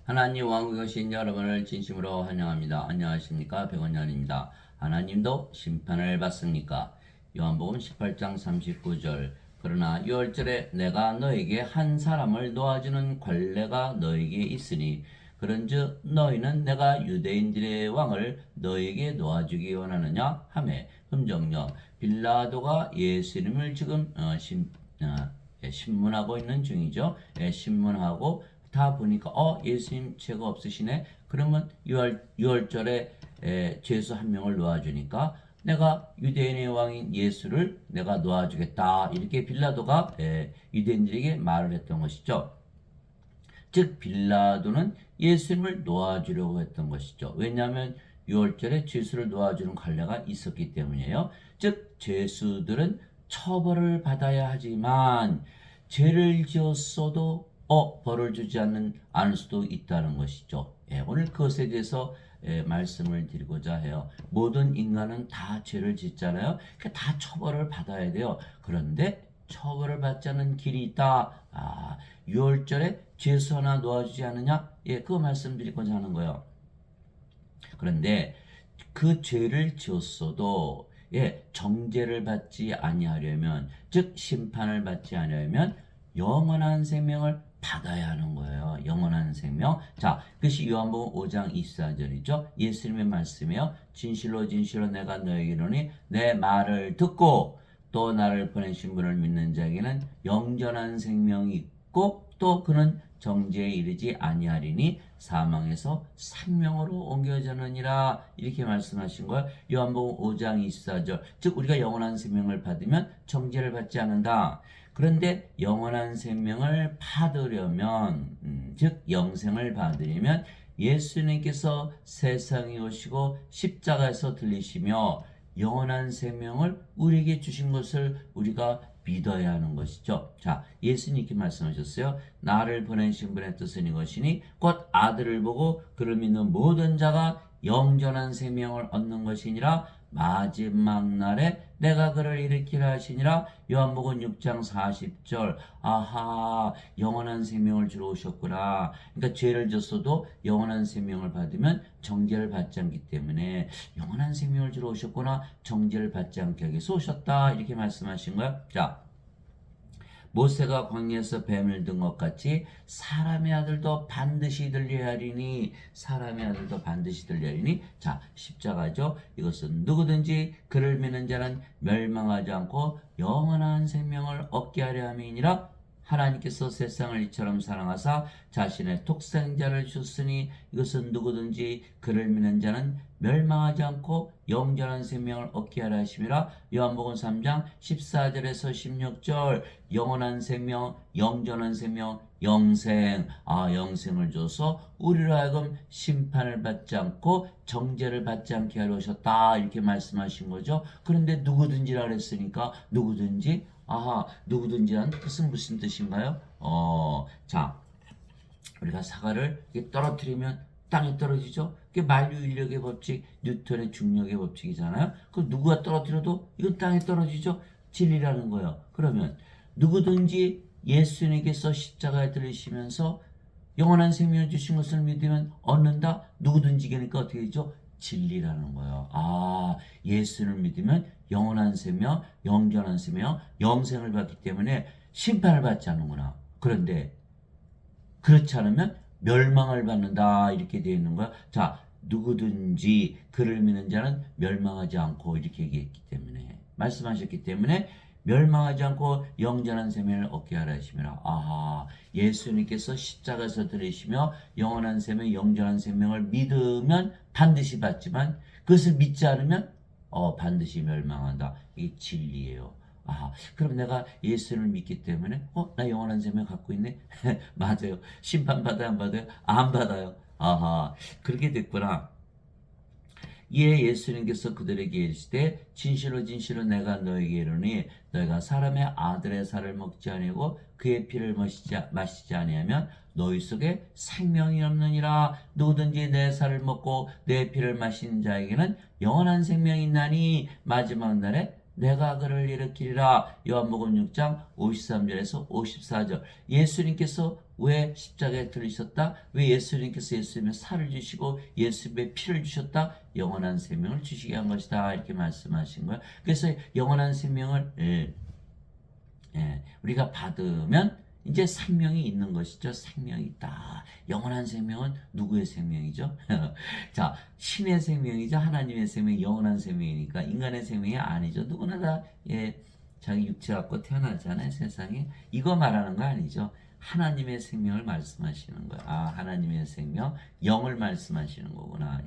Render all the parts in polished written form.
하나님 왕국에 오신 여러분을 진심으로 환영합니다. 안녕하십니까? 백원장입니다. 하나님도 심판을 받습니까? 요한복음 18장 39절 그러나 6월절에 내가 너에게 한 사람을 놓아주는 관례가 너에게 있으니 그런즉 너희는 내가 유대인들의 왕을 너에게 놓아주기 원하느냐 하매 흠정령 빌라도가 예수님을 지금 신문하고 있는 중이죠. 신문하고 다 보니까 예수님 죄가 없으시네. 그러면 6월절에 죄수 한 명을 놓아주니까 내가 유대인의 왕인 예수를 내가 놓아주겠다. 이렇게 빌라도가 유대인들에게 말을 했던 것이죠. 즉 빌라도는 예수님을 놓아주려고 했던 것이죠. 왜냐하면 6월절에 죄수를 놓아주는 관례가 있었기 때문이에요. 즉 죄수들은 처벌을 받아야 하지만 죄를 지었어도 벌을 주지 않을 수도 있다는 것이죠. 오늘 그것에 대해서 말씀을 드리고자 해요. 모든 인간은 다 죄를 짓잖아요. 다 처벌을 받아야 돼요. 그런데 처벌을 받지 않는 길이 있다. 6월절에 죄수 하나 놓아주지 않느냐? 그거 말씀드리고자 하는 거예요. 그런데 그 죄를 지었어도 정죄를 받지 아니하려면, 즉 심판을 받지 아니하려면 영원한 생명을 받아야 하는 거예요. 영원한 생명. 자, 그것이 요한복음 5장 24절이죠. 예수님의 말씀이에요. 진실로 진실로 내가 너에게 이르노니 내 말을 듣고 또 나를 보내신 분을 믿는 자에게는 영원한 생명이 있고 또 그는 정죄에 이르지 아니하리니 사망에서 생명으로 옮겨졌느니라. 이렇게 말씀하신 거예요. 요한복음 5장 24절. 즉 우리가 영원한 생명을 받으면 정죄를 받지 않는다. 그런데 영원한 생명을 받으려면 즉 영생을 받으려면 예수님께서 세상에 오시고 십자가에서 들리시며 영원한 생명을 우리에게 주신 것을 우리가 믿어야 하는 것이죠. 자, 예수님께 말씀하셨어요. 나를 보내신 분의 뜻은 이것이니 곧 아들을 보고 그를 믿는 모든 자가 영원한 생명을 얻는 것이니라. 마지막 날에 내가 그를 일으키라 하시니라. 요한복음 6장 40절. 아하, 영원한 생명을 주러 오셨구나. 그러니까 죄를 졌어도 영원한 생명을 받으면 정죄를 받지 않기 때문에 영원한 생명을 주러 오셨구나. 정죄를 받지 않게 하기 위해서 오셨다. 이렇게 말씀하신 거야. 자, 모세가 광야에서 뱀을 든 것 같이 사람의 아들도 반드시 들려야 하리니. 사람의 아들도 반드시 들려야 하리니. 자, 십자가죠. 이것은 누구든지 그를 믿는 자는 멸망하지 않고 영원한 생명을 얻게 하려 함이니라. 하나님께서 세상을 이처럼 사랑하사 자신의 독생자를 주셨으니 이것은 누구든지 그를 믿는 자는 멸망하지 않고 영원한 생명을 얻게 하려 하심이라. 요한복음 3장 14절에서 16절. 영원한 생명, 영원한 생명, 영생. 영생을 줘서 우리로 하여금 심판을 받지 않고 정죄를 받지 않게 하려 오셨다. 이렇게 말씀하신 거죠. 그런데 누구든지라 그랬으니까 누구든지 누구든지란 뜻은 무슨 뜻인가요? 자, 우리가 사과를 떨어뜨리면 땅에 떨어지죠. 그게 만유인력의 법칙, 뉴턴의 중력의 법칙이잖아요. 그럼 누구가 떨어뜨려도 이건 땅에 떨어지죠. 진리라는 거예요. 그러면 누구든지 예수님께서 십자가에 들리시면서 영원한 생명을 주신 것을 믿으면 얻는다. 누구든지 그러니까 어떻게 되죠? 진리라는 거예요. 예수를 믿으면 영원한 생명, 영원한 생명, 영생을 받기 때문에 심판을 받지 않는구나. 그런데 그렇지 않으면 멸망을 받는다. 이렇게 되어 있는 거야. 자, 누구든지 그를 믿는 자는 멸망하지 않고 이렇게 얘기했기 때문에, 말씀하셨기 때문에 멸망하지 않고 영원한 생명을 얻게 하라 하시니라. 예수님께서 십자가에서 들으시며 영원한 생명, 영원한 생명을 믿으면 반드시 받지만 그것을 믿지 않으면 반드시 멸망한다. 이게 진리예요. 그럼 내가 예수를 믿기 때문에 나 영원한 생명 갖고 있네? 맞아요. 심판 받아요, 안 받아요? 안 받아요. 그렇게 됐구나. 이에 예수님께서 그들에게 이르시되 진실로 진실로 내가 너에게 이르노니 너희가 사람의 아들의 살을 먹지 아니하고 그의 피를 마시지 아니하면 너희 속에 생명이 없느니라. 누구든지 내 살을 먹고 내 피를 마시는 자에게는 영원한 생명이 있나니 마지막 날에 내가 그를 일으키리라. 요한복음 6장 53절에서 54절. 예수님께서 왜 십자가에 들리셨다? 왜 예수님께서 예수님의 살을 주시고 예수님의 피를 주셨다? 영원한 생명을 주시게 한 것이다. 이렇게 말씀하신 거예요. 그래서 영원한 생명을 우리가 받으면 이제 생명이 있는 것이죠. 생명이 있다. 영원한 생명은 누구의 생명이죠? 자, 신의 생명이죠. 하나님의 생명이 영원한 생명이니까 인간의 생명이 아니죠. 누구나 다 자기 육체 갖고 태어나잖아요. 세상에. 이거 말하는 거 아니죠. 하나님의 생명을 말씀하시는 거예요. 아, 하나님의 생명, 영을 말씀하시는 거구나.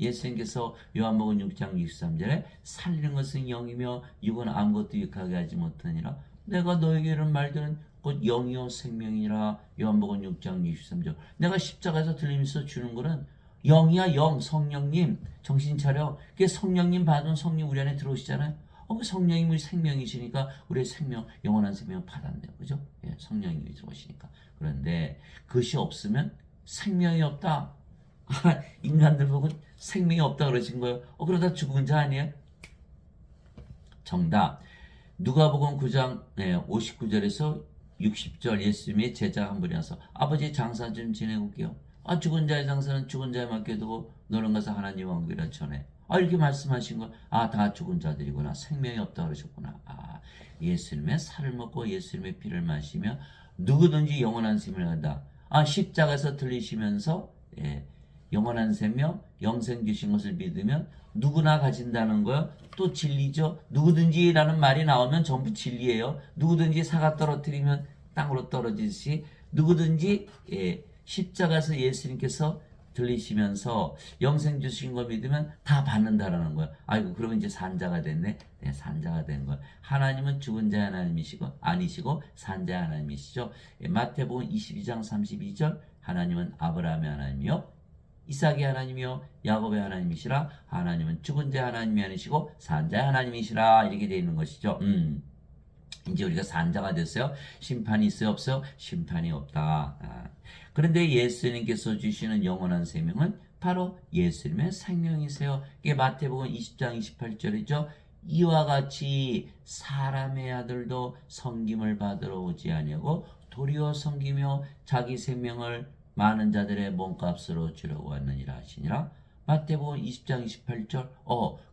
예수님께서 요한복음 6장 63절에 살리는 것은 영이며 육은 아무것도 유익하게 하지 못하니라. 내가 너에게 이런 말들은 곧 영이요 생명이라. 요한복음 6장 63절. 내가 십자가에서 들리면서 주는 거는 영이야. 영. 성령님 정신 차려. 그게 성령님 받은 성령 우리 안에 들어오시잖아요. 그 성령님이 우리 생명이시니까 우리의 생명, 영원한 생명을 받았네요. 그죠? 성령님이 들어오시니까. 그런데 그것이 없으면 생명이 없다. 인간들 보고 생명이 없다 그러신 거예요. 그러다 죽은 자 아니에요? 정답. 누가복음 9장 59절에서 60절 예수님의 제자 한 분이 와서 아버지 장사 좀 지내고 올게요. 죽은 자의 장사는 죽은 자에 맡겨두고 너는 가서 하나님 왕국이라 전해. 이렇게 말씀하신 거. 다 죽은 자들이구나. 생명이 없다 그러셨구나. 예수님의 살을 먹고 예수님의 피를 마시며 누구든지 영원한 생명을 한다. 십자가에서 들리시면서 영원한 생명, 영생 주신 것을 믿으면 누구나 가진다는 거요. 또 진리죠. 누구든지라는 말이 나오면 전부 진리예요. 누구든지 사과 떨어뜨리면 땅으로 떨어지듯이 누구든지 십자가에서 예수님께서 들리시면서 영생 주신 거 믿으면 다 받는다라는 거예요. 그러면 이제 산자가 됐네. 산자가 된 거예요. 하나님은 죽은 자의 하나님이시고 아니시고 산자의 하나님이시죠. 마태복음 22장 32절 하나님은 아브라함의 하나님이요 이삭의 하나님이요 야곱의 하나님이시라. 하나님은 죽은 자의 하나님이 아니시고 산자의 하나님이시라. 이렇게 되어 있는 것이죠. 이제 우리가 산자가 됐어요. 심판이 있어요? 없어요? 심판이 없다. 그런데 예수님께서 주시는 영원한 생명은 바로 예수님의 생명이세요. 이게 마태복음 20장 28절이죠. 이와 같이 사람의 아들도 섬김을 받으러 오지 아니하고 도리어 섬기며 자기 생명을 많은 자들의 몸값으로 주려고 왔느니라 하시니라. 마태복음 20장 28절.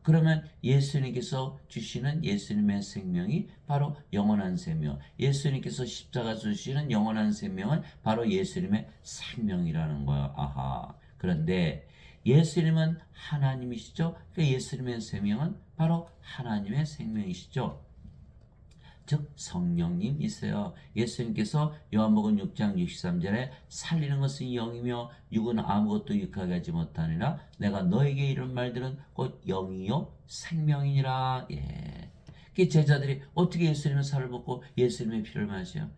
그러면 예수님께서 주시는 예수님의 생명이 바로 영원한 생명. 예수님께서 십자가에서 주시는 영원한 생명은 바로 예수님의 생명이라는 거예요. 그런데 예수님은 하나님이시죠. 그러니까 예수님의 생명은 바로 하나님의 생명이시죠. 즉 성령님이세요. 예수님께서 요한복음 6장 63절에 살리는 것은 영이며 육은 아무것도 유익하게 하지 못하니라. 내가 너에게 이런 말들은 곧 영이요 생명이니라. 그 제자들이 어떻게 예수님의 살을 먹고 예수님의 피를 마셔요?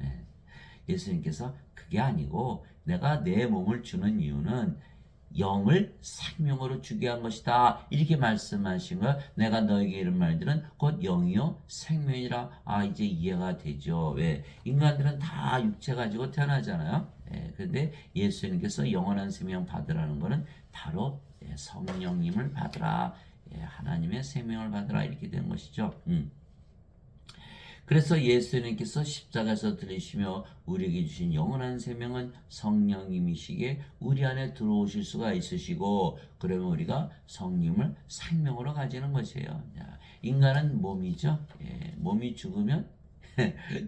예수님께서 그게 아니고 내가 내 몸을 주는 이유는 영을 생명으로 주게 한 것이다. 이렇게 말씀하신 거야. 내가 너에게 이런 말들은 곧 영이요 생명이라. 이제 이해가 되죠. 왜? 인간들은 다 육체 가지고 태어나잖아요. 그런데 예수님께서 영원한 생명 받으라는 거는 바로 성령님을 받으라. 하나님의 생명을 받으라. 이렇게 된 것이죠. 그래서 예수님께서 십자가에서 들리시며 우리에게 주신 영원한 생명은 성령님이시기에 우리 안에 들어오실 수가 있으시고, 그러면 우리가 성령을 생명으로 가지는 것이에요. 인간은 몸이죠. 몸이 죽으면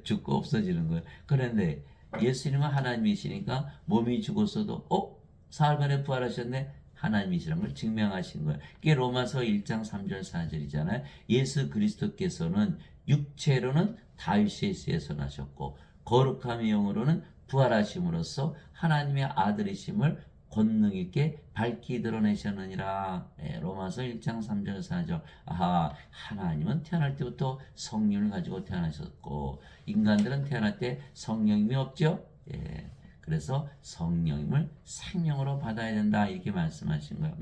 죽고 없어지는 거예요. 그런데 예수님은 하나님이시니까 몸이 죽었어도 사흘 만에 부활하셨네. 하나님이시라는 걸 증명하신 거예요. 그게 로마서 1장 3절 4절이잖아요. 예수 그리스도께서는 육체로는 다윗의 씨에서 나셨고 거룩함의 영으로는 부활하심으로써 하나님의 아들이심을 권능 있게 밝히 드러내셨느니라. 로마서 1장 3절 4절. 하나님은 태어날 때부터 성령을 가지고 태어나셨고 인간들은 태어날 때 성령님이 없죠. 그래서 성령님을 생명으로 받아야 된다. 이렇게 말씀하신 거예요.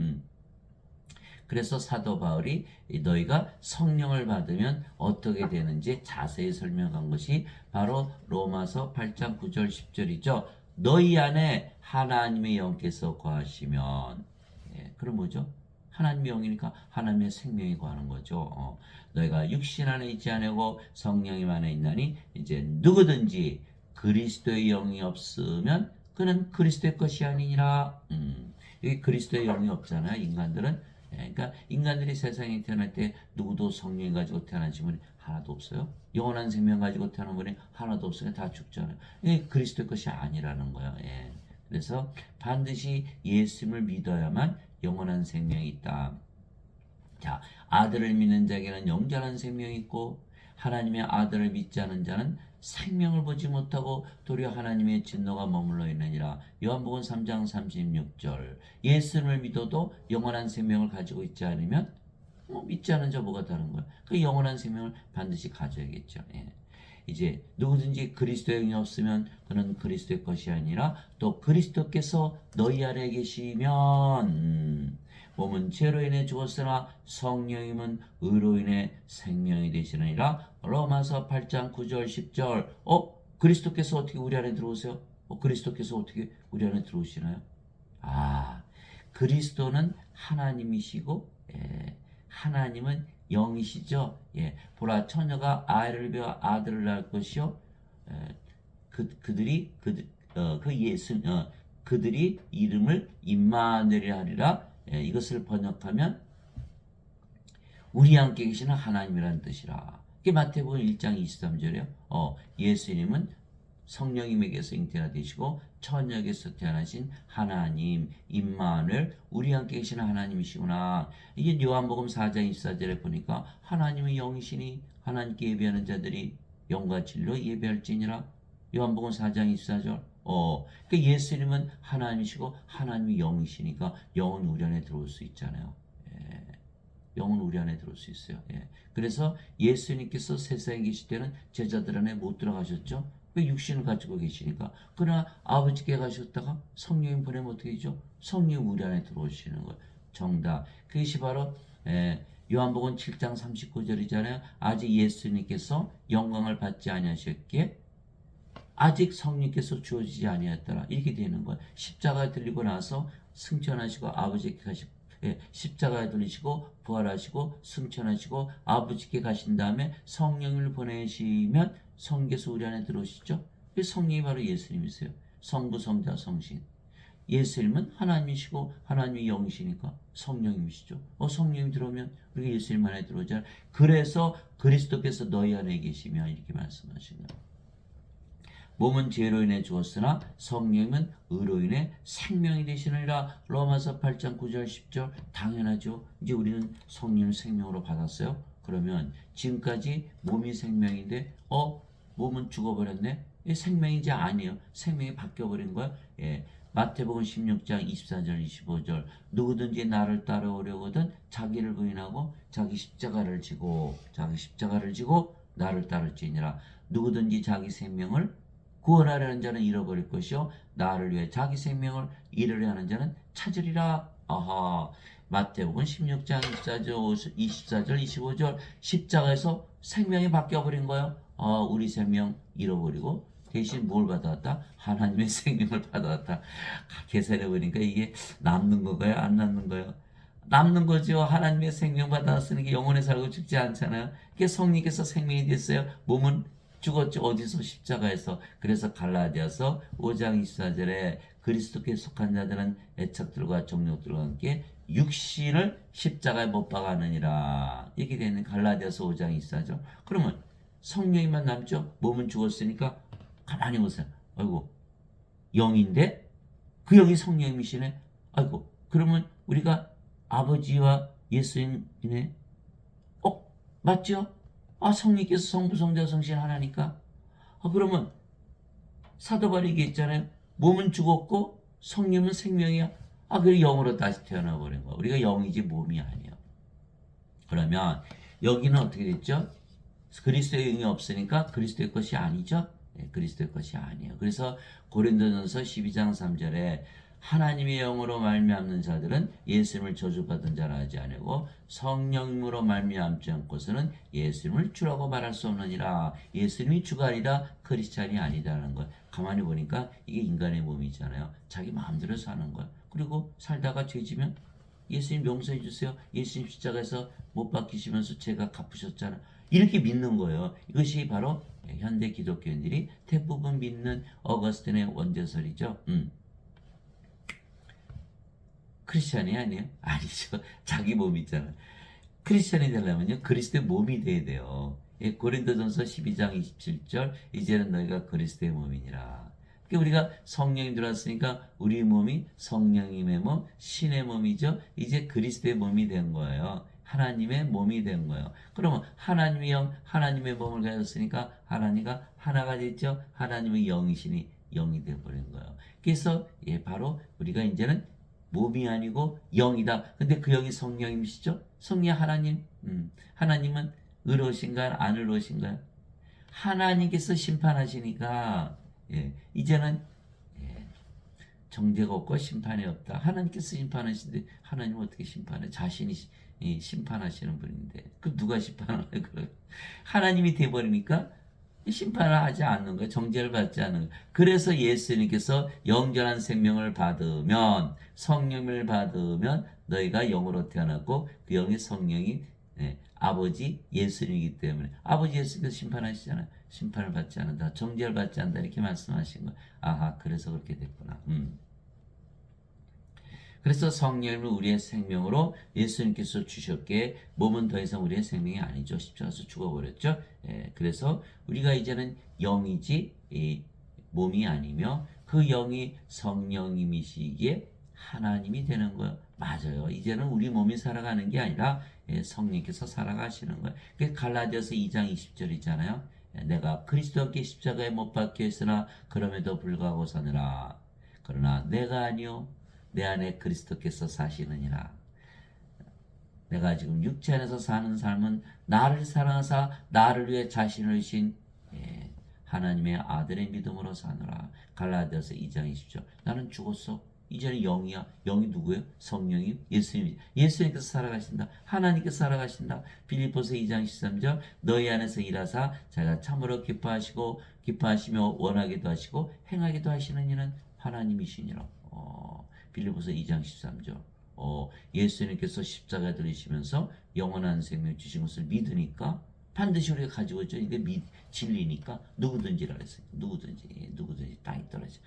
그래서 사도 바울이 너희가 성령을 받으면 어떻게 되는지 자세히 설명한 것이 바로 로마서 8장 9절 10절이죠. 너희 안에 하나님의 영께서 거하시면, 그럼 뭐죠? 하나님의 영이니까 하나님의 생명이 거하는 거죠. 너희가 육신 안에 있지 아니고 성령님 안에 있나니 이제 누구든지 그리스도의 영이 없으면 그는 그리스도의 것이 아니니라. 여기 그리스도의 영이 없잖아요. 인간들은. 그러니까 인간들이 세상에 태어날 때 누구도 성령 가지고 태어나신 분이 하나도 없어요. 영원한 생명 가지고 태어난 분이 하나도 없어요. 다 죽잖아요. 이게 그리스도의 것이 아니라는 거예요. 그래서 반드시 예수님을 믿어야만 영원한 생명이 있다. 자, 아들을 믿는 자에게는 영원한 생명이 있고 하나님의 아들을 믿지 않은 자는 생명을 보지 못하고 도리어 하나님의 진노가 머물러 있느니라. 요한복음 3장 36절. 예수를 믿어도 영원한 생명을 가지고 있지 않으면 믿지 않은 자 뭐가 다른 거야? 그 영원한 생명을 반드시 가져야겠죠. 이제 누구든지 그리스도의 영이 없으면 그는 그리스도의 것이 아니라 또 그리스도께서 너희 안에 계시면 몸은 죄로 인해 죽었으나 성령님은 의로 인해 생명이 되시느니라. 로마서 8장 9절 10절. 그리스도께서 어떻게 우리 안에 들어오세요? 그리스도께서 어떻게 우리 안에 들어오시나요? 그리스도는 하나님이시고 하나님은 영이시죠. 보라 처녀가 아이를 배워 아들을 낳을 것이요. 그들이 이름을 임마누엘이라 하리라. 이것을 번역하면 우리 함께 계시는 하나님이라는 뜻이라. 이게 마태복음 1장 23절이에요. 예수님은 성령님에게서 잉태가 되시고 처녀에게서 태어나신 하나님 임마누엘 우리 함께 계시는 하나님이시구나. 이게 요한복음 4장 24절에 보니까 하나님의 영이시니 하나님께 예배하는 자들이 영과 진리로 예배할지니라. 요한복음 4장 24절. 그러니까 예수님은 하나님이시고 하나님이 영이시니까 영은 우리 안에 들어올 수 있잖아요. 영은 우리 안에 들어올 수 있어요. 그래서 예수님께서 세상에 계실 때는 제자들 안에 못 들어가셨죠. 왜 육신을 가지고 계시니까. 그러나 아버지께 가셨다가 성령님 보내면 어떻게 되죠? 성령이 우리 안에 들어오시는 거예요. 정답. 그것이 바로 요한복음 7장 39절이잖아요. 아직 예수님께서 영광을 받지 아니하셨기에 아직 성령께서 주어지지 아니하였더라. 이렇게 되는 거예요. 십자가에 들리고 나서 승천하시고 아버지께 가시고 십자가에 들리시고 부활하시고 승천하시고 아버지께 가신 다음에 성령을 보내시면 성령께서 우리 안에 들어오시죠. 성령이 바로 예수님이세요. 성부, 성자, 성신. 예수님은 하나님이시고 하나님이 영이시니까 성령님이시죠. 성령님이 들어오면 우리가 예수님 안에 들어오잖아요. 그래서 그리스도께서 너희 안에 계시면 이렇게 말씀하신 거예요. 몸은 죄로 인해 죽었으나 성령은 의로 인해 생명이 되시느니라. 로마서 8장 9절 10절. 당연하죠. 이제 우리는 성령을 생명으로 받았어요. 그러면 지금까지 몸이 생명인데 몸은 죽어버렸네. 생명이지 아니에요. 생명이 바뀌어버린 거야. 마태복음 16장 24절 25절. 누구든지 나를 따라오려거든 자기를 부인하고 자기 십자가를 지고 나를 따를지니라. 누구든지 자기 생명을 구원하려는 자는 잃어버릴 것이요 나를 위해 자기 생명을 잃으려 하는 자는 찾으리라. 마태복음 16장 24절 25절. 십자가에서 생명이 바뀌어버린 거예요. 우리 생명 잃어버리고 대신 뭘 받아왔다? 하나님의 생명을 받아왔다. 계산해보니까 이게 남는 거가요? 안 남는 거예요? 남는 거죠. 하나님의 생명 받아왔으니 영원히 살고 죽지 않잖아요. 그게 성령께서 생명이 됐어요. 몸은 죽었죠. 어디서? 십자가에서. 그래서 갈라디아서 5장 24절에 그리스도께 속한 자들은 애착들과 정욕들과 함께 육신을 십자가에 못 박아느니라. 이렇게 되는 갈라디아서 5장 24절. 그러면 성령이만 남죠. 몸은 죽었으니까 가만히 보세요. 아이고 영인데 그 영이 성령이시네. 아이고 그러면 우리가 아버지와 예수님이네. 맞죠? 성령께서 성부 성자 성신 하나니까. 그러면 사도 바울이 얘기했잖아요. 몸은 죽었고 성령은 생명이야. 그래 영으로 다시 태어나 버린 거야. 우리가 영이지 몸이 아니야. 그러면 여기는 어떻게 됐죠? 그리스도의 영이 없으니까 그리스도의 것이 아니죠. 그리스도의 것이 아니에요. 그래서 고린도전서 12장 3절에 하나님의 영으로 말미암는 자들은 예수님을 저주받은 자라 하지 아니고 성령으로 말미암지 않고서는 예수님을 주라고 말할 수 없느니라. 예수님이 주가 아니라 크리스찬이 아니다라는 걸 가만히 보니까 이게 인간의 몸이잖아요. 자기 마음대로 사는 거야. 그리고 살다가 죄지면 예수님 용서해 주세요. 예수님 십자가에서 못 박히시면서 죄가 갚으셨잖아. 이렇게 믿는 거예요. 이것이 바로 현대 기독교인들이 대부분 믿는 어거스틴의 원죄설이죠. 크리스찬이 아니에요? 아니죠. 자기 몸 있잖아. 크리스찬이 되려면요, 그리스도의 몸이 돼야 돼요. 예, 고린도전서 12장 27절, 이제는 너희가 그리스도의 몸이니라. 그러니까 우리가 성령이 들어왔으니까 우리 몸이 성령님의 몸, 신의 몸이죠. 이제 그리스도의 몸이 된 거예요. 하나님의 몸이 된 거예요. 그러면 하나님의 영, 하나님의 몸을 가졌으니까 하나님과 하나가 됐죠. 하나님의 영이시니 영이 되어버린 거예요. 그래서 바로 우리가 이제는 몸이 아니고 영이다. 근데 그 영이 성령님이시죠? 성령 하나님. 하나님은 의로우신가요? 안 의로우신가요? 하나님께서 심판하시니까 이제는 정죄가 없고 심판이 없다. 하나님께서 심판하시는데 하나님은 어떻게 심판해? 자신이 심판하시는 분인데 그 누가 심판을 해? 그래? 하나님이 돼버리니까 심판을 하지 않는 거예요. 정죄를 받지 않는 거예요. 그래서 예수님께서 영전한 생명을 받으면, 성령을 받으면 너희가 영으로 태어났고 그 영이 성령이 아버지 예수님이기 때문에 아버지 예수님께서 심판하시잖아요. 심판을 받지 않는다. 정죄를 받지 않는다. 이렇게 말씀하신 거예요. 아하, 그래서 그렇게 됐구나. 그래서 성령을 우리의 생명으로 예수님께서 주셨기에 몸은 더 이상 우리의 생명이 아니죠. 십자가에서 죽어버렸죠. 그래서 우리가 이제는 영이지 몸이 아니며 그 영이 성령님이시기에 하나님이 되는 거예요. 맞아요. 이제는 우리 몸이 살아가는 게 아니라 성령께서 살아가시는 거예요. 그게 갈라디아서 2장 20절이잖아요. 내가 그리스도께 십자가에 못 박혀 있으나 그럼에도 불구하고 사느라. 그러나 내가 아니요 내 안에 그리스도께서 사시느니라. 내가 지금 육체 안에서 사는 삶은 나를 사랑하사 나를 위해 자신을 주신 하나님의 아들의 믿음으로 사느라. 갈라디아서 2장 20절. 나는 죽었어. 이제는 영이야. 영이 누구예요? 성령이 예수님. 예수님께서 살아가신다. 하나님께서 살아가신다. 빌립보서 2장 13절. 너희 안에서 일하사 자기가 참으로 기뻐하시며 원하기도 하시고 행하기도 하시는 이는 하나님이시니라. 빌립보서 2장 13절. 예수님께서 십자가 들으시면서 영원한 생명 주신 것을 믿으니까 반드시 우리가 가지고 있죠. 이게 진리니까 누구든지라 그랬어요. 누구든지 땅이 떨어져.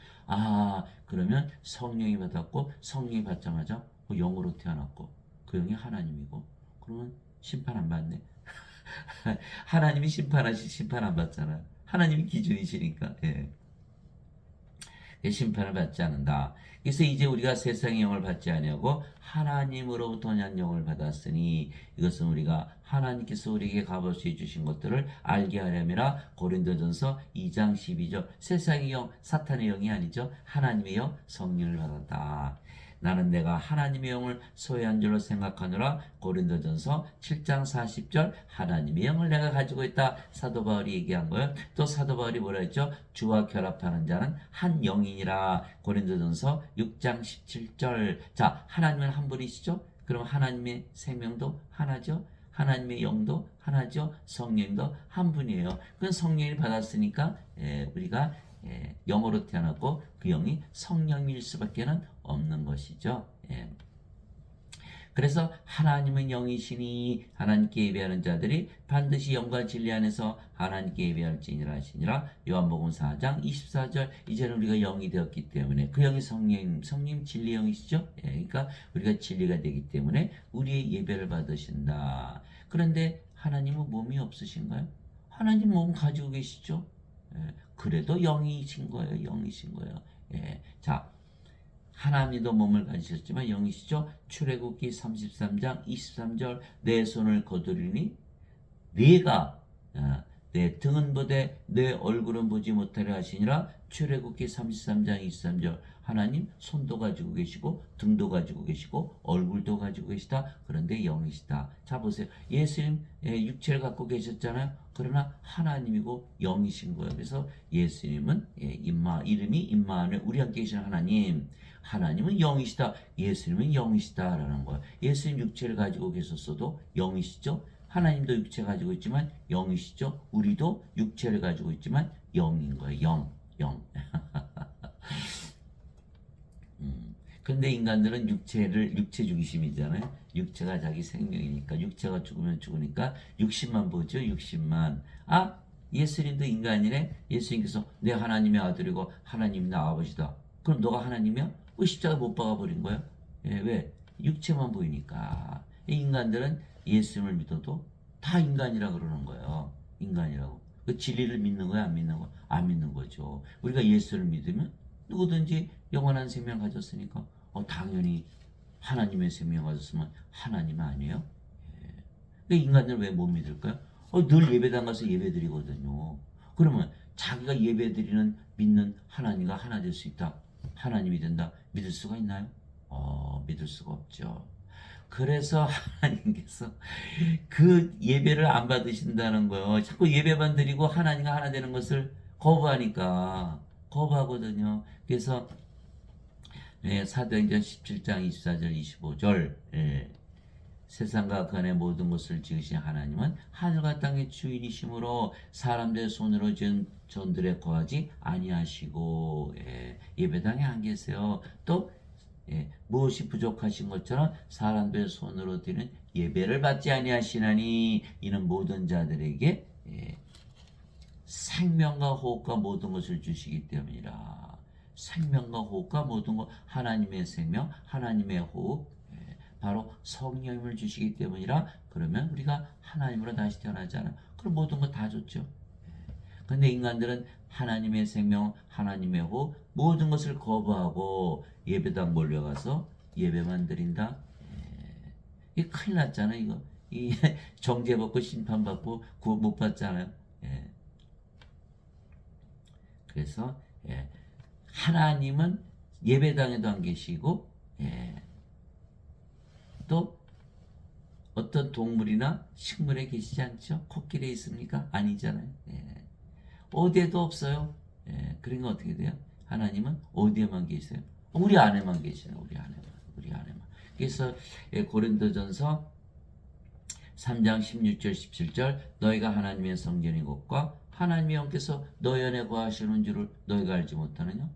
그러면 성령이 받았고 성령이 받자마자 영으로 태어났고 그 영이 하나님이고 그러면 심판 안 받네. 하나님이 심판 안 받잖아요. 하나님이 기준이시니까. 심판을 받지 않는다. 그래서 이제 우리가 세상의 영을 받지 아니하고 하나님으로부터 난 영을 받았으니 이것은 우리가 하나님께서 우리에게 값없이 주신 것들을 알게 하려니라. 고린도전서 2장 12절. 세상의 영, 사탄의 영이 아니죠. 하나님의 영, 성령을 받았다. 나는 내가 하나님의 영을 소유한 줄로 생각하노라. 고린도전서 7장 40절. 하나님의 영을 내가 가지고 있다. 사도 바울이 얘기한 거예요. 또 사도 바울이 뭐라 했죠? 주와 결합하는 자는 한 영이니라. 고린도전서 6장 17절. 자, 하나님은 한 분이시죠? 그럼 하나님의 생명도 하나죠? 하나님의 영도 하나죠? 성령도 한 분이에요. 그건 성령을 받았으니까 우리가 영으로 태어났고 그 영이 성령일 수밖에 없는 것이죠. 그래서 하나님은 영이시니 하나님께 예배하는 자들이 반드시 영과 진리 안에서 하나님께 예배할지니라 하시니라. 요한복음 4장 24절. 이제는 우리가 영이 되었기 때문에 그 영이 성령 진리 영이시죠. 그러니까 우리가 진리가 되기 때문에 우리의 예배를 받으신다. 그런데 하나님은 몸이 없으신가요? 하나님 몸 가지고 계시죠. 그래도 영이신 거예요. 자, 하나님도 몸을 가지셨지만 영이시죠. 출애굽기 33장 23절. 내 손을 거두리니 네가 내 등은 보되 내 얼굴은 보지 못하려 하시니라. 출애굽기 33장 23절. 하나님 손도 가지고 계시고 등도 가지고 계시고 얼굴도 가지고 계시다. 그런데 영이시다. 자 보세요. 예수님 육체를 갖고 계셨잖아요. 그러나 하나님이고 영이신 거예요. 그래서 예수님은 이름이 임마누엘, 우리 함께 계신 하나님. 하나님은 영이시다. 예수님은 영이시다라는 거예요. 예수님 육체를 가지고 계셨어도 영이시죠. 하나님도 육체 가지고 있지만 영이시죠. 우리도 육체를 가지고 있지만 영인 거예요. 영. 근데 인간들은 육체 중심이잖아요. 육체가 자기 생명이니까 육체가 죽으면 죽으니까 60만 보죠. 60만. 아, 예수님도 인간이네. 예수님께서 내 하나님의 아들이고 하나님 나 아버지다. 그럼 너가 하나님이야? 왜 십자가 못 박아버린 거야? 예, 왜? 육체만 보이니까. 이 인간들은 예수님을 믿어도 다 인간이라 그러는 거예요. 인간이라고. 그 진리를 믿는 거야, 안 믿는 거야? 안 믿는 거죠. 우리가 예수를 믿으면 누구든지 영원한 생명 가졌으니까 당연히 하나님의 생명 가졌으면 하나님 아니에요? 예. 근데 인간들은 왜 못 믿을까요? 늘 예배당 가서 예배 드리거든요. 그러면 자기가 예배 드리는 믿는 하나님과 하나 될 수 있다. 하나님이 된다. 믿을 수가 있나요? 믿을 수가 없죠. 그래서 하나님께서 그 예배를 안 받으신다는 거예요. 자꾸 예배만 드리고 하나님과 하나 되는 것을 거부하니까 거부하거든요. 그래서 사도행전 17장 24절 25절 세상과 그 안의 모든 것을 지으신 하나님은 하늘과 땅의 주인이시므로 사람들의 손으로 지은 전들에 거하지 아니하시고 예배당에 안 계세요. 또 무엇이 부족하신 것처럼 사람들의 손으로 드리는 예배를 받지 아니하시나니 이는 모든 자들에게 생명과 호흡과 모든 것을 주시기 때문이라. 생명과 호흡과 모든 것, 하나님의 생명, 하나님의 호흡, 바로 성령님을 주시기 때문이라. 그러면 우리가 하나님으로 다시 태어나잖아요. 그럼 모든 것 다 줬죠. 근데 인간들은 하나님의 생명, 하나님의 호흡, 모든 것을 거부하고 예배당 몰려가서 예배만 드린다. 이게 큰일 났잖아요, 이거. 이 정죄 받고 심판 받고 구원 못 받잖아요. 그래서 하나님은 예배당에도 안 계시고 또 어떤 동물이나 식물에 계시지 않죠? 코끼리에 있습니까? 아니잖아요. 어디에도 없어요. 그러니까 어떻게 돼요? 하나님은 어디에만 계세요? 우리 안에만 계시요. 우리 안에만. 그래서 고린도전서 3장 16절 17절 너희가 하나님의 성전인 것과 하나님의 영께서 너희 안에 거하시는 줄을 너희가 알지 못하느냐?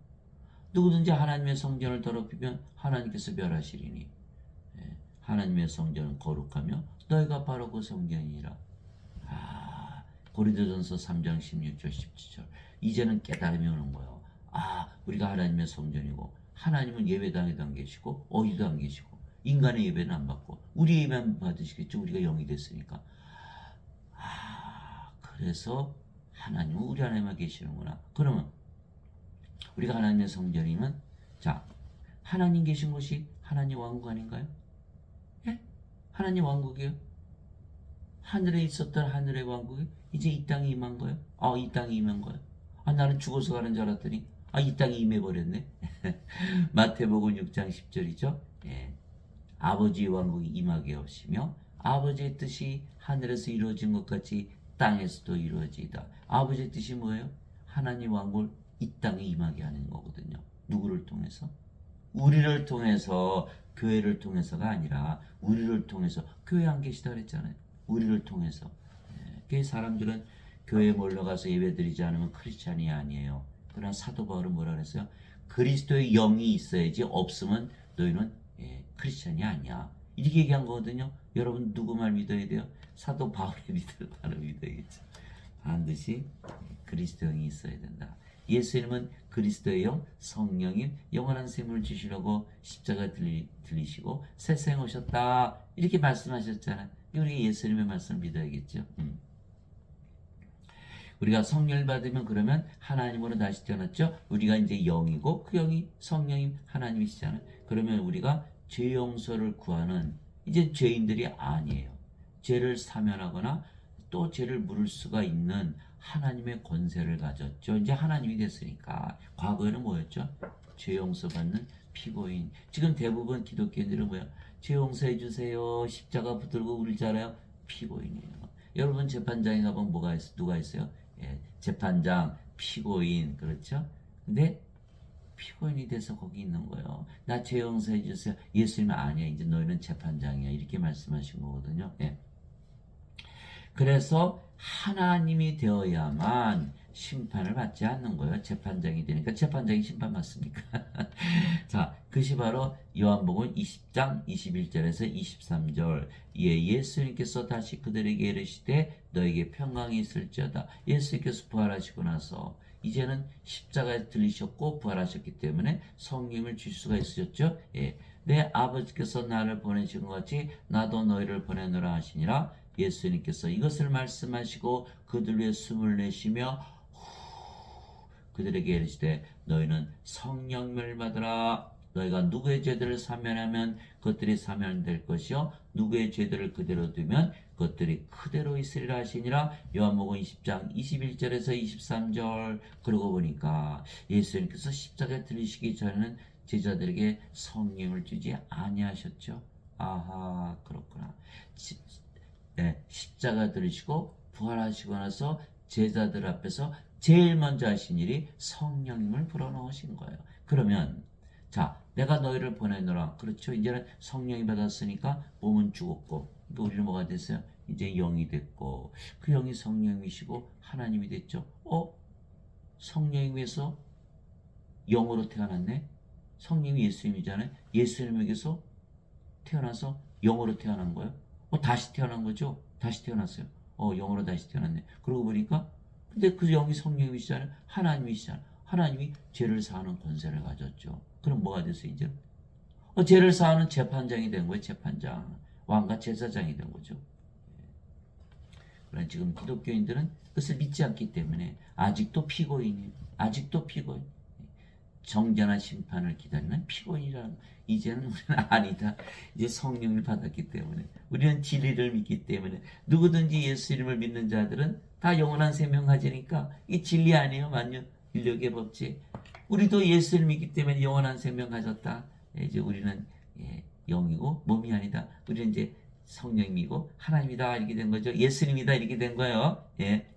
누구든지 하나님의 성전을 더럽히면 하나님께서 멸하시리니 하나님의 성전은 거룩하며 너희가 바로 그 성전이니라. 고린도전서 3장 16절 17절 이제는 깨달음이 오는 거예요. 우리가 하나님의 성전이고 하나님은 예배당에도 안 계시고 어디도 안 계시고 인간의 예배는 안 받고 우리 예배만 받으시겠죠. 우리가 영이 됐으니까. 그래서 하나님은 우리 안에만 계시는구나. 그러면 우리가 하나님의 성전이면 자 하나님 계신 곳이 하나님 왕국 아닌가요? 하나님 왕국이요. 하늘에 있었던 하늘의 왕국이 이제 이 땅에 임한 거예요. 이 땅에 임한 거예요. 나는 죽어서 가는 줄 알았더니 이 땅에 임해버렸네. 마태복음 6장 10절이죠. 아버지의 왕국이 임하게 하시며 아버지의 뜻이 하늘에서 이루어진 것 같이 땅에서도 이루어지이다. 아버지의 뜻이 뭐예요? 하나님 왕국을 이 땅에 임하게 하는 거거든요. 누구를 통해서? 우리를 통해서, 교회를 통해서가 아니라 우리를 통해서. 교회 안 계시다 그랬잖아요. 우리를 통해서. 그 사람들은 교회에 몰려가서 예배드리지 않으면 크리스찬이 아니에요. 그러나 사도 바울은 뭐라 그랬어요? 그리스도의 영이 있어야지 없으면 너희는 크리스찬이 아니야. 이렇게 얘기한 거거든요. 여러분 누구 말 믿어야 돼요? 사도 바울의 말을 믿어야겠죠. 반드시 그리스도 영이 있어야 된다. 예수님은 그리스도의 영, 성령님, 영원한 생명을 주시려고 십자가 들리시고 세상에 오셨다. 이렇게 말씀하셨잖아요. 우리 예수님의 말씀을 믿어야겠죠. 우리가 성령을 받으면 그러면 하나님으로 다시 태어났죠. 우리가 이제 영이고 그 영이 성령님 하나님이시잖아요. 그러면 우리가 죄 용서를 구하는 이제 죄인들이 아니에요. 죄를 사면하거나 또 죄를 물을 수가 있는 하나님의 권세를 가졌죠. 이제 하나님이 됐으니까. 과거에는 뭐였죠? 죄 용서 받는 피고인. 지금 대부분 기독교인들은 뭐야? 죄 용서해 주세요. 십자가 붙들고 울잖아요. 피고인이에요. 여러분 재판장에 가보면 누가 있어요? 재판장, 피고인, 그렇죠? 근데 피고인이 돼서 거기 있는 거예요. 나 죄 용서해 주세요. 예수님은 아니야. 이제 너희는 재판장이야. 이렇게 말씀하신 거거든요. 그래서 하나님이 되어야만 심판을 받지 않는 거예요. 재판장이 되니까. 재판장이 심판 받습니까? 자, 그 그것이 바로 요한복음 20장 21절에서 23절. 예, 예수님께서 다시 그들에게 이르시되 너에게 평강이 있을지어다. 예수님께서 부활하시고 나서 이제는 십자가에 들리셨고 부활하셨기 때문에 성령을 줄 수가 있으셨죠. 예, 내 아버지께서 나를 보내신 것 같이 나도 너희를 보내노라 하시니라. 예수님께서 이것을 말씀하시고 그들 위해 숨을 내쉬며 그들에게 이르시되 너희는 성령을 받으라. 너희가 누구의 죄들을 사면하면 그것들이 사면될 것이요 누구의 죄들을 그대로 두면 그것들이 그대로 있으리라 하시니라. 요한복음 20장 21절에서 23절. 그러고 보니까 예수님께서 십자가에 들리시기 전에는 제자들에게 성령을 주지 아니하셨죠. 아하, 그렇구나. 네, 십자가 들으시고 부활하시고 나서 제자들 앞에서 제일 먼저 하신 일이 성령님을 불어넣으신 거예요. 그러면 자, 내가 너희를 보내노라. 그렇죠. 이제는 성령이 받았으니까 몸은 죽었고, 그러니까 우리는 뭐가 됐어요? 이제 영이 됐고, 그 영이 성령이시고 하나님이 됐죠. 성령님에서 영으로 태어났네. 성령이 예수님이잖아요. 예수님에게서 태어나서 영으로 태어난 거예요. 다시 태어난 거죠. 다시 태어났어요. 영으로 다시 태어났네. 그러고 보니까 근데 그 영이 성령이시잖아요. 하나님이시잖아요. 하나님이 죄를 사하는 권세를 가졌죠. 그럼 뭐가 됐어요, 이제? 죄를 사하는 재판장이 된 거예요, 재판장. 왕과 제사장이 된 거죠. 그러나 지금 기독교인들은 그것을 믿지 않기 때문에 아직도 피고인이에요. 아직도 피고인. 정죄나 심판을 기다리는 피고인이라는 이제는 우리는 아니다. 이제 성령을 받았기 때문에 우리는 진리를 믿기 때문에 누구든지 예수 이름을 믿는 자들은 다 영원한 생명 가지니까 이 진리 아니에요. 만유 인력의 법칙. 우리도 예수를 믿기 때문에 영원한 생명 가졌다. 이제 우리는 영이고 몸이 아니다. 우리는 이제 성령이고 하나님이다 이렇게 된 거죠. 예수님이다 이렇게 된 거예요. 예.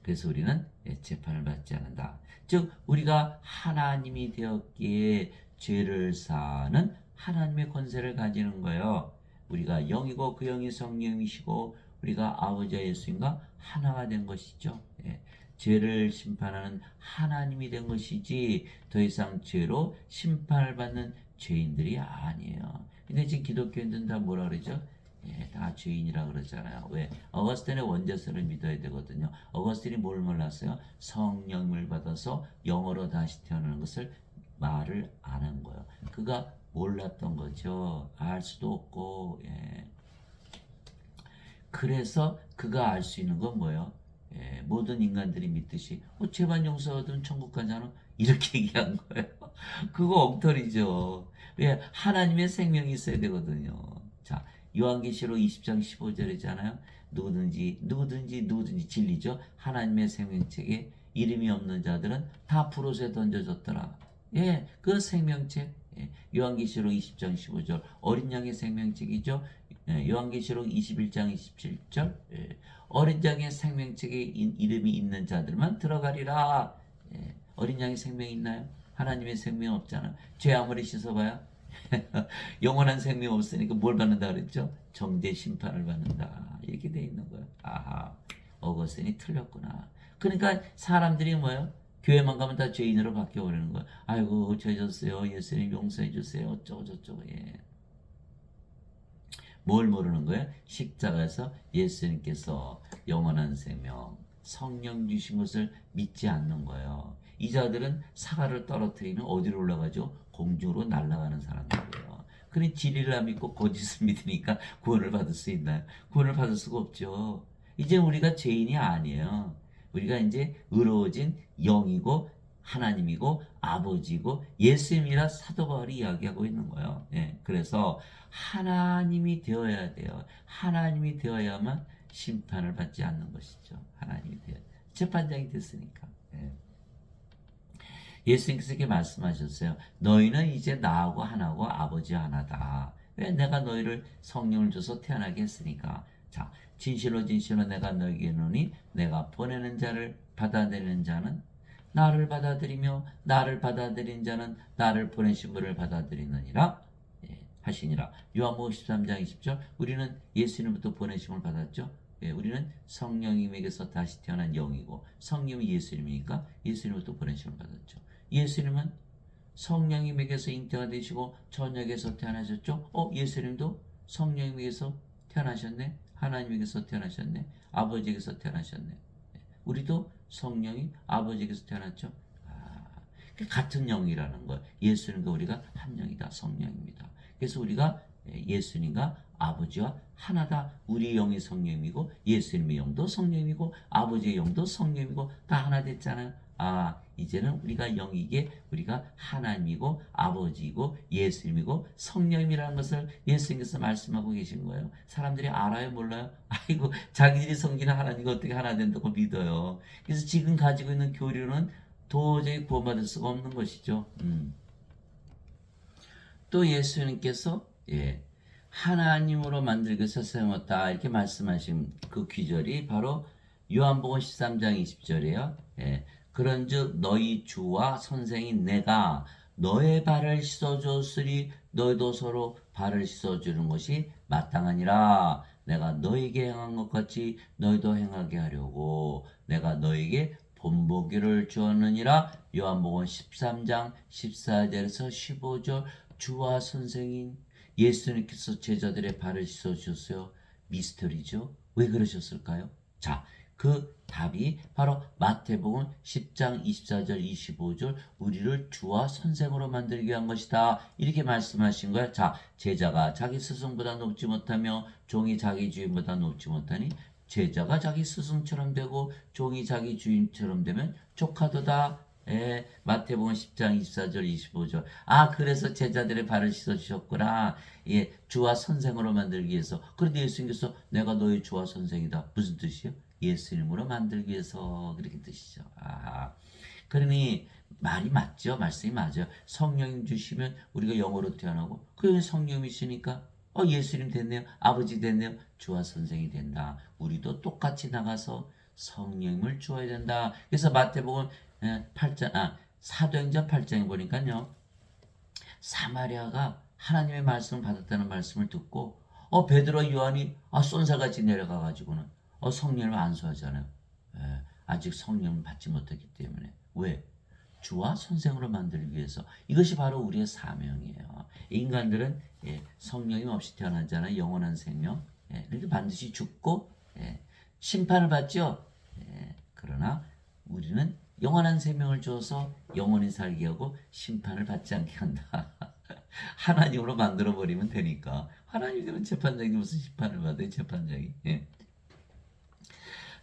그래서 우리는 재판을 받지 않는다. 즉 우리가 하나님이 되었기에 죄를 사는 하나님의 권세를 가지는 거예요. 우리가 영이고 그 영이 성령이시고 우리가 아버지와 예수님과 하나가 된 것이죠. 죄를 심판하는 하나님이 된 것이지 더 이상 죄로 심판을 받는 죄인들이 아니에요. 근데 지금 기독교인들은 다 뭐라 그러죠? 다 죄인이라 그러잖아요. 왜? 어거스틴의 원죄서를 믿어야 되거든요. 어거스틴이 뭘 몰랐어요? 성령을 받아서 영어로 다시 태어나는 것을 말을 안 한 거예요. 그가 몰랐던 거죠. 알 수도 없고, 그래서 그가 알 수 있는 건 뭐예요? 모든 인간들이 믿듯이 죄만 용서하든 천국 가잖아. 이렇게 얘기한 거예요. 그거 엉터리죠. 왜? 하나님의 생명이 있어야 되거든요. 자, 요한계시록 20장 15절이잖아요. 누구든지 진리죠. 하나님의 생명책에 이름이 없는 자들은 다 불옷에 던져졌더라. 그 생명책. 요한계시록 20장 15절 어린 양의 생명책이죠. 요한계시록 21장 27절 어린 양의 생명책에 이름이 있는 자들만 들어가리라. 어린 양의 생명이 있나요? 하나님의 생명 없잖아. 죄 아무리 씻어봐야 영원한 생명 없으니까 뭘 받는다 그랬죠? 정죄 심판을 받는다. 이렇게 돼 있는 거예요. 아하, 어거스틴이 틀렸구나. 그러니까 사람들이 뭐예요? 교회만 가면 다 죄인으로 바뀌어버리는 거예요. 아이고 죄 졌어요. 예수님 용서해 주세요. 어쩌고 저쩌고. 뭘 모르는 거예요? 십자가에서 예수님께서 영원한 생명, 성령 주신 것을 믿지 않는 거예요. 이 자들은 사과를 떨어뜨리는 어디로 올라가죠? 공중으로 날아가는 사람들이에요. 그러니 진리를 안 믿고 거짓을 믿으니까 구원을 받을 수 있나요? 구원을 받을 수가 없죠. 이제 우리가 죄인이 아니에요. 우리가 이제 의로워진 영이고 하나님이고 아버지고 예수님이라 사도 바울이 이야기하고 있는 거예요. 그래서 하나님이 되어야 돼요. 하나님이 되어야만 심판을 받지 않는 것이죠. 하나님이 되어 재판장이 됐으니까. 예수님께서 이렇게 말씀하셨어요. 너희는 이제 나하고 하나고 아버지와 하나다. 왜? 내가 너희를 성령을 줘서 태어나게 했으니까. 자, 진실로 내가 너희에게 이르노니 내가 보내는 자를 받아들이는 자는 나를 받아들이며 나를 받아들인 자는 나를 보내신 분을 받아들이느니라 하시니라. 요한복음 13장 20절 우리는 예수님부터 보내심을 받았죠. 우리는 성령님에게서 다시 태어난 영이고 성령이 예수님이니까 예수님부터 보내심을 받았죠. 예수님은 성령님에게서 잉태가 되시고 저녁에서 태어나셨죠? 예수님도 성령님에게서 태어나셨네. 하나님에게서 태어나셨네. 아버지에게서 태어나셨네. 우리도 성령이 아버지에게서 태어났죠. 같은 영이라는 거. 예수님과 우리가 한 영이다. 성령입니다. 그래서 우리가 예수님과 아버지와 하나다. 우리 영이 성령이고 예수님의 영도 성령이고 아버지의 영도 성령이고 다 하나 됐잖아요. 이제는 우리가 영이게 우리가 하나님이고 아버지이고 예수님이고 성령이라는 것을 예수님께서 말씀하고 계신 거예요. 사람들이 알아요, 몰라요? 아이고, 자기들이 섬기는 하나님과 어떻게 하나 된다고 믿어요. 그래서 지금 가지고 있는 교류는 도저히 구원받을 수가 없는 것이죠. 또 예수님께서 하나님으로 만들기 위해서 세웠다 이렇게 말씀하신 그 귀절이 바로 요한복음 13장 20절이에요. 그런즉 너희 주와 선생인 내가 너의 발을 씻어줬으니 너희도 서로 발을 씻어주는 것이 마땅하니라. 내가 너에게 행한 것 같이 너희도 행하게 하려고 내가 너에게 본보기를 주었느니라. 요한복음 13장 14절에서 15절. 주와 선생인 예수님께서 제자들의 발을 씻어주셨어요. 미스터리죠. 왜 그러셨을까요? 자, 그 답이 바로 마태복음 10장 24절 25절 우리를 주와 선생으로 만들기 위한 것이다. 이렇게 말씀하신 거야. 자, 제자가 자기 스승보다 높지 못하며 종이 자기 주인보다 높지 못하니 제자가 자기 스승처럼 되고 종이 자기 주인처럼 되면 족하도다. 마태복음 10장 24절 25절. 그래서 제자들의 발을 씻어주셨구나. 주와 선생으로 만들기 위해서. 그런데 예수님께서 내가 너의 주와 선생이다. 무슨 뜻이요? 예수님으로 만들기 위해서 그렇게 뜻이죠. 그러니 말이 맞죠. 말씀이 맞아요. 성령님 주시면 우리가 영으로 태어나고 그 성령이시니까 예수님 됐네요. 아버지 됐네요. 주와 선생이 된다. 우리도 똑같이 나가서 성령을 주어야 된다. 그래서 마태복음 8장, 사도행전 8장에 보니까요. 사마리아가 하나님의 말씀을 받았다는 말씀을 듣고 베드로와 요한이 쏜살같이 내려가 가지고는 성령을 안수하잖아요. 아직 성령을 받지 못했기 때문에. 왜? 주와 선생으로 만들기 위해서. 이것이 바로 우리의 사명이에요. 인간들은 성령이 없이 태어나잖아요. 영원한 생명. 그래도 반드시 죽고 심판을 받죠. 그러나 우리는 영원한 생명을 주어서 영원히 살게 하고 심판을 받지 않게 한다. 하나님으로 만들어버리면 되니까. 하나님들은 재판장이 무슨 심판을 받아요? 재판장이.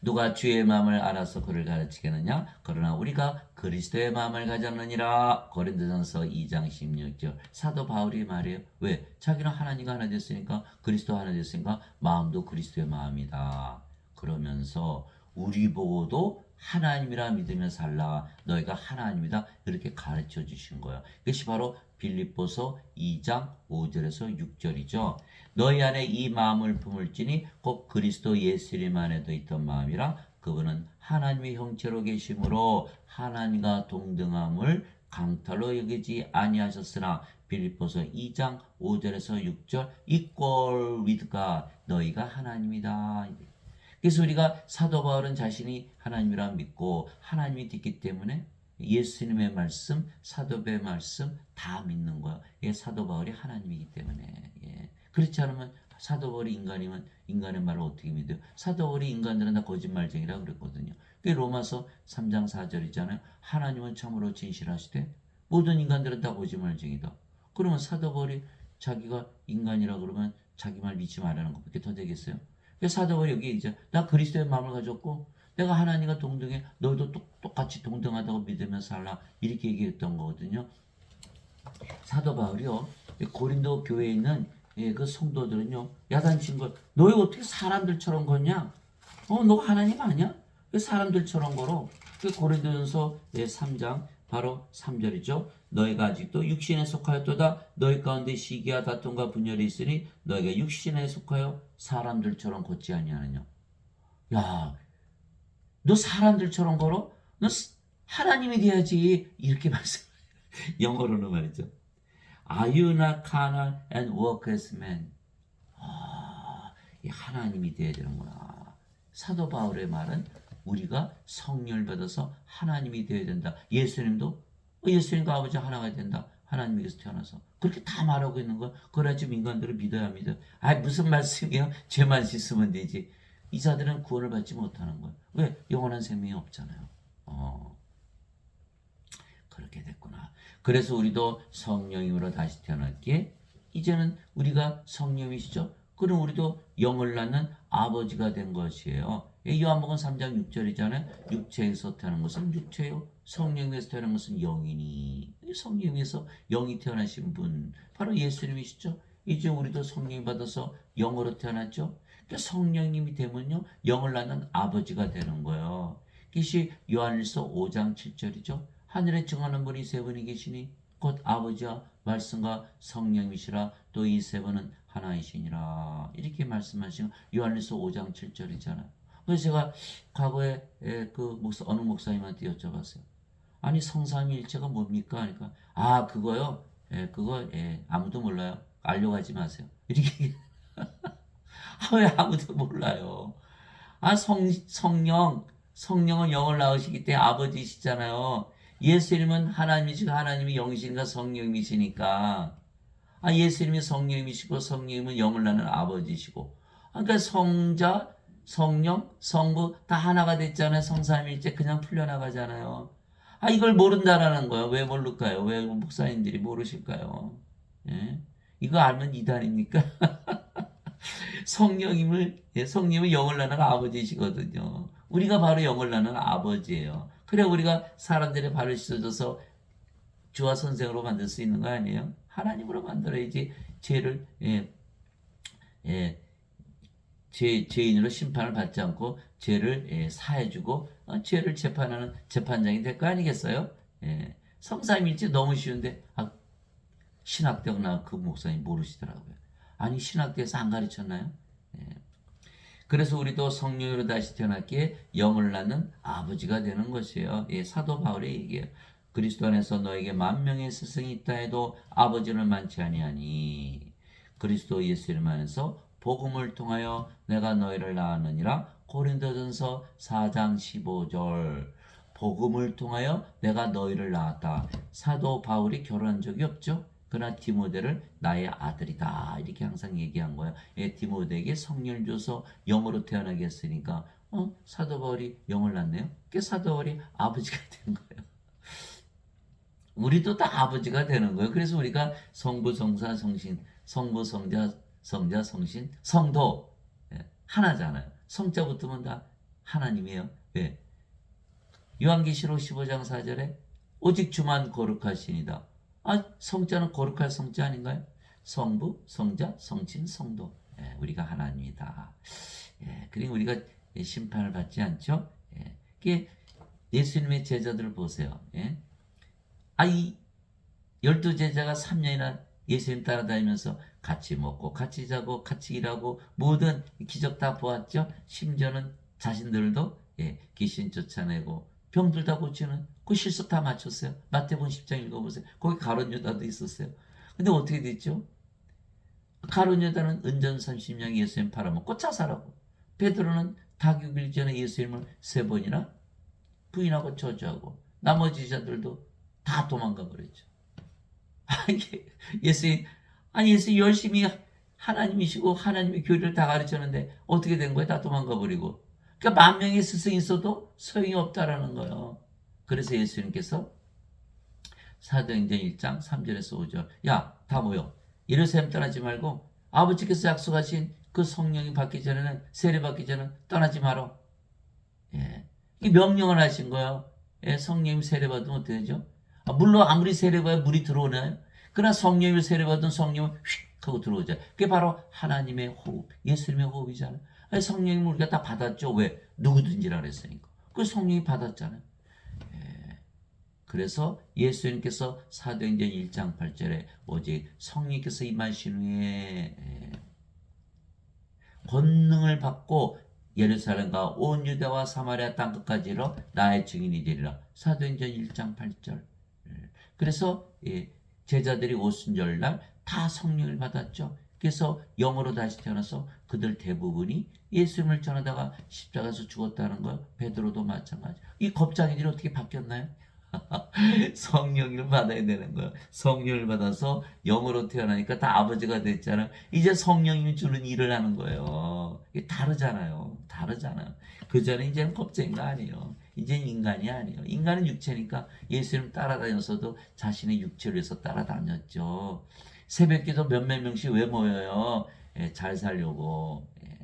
누가 주의 마음을 알아서 그를 가르치겠느냐? 그러나 우리가 그리스도의 마음을 가졌느니라. 고린도전서 2장 16절. 사도 바울이 말해요. 왜? 자기는 하나님과 하나 됐으니까, 그리스도 하나 됐으니까 마음도 그리스도의 마음이다. 그러면서 우리 보고도 하나님이라 믿으며 살라. 너희가 하나님이다. 이렇게 가르쳐 주신 거예요. 이것이 바로 빌립보서 2장 5절에서 6절이죠. 너희 안에 이 마음을 품을지니 곧 그리스도 예수님 안에도 있던 마음이라. 그분은 하나님의 형체로 계심으로 하나님과 동등함을 강탈로 여기지 아니하셨으나. 빌립보서 2장 5절에서 6절. equal with God. 너희가 하나님이다. 그래서 우리가 사도 바울은 자신이 하나님이라 믿고 하나님이 됐기 때문에 예수님의 말씀, 사도의 말씀 다 믿는 거야. 사도 바울이 하나님이기 때문에. 그렇지 않으면 사도 바울이 인간이면 인간의 말을 어떻게 믿어요? 사도 바울이 인간들은 다 거짓말쟁이라고 그랬거든요. 그게 로마서 3장 4절이잖아요. 하나님은 참으로 진실하시되 모든 인간들은 다 거짓말쟁이다. 그러면 사도 바울이 자기가 인간이라 그러면 자기 말 믿지 말라는 것밖에 더 되겠어요? 사도 바울이 여기 이제 나 그리스도의 마음을 가졌고 내가 하나님과 동등해 너희도 똑같이 동등하다고 믿으며 살라 이렇게 얘기했던 거거든요. 사도 바울이요 고린도 교회에 있는 그 성도들은요 야단친 걸 너희 어떻게 사람들처럼 걷냐? 너 하나님 아니야? 사람들처럼 걸어. 고린도전서 3장 바로 3절이죠. 너희가 아직도 육신에 속하였도다. 너희 가운데 시기와 다툼과 분열이 있으니 너희가 육신에 속하여 사람들처럼 걷지 아니하느냐. 야, 너 사람들처럼 걸어? 너 하나님이 돼야지. 이렇게 말씀. 영어로는 말이죠. Are you not carnal and walk as men? 하나님이 돼야 되는구나. 사도 바울의 말은 우리가 성령을 받아서 하나님이 되어야 된다. 예수님도 예수님과 아버지 하나가 된다. 하나님에게서 태어나서. 그렇게 다 말하고 있는 거야. 그래야 지금 인간들은 믿어야 믿어. 아, 무슨 말씀이야? 죄만 씻으면 되지. 이 자들은 구원을 받지 못하는 거야. 왜? 영원한 생명이 없잖아요. 그렇게 됐구나. 그래서 우리도 성령님으로 다시 태어났기에 이제는 우리가 성령이시죠. 그럼 우리도 영을 낳는 아버지가 된 것이에요. 요한복음 3장 6절이잖아요. 육체에서 태어난 것은 육체요. 성령에서 태어난 것은 영이니. 성령에서 영이 태어나신 분 바로 예수님이시죠. 이제 우리도 성령 받아서 영으로 태어났죠. 그러니까 성령님이 되면요 영을 낳는 아버지가 되는 거예요. 이것이 요한일서 5장 7절이죠. 하늘에 정하는 분이 세 분이 계시니 곧 아버지와 말씀과 성령이시라. 또 이 세 분은 하나이시니라. 이렇게 말씀하시는 요한일서 5장 7절이잖아요. 그래서 제가 과거에 어느 목사님한테 여쭤봤어요. 아니 성삼위일체가 뭡니까? 그러니까 그거요. 그거 아무도 몰라요. 알려가지 마세요. 이렇게 왜 아무도 몰라요? 성령은 영을 낳으시기 때문에 아버지시잖아요. 예수님은 하나님이시고 하나님이 영이시니까 성령이시니까. 예수님이 성령이시고 성령님은 영을 낳는 아버지시고. 그러니까 성자, 성령, 성부 다 하나가 됐잖아요. 성삼일째 그냥 풀려나가잖아요. 이걸 모른다라는 거예요. 왜 모를까요? 왜 목사님들이 모르실까요? 예? 이거 알면 이단입니까? 성령님은 영을 낳는 아버지시거든요. 우리가 바로 영을 낳는 아버지예요. 그래 우리가 사람들의 발을 씻어줘서 주와 선생으로 만들 수 있는 거 아니에요? 하나님으로 만들어야지 죄를 죄인으로 심판을 받지 않고 죄를 사해주고 죄를 재판하는 재판장이 될 거 아니겠어요? 성삼일체 너무 쉬운데 신학대학 나온 그 목사님 모르시더라고요. 아니 신학대에서 안 가르쳤나요? 그래서 우리도 성령으로 다시 태어났기에 영을 낳는 아버지가 되는 것이에요. 사도 바울이 얘기해요. 그리스도 안에서 너에게 만명의 스승이 있다 해도 아버지는 많지 아니하니 그리스도 예수님 안에서 복음을 통하여 내가 너희를 낳았느니라. 고린도전서 4장 15절. 복음을 통하여 내가 너희를 낳았다. 사도 바울이 결혼한 적이 없죠. 그러나 디모데를 나의 아들이다 이렇게 항상 얘기한 거예요. 디모데에게 성령을 줘서 영으로 태어나게 했으니까 사도 바울이 영을 낳네요. 그 사도 바울이 아버지가 된 거예요. 우리도 다 아버지가 되는 거예요. 그래서 우리가 성부, 성사, 성신, 성부, 성자, 성신, 성도 하나잖아요. 성자 붙으면 다 하나님이에요. 왜? 요한계시록 15장 4절에 오직 주만 거룩하시니다. 성자는 거룩할 성자 아닌가요? 성부, 성자, 성신, 성도. 우리가 하나님이다. 그리고 우리가 심판을 받지 않죠? 예수님의 제자들을 보세요. 이 12제자가 3년이나 예수님 따라다니면서 같이 먹고 같이 자고 같이 일하고 모든 기적 다 보았죠. 심지어는 자신들도 귀신 쫓아내고 병들 다 고치는 그 실속 다 맞췄어요. 마태복음 10장 읽어보세요. 거기 가룟 유다도 있었어요. 근데 어떻게 됐죠? 가룟 유다는 은전 30냥 예수님 팔아먹고 자살하고 베드로는 닭육일 전에 예수님을 3번이나 부인하고 저주하고 나머지 자들도 다 도망가 버렸죠. 예수님 열심히 하나님이시고 하나님의 교리를 다 가르쳤는데 어떻게 된 거예요? 다 도망가 버리고. 그러니까 만명의 스승이 있어도 소용이 없다라는 거예요. 그래서 예수님께서 사도행전 1장 3절에서 5절 다 모여 예루살렘 떠나지 말고 아버지께서 약속하신 그 성령이 받기 전에는 세례 받기 전에는 떠나지 마라. 이 명령을 하신 거예요. 성령님 세례 받으면 어떻게 되죠? 물론 아무리 세례 받아야 물이 들어오나요? 그러나 성령을 세례 받은 성령은 휙 하고 들어오죠. 그게 바로 하나님의 호흡, 예수님의 호흡이잖아요. 성령님 우리가 다 받았죠. 왜? 누구든지라 그랬으니까. 그 성령이 받았잖아요. 그래서 예수님께서 사도행전 1장 8절에 오직 성령께서 임하신 후에 권능을 받고 예루살렘과 온 유대와 사마리아 땅끝까지로 나의 증인이 되리라. 사도행전 1장 8절. 그래서 제자들이 오순절날 다 성령을 받았죠. 그래서 영으로 다시 태어나서 그들 대부분이 예수님을 전하다가 십자가에서 죽었다는 거예요. 베드로도 마찬가지. 이 겁쟁이들이 어떻게 바뀌었나요? 성령을 받아야 되는 거야. 성령을 받아서 영으로 태어나니까 다 아버지가 됐잖아. 이제 성령님이 주는 일을 하는 거예요. 이게 다르잖아요. 다르잖아요. 그 전에 이제는 겁쟁이가 아니에요. 이제는 인간이 아니에요. 인간은 육체니까 예수님 따라다녔어도 자신의 육체를 위해서 따라다녔죠. 새벽기도 몇몇 명씩 왜 모여요? 예, 잘 살려고. 예,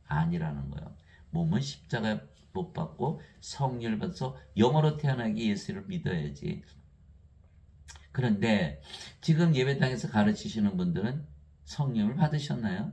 아니라는 거예요. 몸은 십자가 못 받고 성령을 받아서 영으로 태어나기 예수를 믿어야지. 그런데 지금 예배당에서 가르치시는 분들은 성령을 받으셨나요?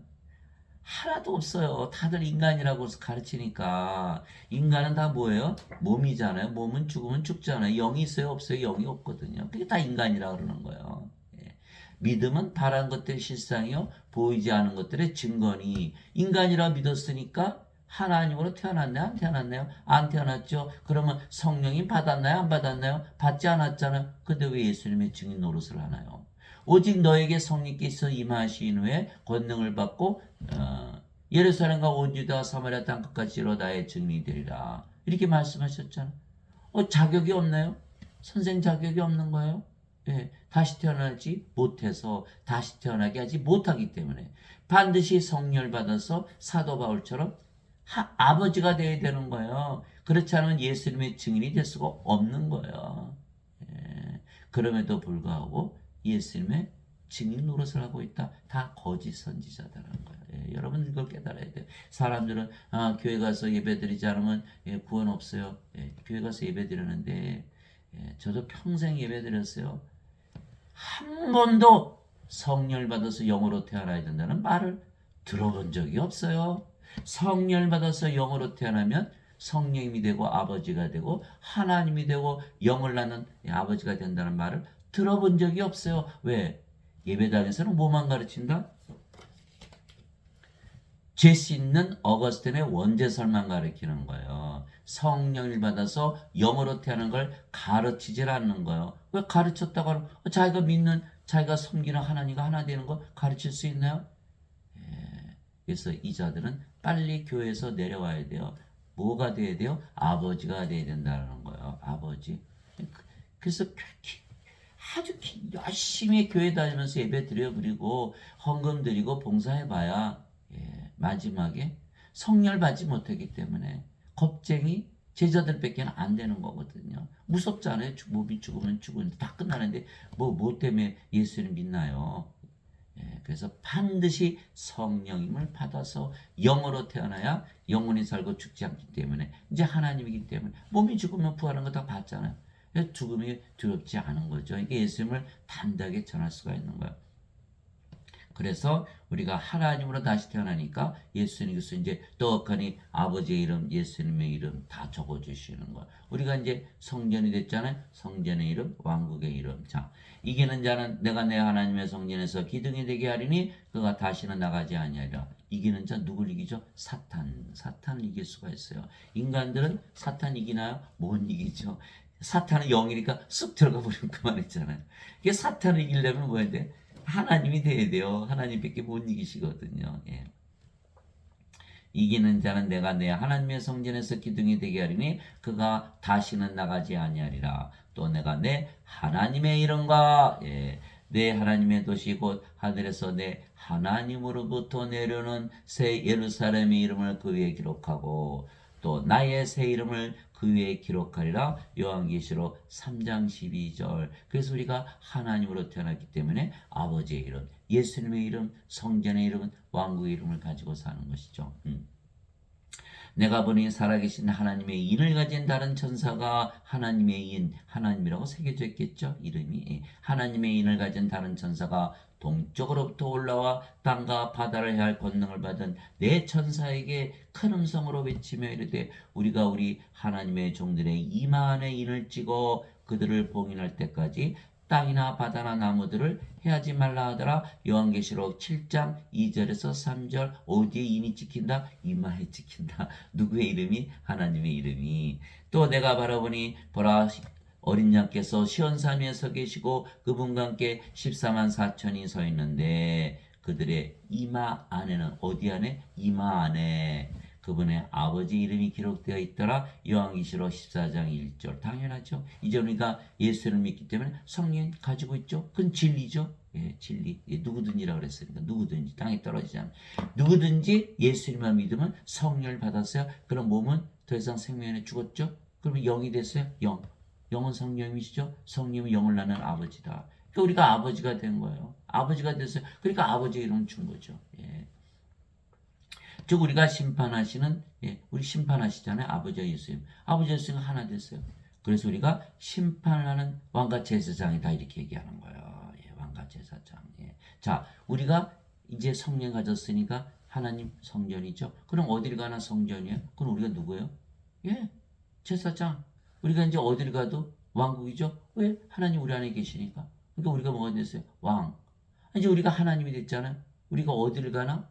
하나도 없어요. 다들 인간이라고 가르치니까. 인간은 다 뭐예요? 몸이잖아요. 몸은 죽으면 죽잖아요. 영이 있어요? 없어요? 영이 없거든요. 그게 다 인간이라 그러는 거예요. 예. 믿음은 바란 것들의 실상이요. 보이지 않은 것들의 증거니. 인간이라 믿었으니까 하나님으로 태어났나요? 안 태어났나요? 안 태어났죠. 그러면 성령이 받았나요? 안 받았나요? 받지 않았잖아요. 근데 왜 예수님의 증인 노릇을 하나요? 오직 너에게 성령께서 임하신 후에 권능을 받고 예루살렘과 온 유다 사마리아 땅 끝까지 이르러 나의 증인이 되리라. 이렇게 말씀하셨잖아. 자격이 없나요? 선생 자격이 없는 거예요? 예, 다시 태어나지 못해서 다시 태어나게 하지 못하기 때문에 반드시 성령을 받아서 사도 바울처럼 아버지가 되어야 되는 거예요. 그렇지 않으면 예수님의 증인이 될 수가 없는 거예요. 예, 그럼에도 불구하고 예수님의 증인 노릇을 하고 있다. 다 거짓 선지자다라는 거예요. 예, 여러분 이걸 깨달아야 돼요. 사람들은 교회 가서 예배 드리지 않으면 구원 없어요. 예, 교회 가서 예배 드리는데 저도 평생 예배 드렸어요. 한 번도 성령을 받아서 영으로 태어나야 된다는 말을 들어본 적이 없어요. 성령을 받아서 영으로 태어나면 성령이 되고 아버지가 되고 하나님이 되고 영을 낳는 아버지가 된다는 말을 들어본 적이 없어요. 왜? 예배당에서는 뭐만 가르친다? 죄 씻는 어거스틴의 원죄설만 가르치는 거예요. 성령을 받아서 영으로 태어나는 걸 가르치질 않는 거예요. 왜 가르쳤다고 하면 자기가 믿는 자기가 섬기는 하나님과 하나 되는 거 가르칠 수 있나요? 그래서 이 자들은 빨리 교회에서 내려와야 돼요. 뭐가 돼야 돼요? 아버지가 돼야 된다는 거예요. 아버지. 그래서 아주 열심히 교회 다니면서 예배 드려 그리고 헌금 드리고 봉사해봐야 마지막에 성령 받지 못하기 때문에 겁쟁이 제자들밖에 안 되는 거거든요. 무섭잖아요. 몸이 죽으면 죽으는데 다 끝나는데 뭐 때문에 예수를 믿나요? 그래서 반드시 성령임을 받아서 영으로 태어나야 영원히 살고 죽지 않기 때문에 이제 하나님이기 때문에 몸이 죽으면 부활하는 거 다 봤잖아요. 죽음이 두렵지 않은 거죠. 이게 예수님을 담대하게 전할 수가 있는 거예요. 그래서 우리가 하나님으로 다시 태어나니까 예수님께서 이제 떡하니 아버지의 이름, 예수님의 이름 다 적어주시는 거야. 우리가 이제 성전이 됐잖아요. 성전의 이름, 왕국의 이름. 자, 이기는 자는 내가 내 하나님의 성전에서 기둥이 되게 하리니 그가 다시는 나가지 아니하리라. 이기는 자 누굴 이기죠? 사탄을 이길 수가 있어요. 인간들은 사탄 이기나요? 못 이기죠. 사탄은 영이니까 쑥 들어가 버리면 그만했잖아요. 이게 사탄을 이기려면 뭐 해야 돼? 하나님이 돼야 돼요. 하나님밖에 못 이기시거든요. 예. 이기는 자는 내가 내 하나님의 성전에서 기둥이 되게 하리니 그가 다시는 나가지 아니하리라. 또 내가 내 하나님의 이름과 내 하나님의 도시 곧 하늘에서 내 하나님으로부터 내려오는 새 예루살렘의 이름을 그 위에 기록하고 또 나의 새 이름을 그 위에 기록하리라. 요한계시록 3장 12절. 그래서 우리가 하나님으로 태어났기 때문에 아버지의 이름, 예수님의 이름, 성전의 이름, 왕국의 이름을 가지고 사는 것이죠. 내가 보니 살아계신 하나님의 인을 가진 다른 천사가 하나님의 인, 하나님이라고 새겨져 있겠죠. 이름이. 하나님의 인을 가진 다른 천사가 동쪽으로부터 올라와 땅과 바다를 해할 권능을 받은 네 천사에게 큰 음성으로 외치며 이르되 우리가 우리 하나님의 종들의 이마 안에 인을 찍어 그들을 봉인할 때까지 땅이나 바다나 나무들을 해하지 말라 하더라. 요한계시록 7장 2절에서 3절 어디에 인이 찍힌다? 이마에 찍힌다. 누구의 이름이? 하나님의 이름이. 또 내가 바라보니 보라 어린 양께서 시온산 위에 서 계시고 그분과 함께 14만 4천이 서 있는데 그들의 이마 안에는 어디 안에? 이마 안에 그분의 아버지 이름이 기록되어 있더라. 요한계시록 14장 1절. 당연하죠. 이제 우리가 예수를 믿기 때문에 성령 가지고 있죠. 그건 진리죠. 예, 진리. 예, 누구든지라고 그랬으니까 누구든지 땅에 떨어지지 않아. 누구든지 예수님만 믿으면 성령을 받았어요. 그럼 몸은 더 이상 생명에 죽었죠. 그러면 영이 됐어요. 영. 영은 성령이시죠. 성령은 영을 낳는 아버지다. 그러니까 우리가 아버지가 된 거예요. 아버지가 됐어요. 그러니까 아버지 이름 준 거죠. 예. 즉 우리가 심판하시는 우리 심판하시잖아요. 아버지와 예수님. 아버지와 예수님 하나 됐어요. 그래서 우리가 심판하는 왕과 제사장이다 이렇게 얘기하는 거예요. 예, 왕과 제사장. 예. 자, 우리가 이제 성령 가졌으니까 하나님 성전이죠. 그럼 어딜 가나 성전이에요. 그럼 우리가 누구예요? 예, 제사장. 우리가 이제 어딜 가도 왕국이죠. 왜? 하나님 우리 안에 계시니까. 그러니까 우리가 뭐가 됐어요? 왕. 이제 우리가 하나님이 됐잖아요. 우리가 어딜 가나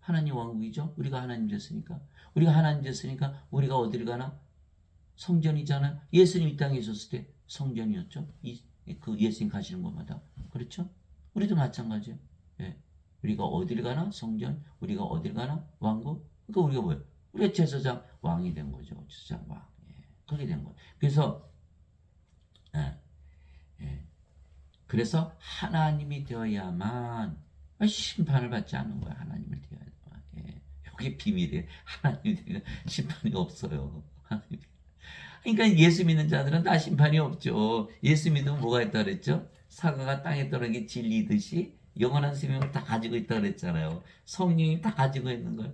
하나님 왕국이죠. 우리가 하나님 됐으니까. 우리가 하나님 됐으니까 우리가 어딜 가나 성전이잖아요. 예수님 이 땅에 있었을 때 성전이었죠. 그 예수님 가시는 곳마다. 그렇죠? 우리도 마찬가지예요. 예. 우리가 어딜 가나 성전, 우리가 어딜 가나 왕국. 그러니까 우리가 뭐예요? 우리가 제사장 왕이 된 거죠. 제사장 왕. 예. 그렇게 된 거예요. 그래서 예. 예. 그래서 하나님이 되어야만 심판을 받지 않는 거야. 하나님을 되어야 돼. 예. 이게 비밀이에요. 하나님이 되면 심판이 없어요. 그러니까 예수 믿는 자들은 다 심판이 없죠. 예수 믿으면 뭐가 있다 그랬죠? 사과가 땅에 떨어진 게 진리듯이 영원한 생명을 다 가지고 있다 그랬잖아요. 성령이 다 가지고 있는 거예요.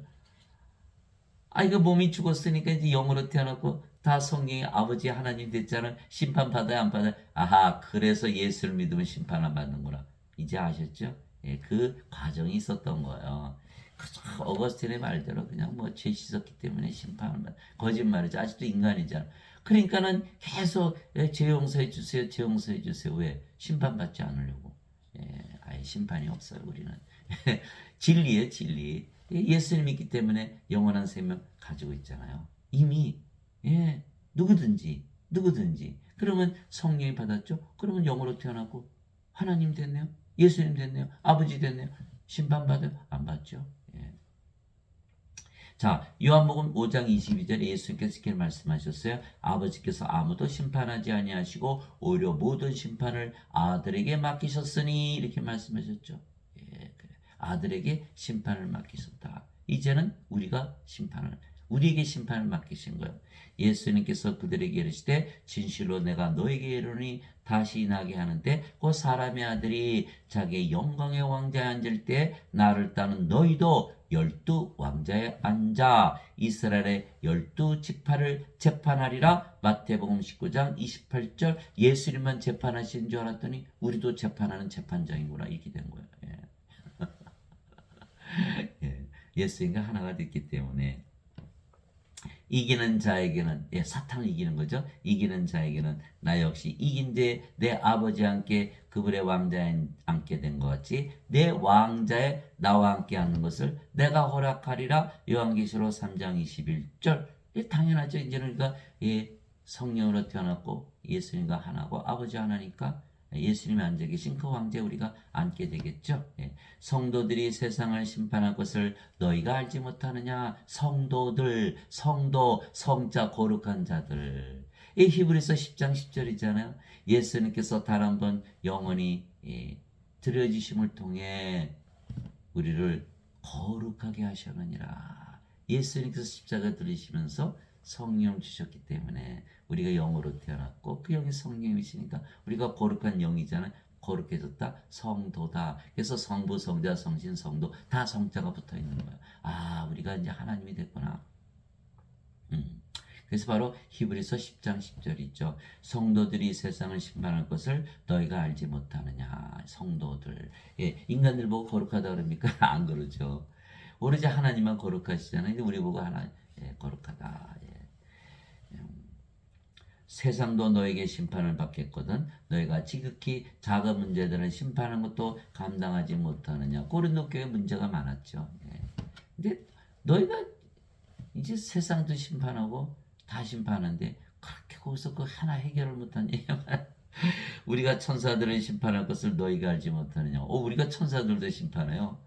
이거 몸이 죽었으니까 이제 영으로 태어났고 다 성령이 아버지 하나님 됐잖아요. 심판 받아야 안 받아요? 아하, 그래서 예수를 믿으면 심판 안 받는구나. 이제 아셨죠? 예, 그 과정이 있었던 거예요. 그저 어거스틴의 말대로 그냥 뭐 죄 씻었기 때문에 심판을 받. 거짓말이죠. 아직도 인간이잖아. 그러니까는 계속 죄 용서해 주세요, 죄 용서해 주세요. 왜? 심판 받지 않으려고. 예, 아예 심판이 없어요. 우리는 진리예요, 진리. 예수님 믿기 때문에 영원한 생명 가지고 있잖아요. 이미 예, 누구든지. 그러면 성령이 받았죠. 그러면 영으로 태어나고 하나님 됐네요. 예수님 됐네요. 아버지 됐네요. 심판 받아요? 안 받죠. 예. 자, 요한복음 5장 22절에 예수님께서 이렇게 말씀하셨어요. 아버지께서 아무도 심판하지 아니하시고 오히려 모든 심판을 아들에게 맡기셨으니 이렇게 말씀하셨죠. 예, 그래. 아들에게 심판을 맡기셨다. 이제는 우리에게 심판을 맡기신 거예요. 예수님께서 그들에게 이르시되 진실로 내가 너에게 이르노니 다시 나게 하는데 그 사람의 아들이 자기의 영광의 왕자에 앉을 때 나를 따는 너희도 12 왕자에 앉아 이스라엘의 12 지파를 재판하리라. 마태복음 19장 28절. 예수님만 재판하신 줄 알았더니 우리도 재판하는 재판장이구나 이렇게 된 거예요. 예. 예수님과 하나가 됐기 때문에 이기는 자에게는 사탄을 이기는 거죠. 이기는 자에게는 나 역시 이긴 내 아버지와 함께 그분의 왕자에 앉게 된 것 같이 내 왕자에 나와 함께 앉는 것을 내가 허락하리라. 요한계시록 3장 21절. 당연하죠. 이제는 우리가 성령으로 태어났고 예수님과 하나고 아버지 하나니까 예수님이 앉아 계신 그 왕자에 우리가 앉게 되겠죠. 성도들이 세상을 심판할 것을 너희가 알지 못하느냐. 성도들, 성자 거룩한 자들. 이 히브리서 10장 10절이잖아요. 예수님께서 단 한 번 영원히 드려지심을 통해 우리를 거룩하게 하셨느니라. 예수님께서 십자가 들으시면서 성령을 주셨기 때문에 우리가 영으로 태어났고 그 영이 성령이시니까 우리가 거룩한 영이잖아요. 거룩해졌다. 성도다. 그래서 성부, 성자, 성신, 성도 다 성자가 붙어 있는 거야. 우리가 이제 하나님이 됐구나. 그래서 바로 히브리서 10장 10절이 있죠. 성도들이 세상을 심판할 것을 너희가 알지 못하느냐. 성도들. 인간들 보고 거룩하다 그럽니까? 안 그러죠. 오로지 하나님만 거룩하시잖아요. 우리 보고 하나 거룩하다. 세상도 너에게 심판을 받겠거든 너희가 지극히 작은 문제들은 심판하는 것도 감당하지 못하느냐. 고린도 교회 문제가 많았죠. 근데 너희가 이제 세상도 심판하고 다 심판하는데 그렇게 거기서 그 하나 해결을 못하냐. 우리가 천사들을 심판할 것을 너희가 알지 못하느냐. 우리가 천사들도 심판해요.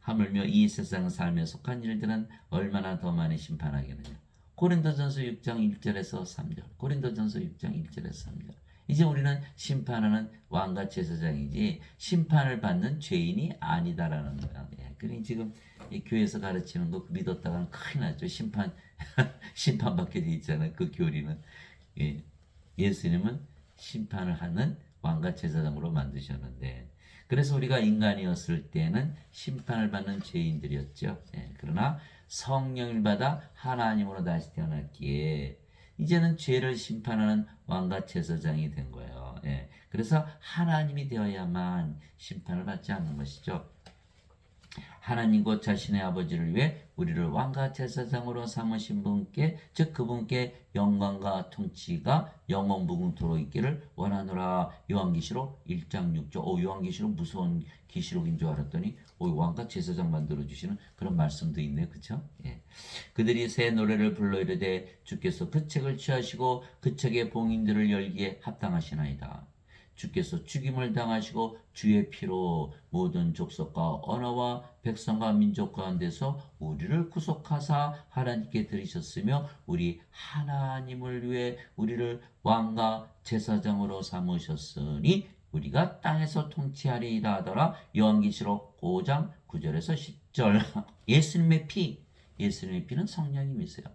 하물며 이 세상 삶에 속한 일들은 얼마나 더 많이 심판하겠느냐. 고린도전서 6장 1절에서 3절. 고린도전서 6장 1절에서 3절. 이제 우리는 심판하는 왕과 제사장이지 심판을 받는 죄인이 아니다라는 거야. 예, 그러니 지금 이 교회에서 가르치는 거 믿었다가는 큰일 나죠. 심판받게 돼 있잖아요. 그 교리는. 예, 예수님은 심판을 하는 왕과 제사장으로 만드셨는데, 그래서 우리가 인간이었을 때는 심판을 받는 죄인들이었죠. 예, 그러나 성령을 받아 하나님으로 다시 태어났기에 이제는 죄를 심판하는 왕과 제사장이 된 거예요. 예, 그래서 하나님이 되어야만 심판을 받지 않는 것이죠. 하나님 곧 자신의 아버지를 위해 우리를 왕과 제사장으로 삼으신 분께, 즉 그분께 영광과 통치가 영원 무궁토록 있기를 원하노라. 요한계시록 1장 6절. 요한계시록 무서운 계시록인 줄 알았더니 왕과 제사장 만들어 주시는 그런 말씀도 있네, 그렇죠? 예. 그들이 새 노래를 불러 이르되 주께서 그 책을 취하시고 그 책의 봉인들을 열기에 합당하시나이다. 주께서 죽임을 당하시고 주의 피로 모든 족속과 언어와 백성과 민족 가운데서 우리를 구속하사 하나님께 드리셨으며 우리 하나님을 위해 우리를 왕과 제사장으로 삼으셨으니 우리가 땅에서 통치하리이다 하더라. 요한계시록 5장 9절에서 10절. 예수님의 피는 성령님이세요.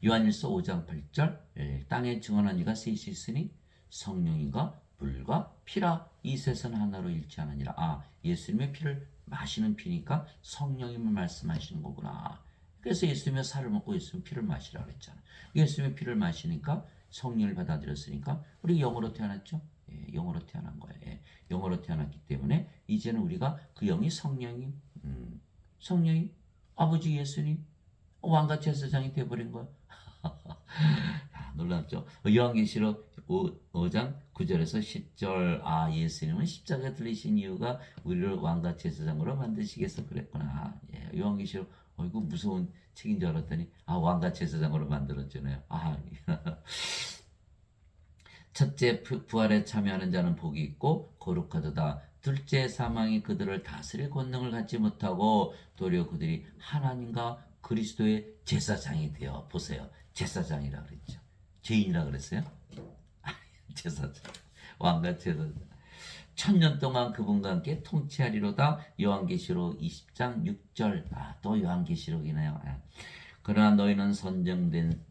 요한일서 5장 8절. 땅에 증언한 이가 셋이 있으니 성령인가 물과 피라 이 셋은 하나로 일치하느니라. 예수님의 피를 마시는 피니까 성령님을 말씀하시는 거구나. 그래서 예수님의 살을 먹고 예수님의 피를 마시라 그랬잖아. 예수님의 피를 마시니까 성령을 받아들였으니까 우리 영으로 태어났죠. 예, 영으로 태어난 거예요. 예, 영으로 태어났기 때문에 이제는 우리가 그 영이 성령님, 성령이 아버지 예수님 왕과 제사장이 되어버린 거야. 놀랍죠? 요한계시록 5장 9절에서 10절. 예수님은 십자가에 들리신 이유가 우리를 왕과 제사장으로 만드시겠어 그랬구나. 예, 요한계시록 이거 무서운 책인 줄 알았더니 왕과 제사장으로 만들었잖아요. 첫째 부활에 참여하는 자는 복이 있고 거룩하도다. 둘째 사망이 그들을 다스릴 권능을 갖지 못하고 도리어 그들이 하나님과 그리스도의 제사장이 되어 보세요. 제사장이라 그랬죠. 죄인이라 그랬어요? 제사장. 왕과 제사장. 1000년 동안 그분과 함께 통치하리로다. 요한계시록 20장 6절. 또 요한계시록이네요. 그러나 너희는 선정된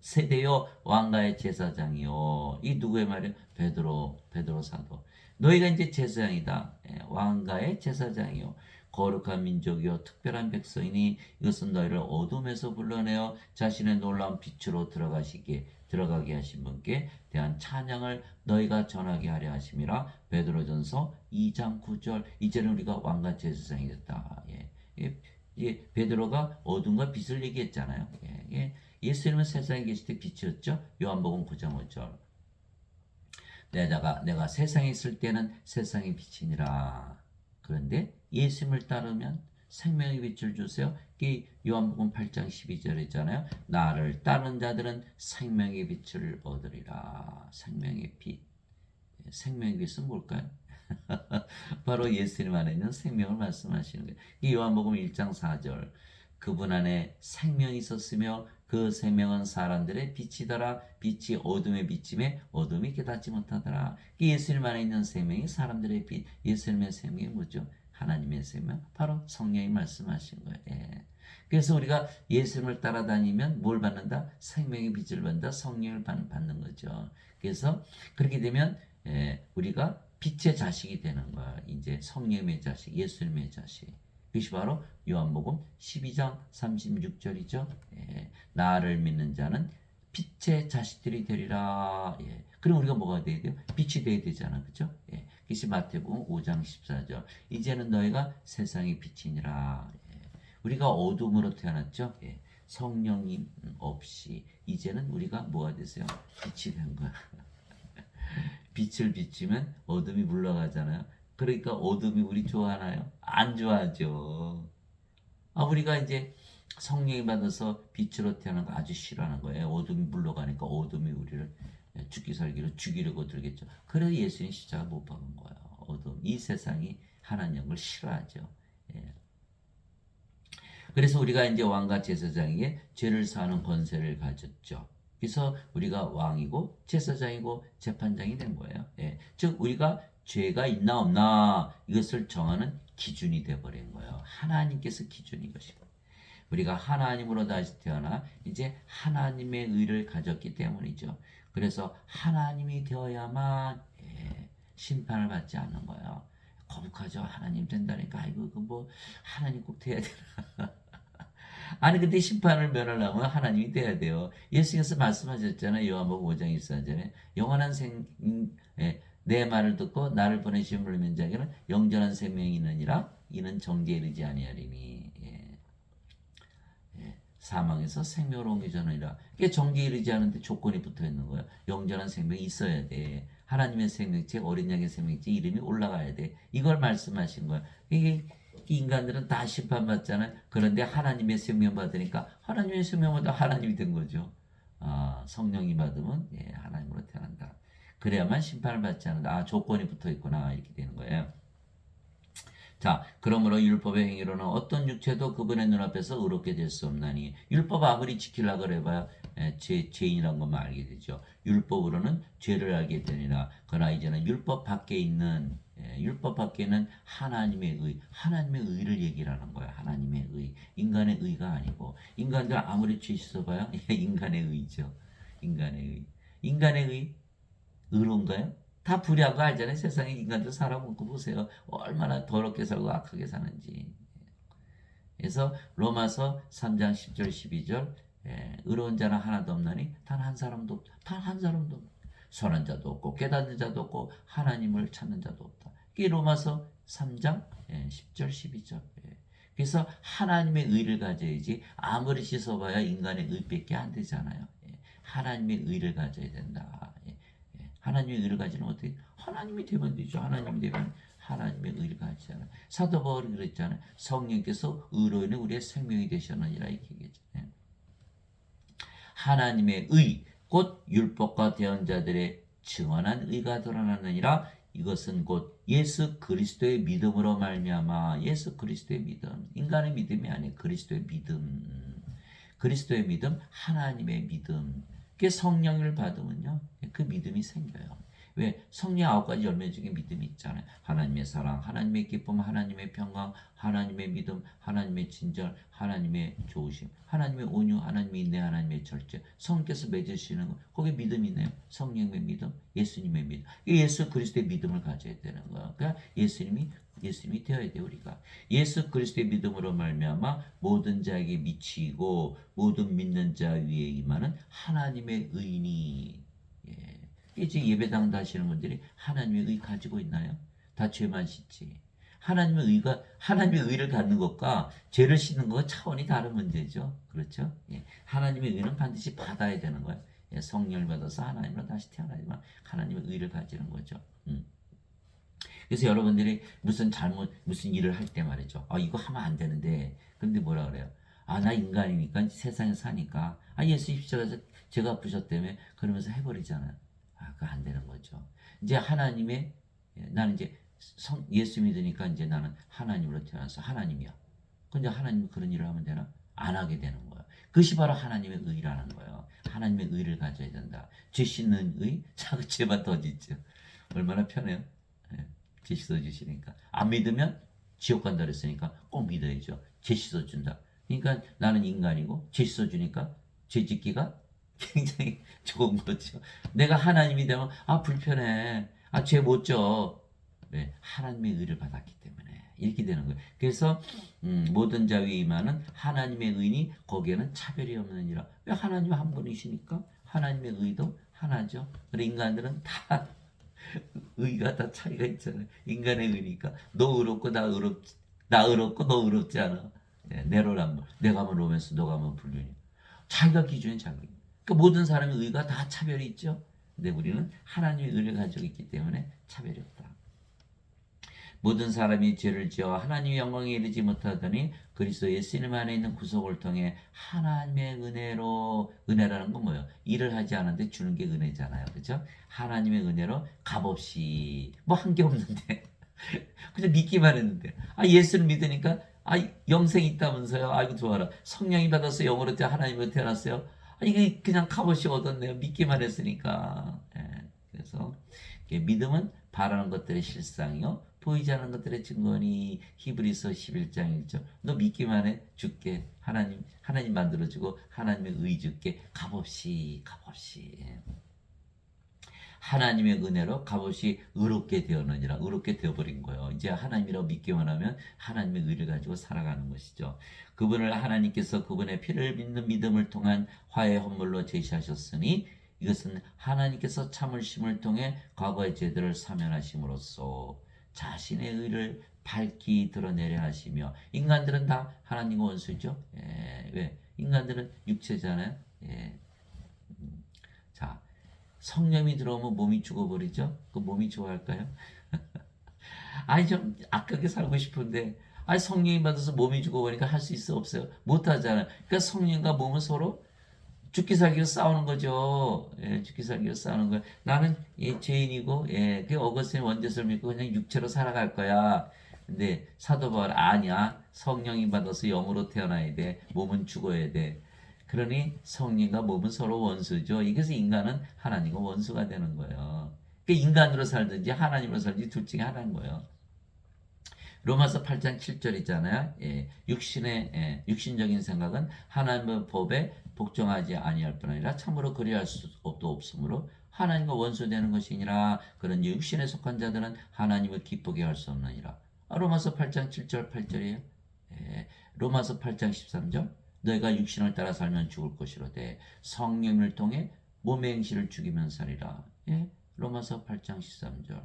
세대요 왕가의 제사장이요. 이 누구의 말이에요? 베드로 사도. 너희가 이제 제사장이다. 왕가의 제사장이요. 거룩한 민족이요 특별한 백성이니 이것은 너희를 어둠에서 불러내어 자신의 놀라운 빛으로 들어가게 하신 분께 대한 찬양을 너희가 전하게 하려 하심이라. 베드로전서 2장 9절. 이제는 우리가 왕과 제사장이 됐다. 베드로가 어둠과 빛을 얘기했잖아요. 예수님은 세상에 계실 때 빛이었죠. 요한복음 9장 5절. 내가 세상에 있을 때는 세상의 빛이니라. 그런데 예수님을 따르면 생명의 빛을 주세요. 요한복음 8장 12절 있잖아요. 나를 따르는 자들은 생명의 빛을 얻으리라. 생명의 빛. 생명의 빛은 뭘까요? 바로 예수님 안에 있는 생명을 말씀하시는 거예요. 이 요한복음 1장 4절. 그분 안에 생명이 있었으며 그 생명은 사람들의 빛이더라. 빛이 어둠에 비침에 어둠이 깨닫지 못하더라. 예수님 안에 있는 생명이 사람들의 빛. 예수님의 생명이 뭐죠? 하나님의 생명. 바로 성령이 말씀하신 거예요. 그래서 우리가 예수님을 따라다니면 뭘 받는다? 생명의 빛을 받는다. 성령을 받는 거죠. 그래서 그렇게 되면 우리가 빛의 자식이 되는 거야. 이제 성령의 자식, 예수님의 자식. 그것이 바로 요한복음 12장 36절이죠. 나를 믿는 자는 빛의 자식들이 되리라. 그럼 우리가 뭐가 돼야 돼요? 빛이 돼야 되잖아. 그죠? 그것이 마태복음 5장 14절. 이제는 너희가 세상의 빛이니라. 우리가 어둠으로 태어났죠. 성령님 없이 이제는 우리가 뭐가 되세요? 빛이 된 거야. 빛을 비추면 어둠이 물러가잖아요. 그러니까 어둠이 우리 좋아하나요? 안 좋아하죠. 우리가 이제 성령이 받아서 빛으로 태어난 거 아주 싫어하는 거예요. 어둠이 물러가니까 어둠이 우리를 죽기 살기로 죽이려고 들겠죠. 그래서 예수님 십자가 못 박은 거예요. 어둠. 이 세상이 하나님 걸 싫어하죠. 예. 그래서 우리가 이제 왕과 제사장에게 죄를 사하는 권세를 가졌죠. 그래서 우리가 왕이고 제사장이고 재판장이 된 거예요. 예. 즉 우리가 죄가 있나 없나 이것을 정하는 기준이 되어버린 거예요. 하나님께서 기준인 것이고 우리가 하나님으로 다시 태어나 이제 하나님의 의를 가졌기 때문이죠. 그래서 하나님이 되어야만 심판을 받지 않는 거예요. 거북하죠. 하나님 된다니까 아이고 그 뭐 하나님 꼭 돼야 되나. 아니 근데 심판을 면하려면 하나님이 돼야 돼요. 예수께서 말씀하셨잖아요. 요한복음 5장 24절에 영원한 내 말을 듣고 나를 보내신 분을 믿는 자에게는 영원한 생명이 있느니라 이는 정죄에 이르지 아니하리니 사망에서 생명으로 옮겨져느니라. 이게 정죄에 이르지 않은데 조건이 붙어 있는 거예요. 영원한 생명이 있어야 돼. 하나님의 생명체 어린 양의 생명체 이름이 올라가야 돼. 이걸 말씀하신 거예요. 이게 인간들은 다 심판받잖아요. 그런데 하나님의 생명 받으니까 하나님의 생명보다 하나님이 된 거죠. 성령이 받으면 하나님으로 태어난다. 그래야만 심판을 받지 않는다. 조건이 붙어 있구나 이렇게 되는 거예요. 자, 그러므로 율법의 행위로는 어떤 육체도 그분의 눈앞에서 의롭게 될 수 없나니 율법 아무리 지키려고 해봐야 죄인이란 것만 알게 되죠. 율법으로는 죄를 알게 되니라. 그러나 이제는 율법 밖에 있는 하나님의 의를 얘기를 하는 거야. 하나님의 의, 인간의 의가 아니고 인간들 아무리 죄 씻어봐야 인간의 의죠. 인간의 의, 의로운가요? 다 불의한 거 알잖아요. 세상에 인간들 살아보고 보세요. 얼마나 더럽게 살고 악하게 사는지. 그래서 로마서 3장 10절 12절 의로운 자는 하나도 없나니 단 한 사람도 없다. 단 한 사람도 없다. 선한 자도 없고 깨닫는 자도 없고 하나님을 찾는 자도 없다. 이게 로마서 3장 10절 12절. 그래서 하나님의 의를 가져야지 아무리 씻어봐야 인간의 의밖에 안 되잖아요. 하나님의 의를 가져야 된다. 하나님의 의를 가지는 어떻게? 하나님이 되면 되죠. 하나님이 되면 하나님의 의를 가지잖아요. 사도 바울이 그랬잖아요. 성령께서 의로 인해 우리의 생명이 되셨느니라 이렇게 얘기했잖아요. 하나님의 의, 곧 율법과 대언자들의 증언한 의가 드러나느니라. 이것은 곧 예수 그리스도의 믿음으로 말미암아. 예수 그리스도의 믿음, 인간의 믿음이 아니에요. 그리스도의 믿음, 그리스도의 믿음, 하나님의 믿음. 그 성령을 받으면요, 그 믿음이 생겨요. 왜? 성령 9가지 열매 중에 믿음이 있잖아요. 하나님의 사랑, 하나님의 기쁨, 하나님의 평강, 하나님의 믿음, 하나님의 친절, 하나님의 좋으심, 하나님의 온유, 하나님의 인내, 하나님의 절제. 성령께서 맺으시는 거, 거기에 믿음이 있네요. 성령의 믿음, 예수님의 믿음. 예수 그리스도의 믿음을 가져야 되는 거예요. 그러니까 예수님이 되어야 돼요. 우리가 예수 그리스도의 믿음으로 말미암아 모든 자에게 미치고 모든 믿는 자 위에 임하는 하나님의 의인이. 이제 예배당 다시는 분들이 하나님의 의 가지고 있나요? 다 죄만 씻지. 하나님의 의를 갖는 것과 죄를 씻는 것과 차원이 다른 문제죠. 그렇죠? 하나님의 의는 반드시 받아야 되는 거예요. 성령을 받아서 하나님으로 다시 태어나지만 하나님의 의를 가지는 거죠. 그래서 여러분들이 무슨 일을 할 때 말이죠. 이거 하면 안 되는데. 근데 뭐라 그래요? 나 인간이니까 세상에 사니까. 예수 십자가에서 제가 아프셨다며 그러면서 해버리잖아요. 그거 안 되는 거죠. 이제 나는 이제 예수 믿으니까 이제 나는 하나님으로 태어나서 하나님이야. 근데 하나님이 그런 일을 하면 되나? 안 하게 되는 거예요. 그것이 바로 하나님의 의라는 거예요. 하나님의 의를 가져야 된다. 죄 씻는 의, 죄만 더 짓죠. 얼마나 편해요. 죄 씻어주시니까. 안 믿으면 지옥 간다 그랬으니까 꼭 믿어야죠. 죄 씻어준다. 그러니까 나는 인간이고 죄 씻어주니까 죄 짓기가 굉장히 좋은 거죠. 내가 하나님이 되면 불편해. 죄 못 져. 왜? 하나님의 의를 받았기 때문에 이렇게 되는 거예요. 그래서 모든 자 위에 임하는 하나님의 의니 거기에는 차별이 없느니라. 왜? 하나님 한 분이시니까 하나님의 의도 하나죠. 그런데 인간들은 다 의가 다 차이가 있잖아요. 인간의 의니까 너 의롭고 나 의롭고 너 의롭지 않아. 내로란 내가 하면 로맨스, 너가 하면 불륜이. 자기가 기준이 자기. 그러니까 모든 사람의 의가 다 차별이 있죠. 근데 우리는 하나님의 의를 가지고 있기 때문에 차별이 없다. 모든 사람이 죄를 지어 하나님의 영광에 이르지 못하더니 그리스도 예수님 안에 있는 구속을 통해 하나님의 은혜라는 건 뭐예요? 일을 하지 않았는데 주는 게 은혜잖아요. 그죠? 하나님의 은혜로 값없이 한 게 없는데 그냥 믿기만 했는데. 예수를 믿으니까, 영생이 있다면서요. 아이고, 좋아라. 성령이 받아서 영으로 하나님으로 태어났어요. 이게 그냥 값없이 얻었네요. 믿기만 했으니까. 그래서, 믿음은 바라는 것들의 실상이요. 보이지 않는 것들의 증거니 히브리서 11장 1절. 너 믿기만 해 줄게. 하나님 만들어주고 하나님의 의 줄게. 값없이. 하나님의 은혜로 값없이 의롭게 되었느니라. 의롭게 되어버린 거예요. 이제 하나님이라고 믿기만 하면 하나님의 의를 가지고 살아가는 것이죠. 그분을 하나님께서 그분의 피를 믿는 믿음을 통한 화해 헌물로 제시하셨으니 이것은 하나님께서 참으심을 통해 과거의 죄들을 사면하심으로써 자신의 의를 밝히 드러내려 하시며, 인간들은 다 하나님과 원수죠. 왜? 인간들은 육체잖아요. 자, 성령이 들어오면 몸이 죽어버리죠. 그 몸이 좋아할까요? 좀 악하게 살고 싶은데, 성령이 받아서 몸이 죽어버리니까 할 수 있어 없어요? 못하잖아요. 그러니까 성령과 몸은 서로 죽기 살기로 싸우는 거죠. 죽기 살기로 싸우는 거예요. 나는 죄인이고, 그 어거스틴 원죄를 믿고 그냥 육체로 살아갈 거야. 근데 사도 바울 아니야. 성령이 받아서 영으로 태어나야 돼. 몸은 죽어야 돼. 그러니 성령과 몸은 서로 원수죠. 이래서 인간은 하나님과 원수가 되는 거예요. 그러니까 인간으로 살든지 하나님으로 살든지 둘 중에 하나인 거예요. 로마서 8장 7절이잖아요. 육신적인 생각은 하나님의 법에 복종하지 아니할 뿐 아니라 참으로 그리할 수도 없으므로 하나님과 원수되는 것이니라. 그런지 육신에 속한 자들은 하나님을 기쁘게 할 수 없느니라. 로마서 8장 7절 8절이에요. 로마서 8장 13절. 너희가 육신을 따라 살면 죽을 것이로되 성령을 통해 몸의 행실을 죽이면 살리라. 로마서 8장 13절.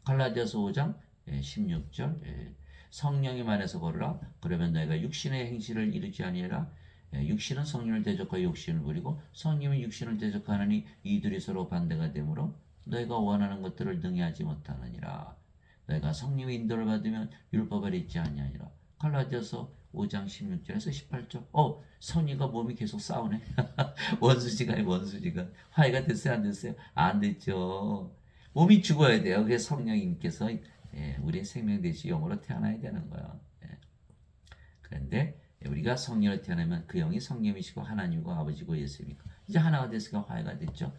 갈라디아서 5장 16절. 성령이 말해서 걸으라. 그러면 너희가 육신의 행실을 이루지 아니하라. 육신은 성령을 대적하여 욕심을 부리고 성령은 육신을 대적하느니 이들이 서로 반대가 되므로 너희가 원하는 것들을 능히 하지 못하느니라. 너희가 성령의 인도를 받으면 율법을 잊지 아니하니라. 갈라디아서 5장 16절에서 18절. 성령과 몸이 계속 싸우네. 원수지간. 화해가 됐어요, 안 됐어요? 안 됐죠. 몸이 죽어야 돼요. 그게 성령님께서 우리의 생명 대신 영으로 태어나야 되는 거예요. 그런데 우리가 성령으로 태어나면 그 영이 성령이시고 하나님과 아버지고 예수님이고 이제 하나가 됐으니까 화해가 됐죠.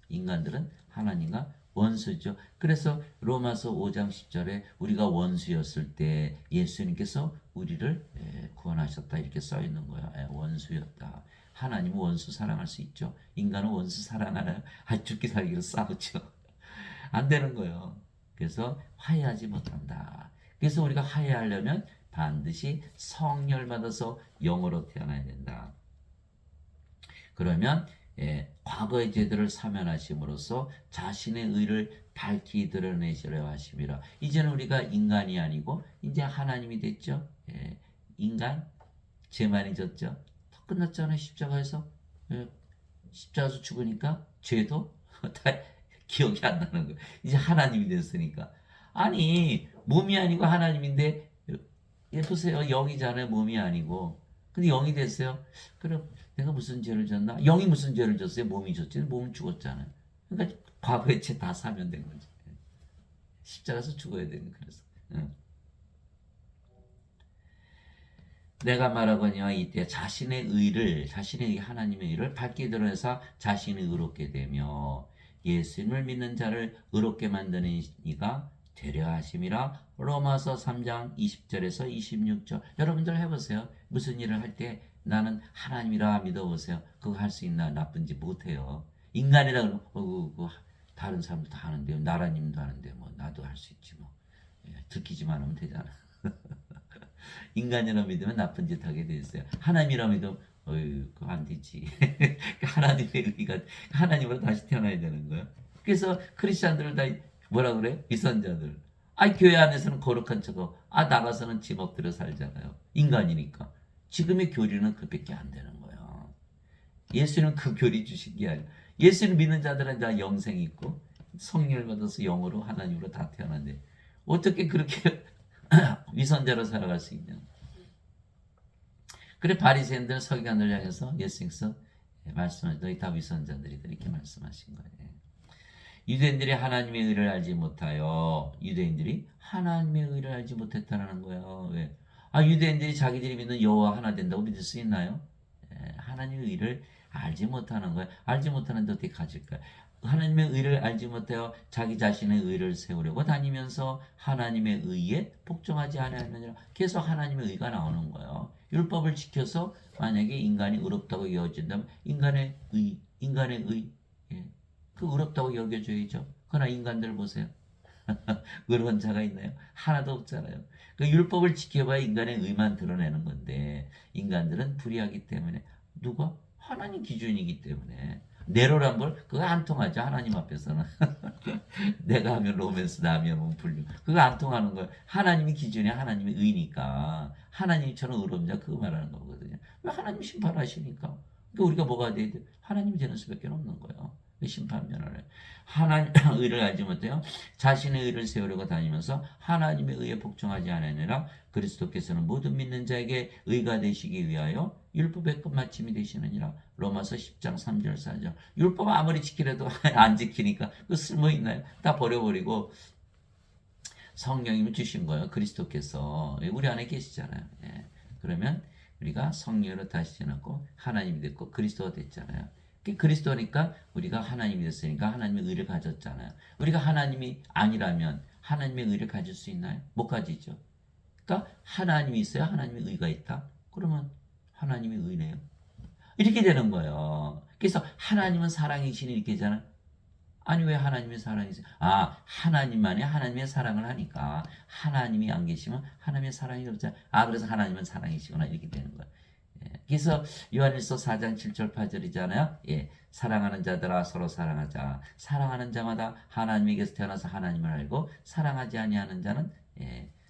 인간들은 하나님과 원수죠. 그래서 로마서 5장 10절에 우리가 원수였을 때 예수님께서 우리를 구원하셨다 이렇게 써 있는 거예요. 원수였다. 하나님은 원수 사랑할 수 있죠. 인간은 원수 사랑하나요? 죽기 살기로 싸우죠. 안 되는 거예요. 그래서 화해하지 못한다. 그래서 우리가 화해하려면 반드시 성령을 받아서 영으로 태어나야 된다. 그러면 과거의 죄들을 사면하심으로써 자신의 의를 밝히 드러내시려 하심이라. 이제는 우리가 인간이 아니고 이제 하나님이 됐죠. 인간 죄만이 졌죠. 다 끝났잖아요. 십자가에서 십자가에서 죽으니까 죄도 다 기억이 안 나는 거예요. 이제 하나님이 됐으니까. 아니 몸이 아니고 하나님인데 보세요. 영이잖아요. 몸이 아니고. 근데 영이 됐어요. 그럼 내가 무슨 죄를 졌나? 영이 무슨 죄를 졌어요? 몸이 졌지. 몸은 죽었잖아요. 그러니까 과거의 죄 다 사면 된 거지. 십자가에서 죽어야 되는 그래서. 내가 말하거니와 이때 자신의 하나님의 의를 밝게 드러내서 자신이 의롭게 되며 예수님을 믿는 자를 의롭게 만드는 이가 되려 하심이라. 로마서 3장 20절에서 26절. 여러분들 해보세요. 무슨 일을 할 때 나는 하나님이라 믿어보세요. 그거 할 수 있나? 나쁜지 못해요. 인간이라 그러면 다른 사람도 다 하는데요. 나라님도 하는데 뭐 나도 할 수 있지 뭐. 들키지만 하면 되잖아. 인간이라 믿으면 나쁜 짓 하게 돼 있어요. 하나님이라 믿으면 그거 안 되지. 하나님의 의가 하나님으로 다시 태어나야 되는 거예요. 그래서 크리스천들을 다 뭐라 그래? 위선자들. 교회 안에서는 거룩한 척하고 나가서는 집 엎드려 살잖아요. 인간이니까. 지금의 교리는 그밖에 안 되는 거예요. 예수는 그 교리 주신 게 아니에요. 예수를 믿는 자들은 다 영생이 있고 성령을 받아서 영으로 하나님으로 다 태어났는데 어떻게 그렇게 위선자로 살아갈 수 있냐. 그래 바리새인들 서기관들 향해서 예수님께서 말씀하신 너희 다 위선자들이다 이렇게 말씀하신 거예요. 유대인들이 하나님의 의를 알지 못하여 유대인들이 하나님의 의를 알지 못했다라는 거예요. 왜? 유대인들이 자기들이 믿는 여호와 하나 된다고 믿을 수 있나요? 하나님의 의를 알지 못하는 거예요. 알지 못하는데 어떻게 가질까요? 하나님의 의를 알지 못하여 자기 자신의 의를 세우려고 다니면서 하나님의 의에 복종하지 않았느니라. 계속 하나님의 의가 나오는 거예요. 율법을 지켜서 만약에 인간이 의롭다고 여겨진다면 인간의 의, 예, 그 의롭다고 여겨줘야죠. 그러나 인간들 보세요. 의로운 자가 있나요? 하나도 없잖아요. 그 율법을 지켜봐야 인간의 의만 드러내는 건데 인간들은 불의하기 때문에 누가? 하나님 기준이기 때문에 내로란 걸 그거 안 통하죠. 하나님 앞에서는. 내가 하면 로맨스 남이 하면 불륜 그거 안 통하는 거예요. 하나님이 기준이 하나님의 의니까 하나님처럼 의로운 자 그거 말하는 거거든요. 왜 하나님 심판하시니까 그러니까 우리가 뭐가 돼야 돼? 하나님이 되는 수밖에 없는 거예요. 심판면허를 하나님 의를 알지 못해요. 자신의 의를 세우려고 다니면서 하나님의 의에 복종하지 않으니라. 그리스도께서는 모든 믿는 자에게 의가 되시기 위하여 율법의 끝마침이 되시느니라. 로마서 10장 3절 4절. 율법 아무리 지키려도 안 지키니까 그 쓸모 있나요? 다 버려버리고 성령님을 주신 거예요. 그리스도께서 우리 안에 계시잖아요. 예. 그러면 우리가 성령으로 다시 지났고 하나님이 됐고 그리스도가 됐잖아요. 그리스도니까 우리가 하나님이 됐으니까 하나님의 의를 가졌잖아요. 우리가 하나님이 아니라면 하나님의 의를 가질 수 있나요? 못 가지죠. 그러니까 하나님이 있어야 하나님의 의가 있다. 그러면 하나님의 의네요. 이렇게 되는 거예요. 그래서 하나님은 사랑이시니 이렇게 하잖아요. 아니 왜 하나님의 사랑이세요? 하나님만이 하나님의 사랑을 하니까 하나님이 안 계시면 하나님의 사랑이 없잖아요. 그래서 하나님은 사랑이시구나 이렇게 되는 거예요. 그래서 요한일서 4장 7절 8절이잖아요. 사랑하는 자들아 서로 사랑하자. 사랑하는 자마다 하나님에게서 태어나서 하나님을 알고 사랑하지 아니하는 자는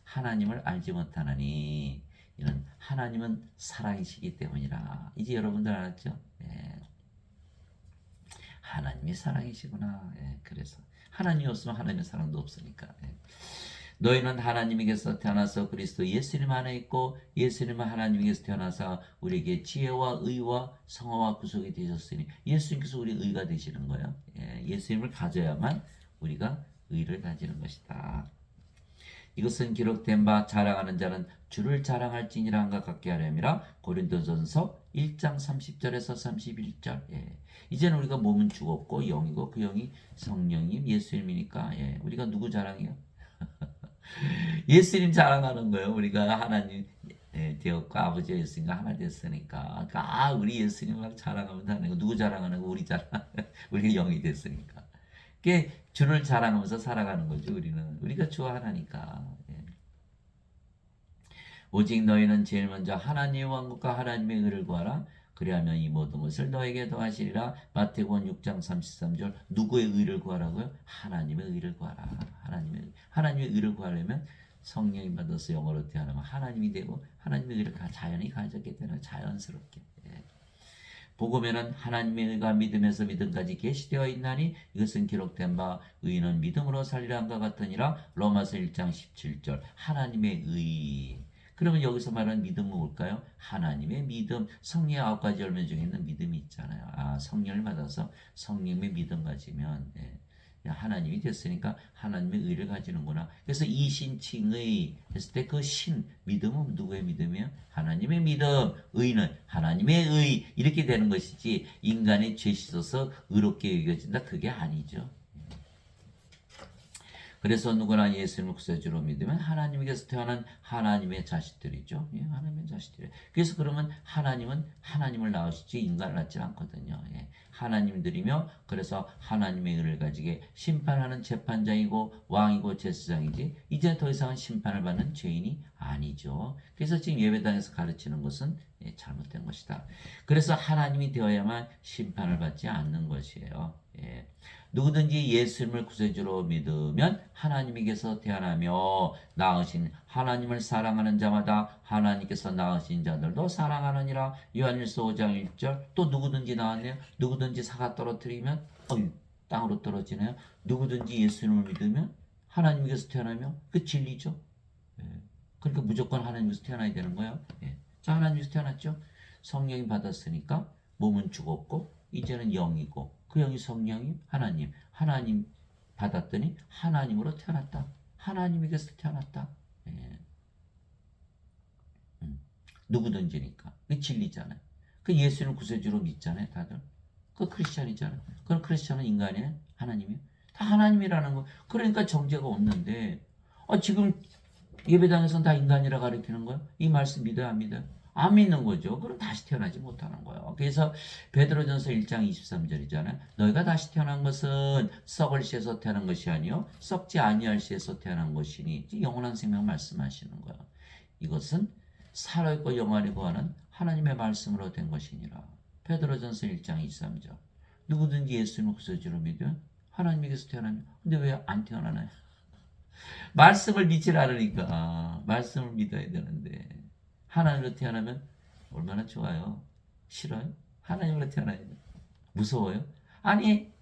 하나님을 알지 못하나니 이는 하나님은 사랑이시기 때문이라. 이제 여러분들 알았죠? 하나님이 사랑이시구나. 그래서 하나님이 없으면 하나님의 사랑도 없으니까. 너희는 하나님에게서 태어나서 그리스도 예수님 안에 있고 예수님은 하나님에게서 태어나서 우리에게 지혜와 의와 성화와 구속이 되셨으니 예수님께서 우리 의가 되시는 거예요. 예수님을 가져야만 우리가 의를 가지는 것이다. 이것은 기록된 바 자랑하는 자는 주를 자랑할지니라 한가 같게 하려니라. 고린도전서 1장 30절에서 31절. 이제는 우리가 몸은 죽었고 영이고 그 영이 성령님 예수님이니까 우리가 누구 자랑해요? 예수님 자랑하는 거예요. 우리가 하나님 되었고 아버지와 예수님과 하나 됐으니까. 그러니까 우리 예수님 막 자랑하면 되는 거. 누구 자랑하는 거? 우리 자랑. 우리가 영이 됐으니까. 그게 주를 자랑하면서 살아가는 거죠. 우리가 주와 하나니까. 오직 너희는 제일 먼저 하나님의 왕국과 하나님의 의를 구하라. 그리하면 이 모든 것을 너에게 더하시리라. 마태복음 6장 33절. 누구의 의를 구하라고요? 하나님의 의를 구하라. 하나님의 의를 구하려면 성령이 받아서 영어로 대하면 하나님이 되고 하나님의 의를 자연히 가졌기 때문에 자연스럽게. 복음에는 하나님의 의가 믿음에서 믿음까지 계시되어 있나니 이것은 기록된 바 의인은 믿음으로 살리라 한것 같으니라. 로마서 1장 17절. 하나님의 의. 그러면 여기서 말하는 믿음은 뭘까요? 하나님의 믿음. 성령의 9가지 열매 중에 있는 믿음이 있잖아요. 성령을 받아서 성령의 믿음 가지면 하나님이 됐으니까 하나님의 의를 가지는구나. 그래서 이신칭의 했을 때 그 믿음은 누구의 믿음이에요? 하나님의 믿음. 의는 하나님의 의. 이렇게 되는 것이지 인간의 죄 씻어서 의롭게 여겨진다. 그게 아니죠. 그래서 누구나 예수님을 구세주로 믿으면 하나님에게서 태어난 하나님의 자식들이죠. 하나님의 자식들. 그래서 그러면 하나님은 하나님을 낳으시지 인간을 낳지 않거든요. 하나님들이며 그래서 하나님의 의를 가지게 심판하는 재판장이고 왕이고 제사장이지 이제 더 이상은 심판을 받는 죄인이 아니죠. 그래서 지금 예배당에서 가르치는 것은 잘못된 것이다. 그래서 하나님이 되어야만 심판을 받지 않는 것이에요. 누구든지 예수님을 구세주로 믿으면 하나님에게서 태어나며 낳으신 하나님을 사랑하는 자마다 하나님께서 낳으신 자들도 사랑하느니라. 요한일서 5장 1절. 또 누구든지 낳았네요. 누구든지 사가 떨어뜨리면 땅으로 떨어지네요. 누구든지 예수님을 믿으면 하나님께서 태어나며 그 진리죠. 그러니까 무조건 하나님께서 태어나야 되는 거예요. 자, 하나님께서 태어났죠. 성령이 받았으니까 몸은 죽었고 이제는 영이고 그 영이 성령이 하나님 받았더니 하나님으로 태어났다. 하나님에게서 태어났다. 예. 누구든지니까. 그 진리잖아요. 그 예수를 구세주로 믿잖아요, 다들. 그 크리스찬이잖아요. 그럼 크리스찬은 인간이에요? 하나님이에요? 다 하나님이라는 거. 그러니까 정죄가 없는데, 지금 예배당에서는 다 인간이라 가르치는 거예요? 이 말씀 믿어요, 안 믿어요? 안 믿는 거죠. 그럼 다시 태어나지 못하는 거예요. 그래서 베드로전서 1장 23절이잖아요. 너희가 다시 태어난 것은 썩을 씨에서 태어난 것이 아니요 썩지 아니할 씨에서 태어난 것이니 영원한 생명 말씀하시는 거예요. 이것은 살아있고 영원히 거하는 하나님의 말씀으로 된 것이니라. 베드로전서 1장 23절. 누구든지 예수님을 구세주로 믿으면 하나님에게서 태어나면 근데 왜 안 태어나나요? 말씀을 믿질 않으니까 말씀을 믿어야 되는데 하나님으로 태어나면 얼마나 좋아요. 싫어요? 하나님으로 태어나야 돼. 무서워요? 아니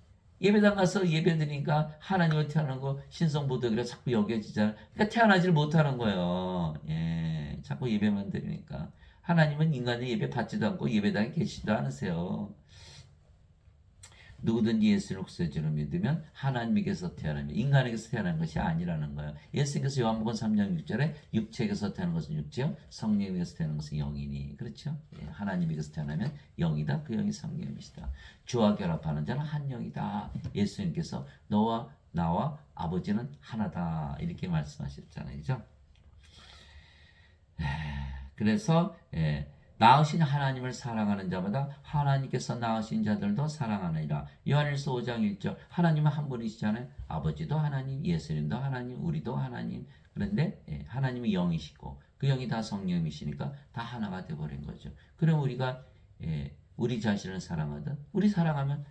예배당 가서 예배 드리니까 하나님으로 태어난 거 신성모독이라 자꾸 여겨지잖아. 그러니까 태어나질 못하는 거예요. 예, 자꾸 예배만 드리니까. 하나님은 인간의 예배 받지도 않고 예배당에 계시지도 않으세요. 누구든지 예수를 구세주로 믿으면 하나님에게서 태어나면 인간에게서 태어난 것이 아니라는 거예요. 예수님께서 요한복음 3장 6절에 육체에게서 태어난 것은 육체요 성령에게서 태어난 것은 영이니. 그렇죠? 예, 하나님에게서 태어나면 영이다. 그 영이 성령이시다. 주와 결합하는 자는 한 영이다. 예수님께서 너와 나와 아버지는 하나다. 이렇게 말씀하셨잖아요. 그죠? 그래서 낳으신 하나님을 사랑하는 자마다 하나님께서 낳으신 자들도 사랑하느니라. 요한일서 5장 1절. 하나님은 한 분이시잖아요. 아버지도 하나님, 예수님도 하나님, 우리도 하나님. 그런데 하나님이 영이시고 그 영이 다 성령이시니까 다 하나가 되어버린 거죠. 그럼 우리가 우리 자신을 사랑하든 우리 사랑하면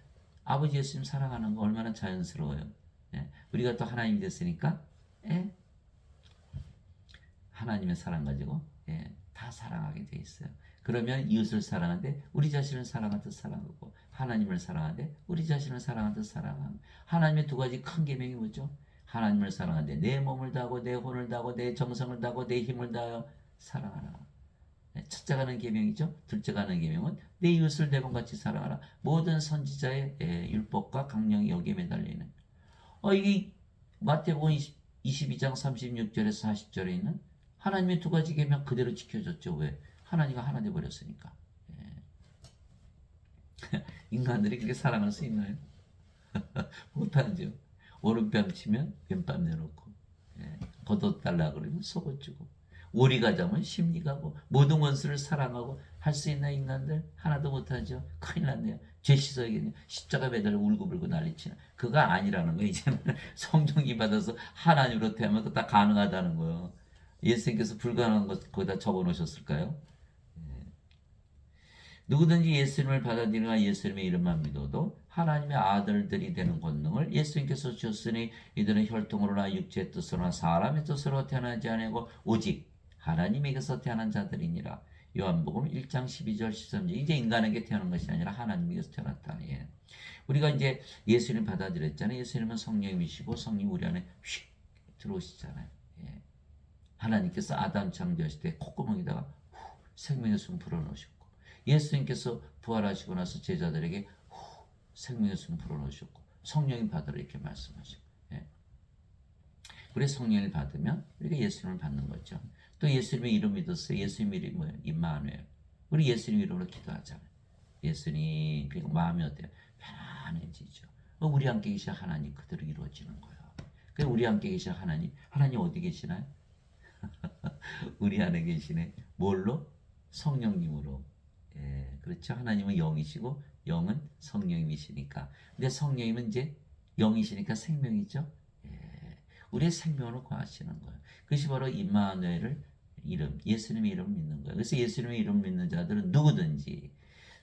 아버지 예수님 사랑하는 거 얼마나 자연스러워요. 우리가 또 하나님이 됐으니까 하나님의 사랑 가지고 다 사랑하게 돼 있어요. 그러면 이웃을 사랑하는데 우리 자신을 사랑하듯 사랑하고 하나님을 사랑하는데 우리 자신을 사랑하듯 사랑하고 하나님의 두 가지 큰 계명이 뭐죠? 하나님을 사랑하는데 내 몸을 다하고 내 혼을 다하고 내 정성을 다하고 내 힘을 다하여 사랑하라. 첫째가 하는 계명이죠. 둘째가 하는 계명은 내 이웃을 내 몸같이 사랑하라. 모든 선지자의 율법과 강령이 여기에 매달려 있는. 이게 마태복음 22장 36절에서 40절에 있는 하나님의 두 가지 계명 그대로 지켜줬죠. 왜? 하나님과 하나 되어버렸으니까. 인간들이 그렇게 사랑할 수 있나요? 못하죠. 오른뺨 치면 왼뺨 내놓고 걷어달라 그러면 속을 주고 오리 가자면 심리 가고 모든 원수를 사랑하고 할 수 있나 인간들? 하나도 못하죠. 큰일 났네요. 죄 씻어야겠네요. 십자가 매달려 울고불고 난리치는 그가 아니라는 거예요. 이제는 성령이 받아서 하나님으로 태어나면 그거 다 가능하다는 거예요. 예수님께서 불가능한 것 거기다 적어놓으셨을까요? 누구든지 예수님을 받아들이거나 예수님의 이름만 믿어도 하나님의 아들들이 되는 권능을 예수님께서 주셨으니 이들은 혈통으로나 육체의 뜻으로나 사람의 뜻으로 태어나지 아니하고 오직 하나님에게서 태어난 자들이니라. 요한복음 1장 12절 13절. 이제 인간에게 태어난 것이 아니라 하나님에게서 태어났다. 우리가 이제 예수님 받아들였잖아요. 예수님은 성령이시고 성령 우리 안에 휙 들어오시잖아요. 하나님께서 아담 창조하실 때 콧구멍에다가 생명의 숨 불어넣으셨고 예수님께서 부활하시고 나서 제자들에게 생명의 숨 불어넣으셨고 성령이 받으라 이렇게 말씀하시고 우리 성령을 받으면 우리가 예수님을 받는 거죠. 또 예수님의 이름 믿었어요. 예수님 이름이 뭐예요? 임마누엘. 우리 예수님 이름으로 기도하잖아요. 예수님 그리고 마음이 어때요? 편안해지죠. 우리 함께 계신 하나님 그대로 이루어지는 거예요. 그리고 우리 함께 계신 하나님 어디 계시나요? 우리 안에 계시네. 뭘로? 성령님으로. 그렇죠. 하나님은 영이시고 영은 성령님이시니까. 근데 성령님은 이제 영이시니까 생명이죠. 우리의 생명으로 거하시는 거예요. 그것이 바로 임마누엘을 이름, 예수님의 이름을 믿는 거예요. 그래서 예수님의 이름을 믿는 자들은 누구든지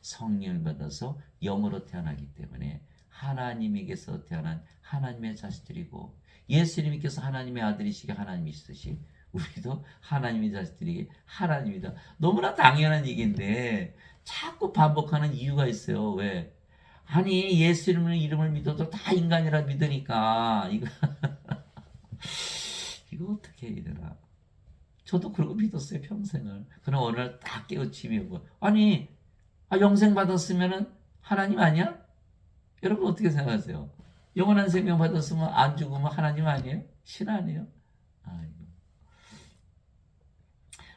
성령을 받아서 영으로 태어나기 때문에 하나님에게서 태어난 하나님의 자식들이고 예수님께서 하나님의 아들이시게 하나님이시듯이 우리도 하나님의 자식들이 하나님이다. 너무나 당연한 얘기인데 자꾸 반복하는 이유가 있어요. 왜? 아니 예수님의 이름을 믿어도 다 인간이라 믿으니까 이거 어떻게 해야 되나? 저도 그러고 믿었어요 평생을. 그럼 어느 날 딱 깨우침이 오고 아니 영생 받았으면은 하나님 아니야? 여러분 어떻게 생각하세요? 영원한 생명 받았으면 안 죽으면 하나님 아니에요? 신 아니에요? 아이고.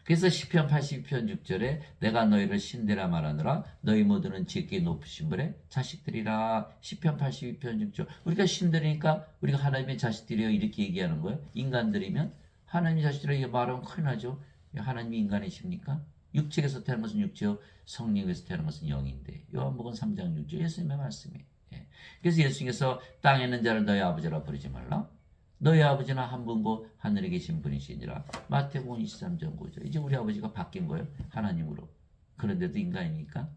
그래서 시편 82편 6절에 내가 너희를 신되라 말하느라 너희 모두는 지극히 높으신 분의 자식들이라. 시편 82편 6절. 우리가 신들이니까 우리가 하나님의 자식들이요 이렇게 얘기하는 거예요. 인간들이면 하나님의 자식들이요 말하면 큰일 나죠. 하나님이 인간이십니까? 육체에서 태어난 것은 육체요 성령에서 태어난 것은 영인데. 요한복음 3장 6절 예수님의 말씀이에요. 예. 그래서 예수님께서 땅에 있는 자를 너희 아버지라 부르지 말라. 너희 아버지는 한 분고 하늘에 계신 분이시니라. 마태복음 23장 9절. 이제 우리 아버지가 바뀐 거예요. 하나님으로. 그런데도 인간이니까.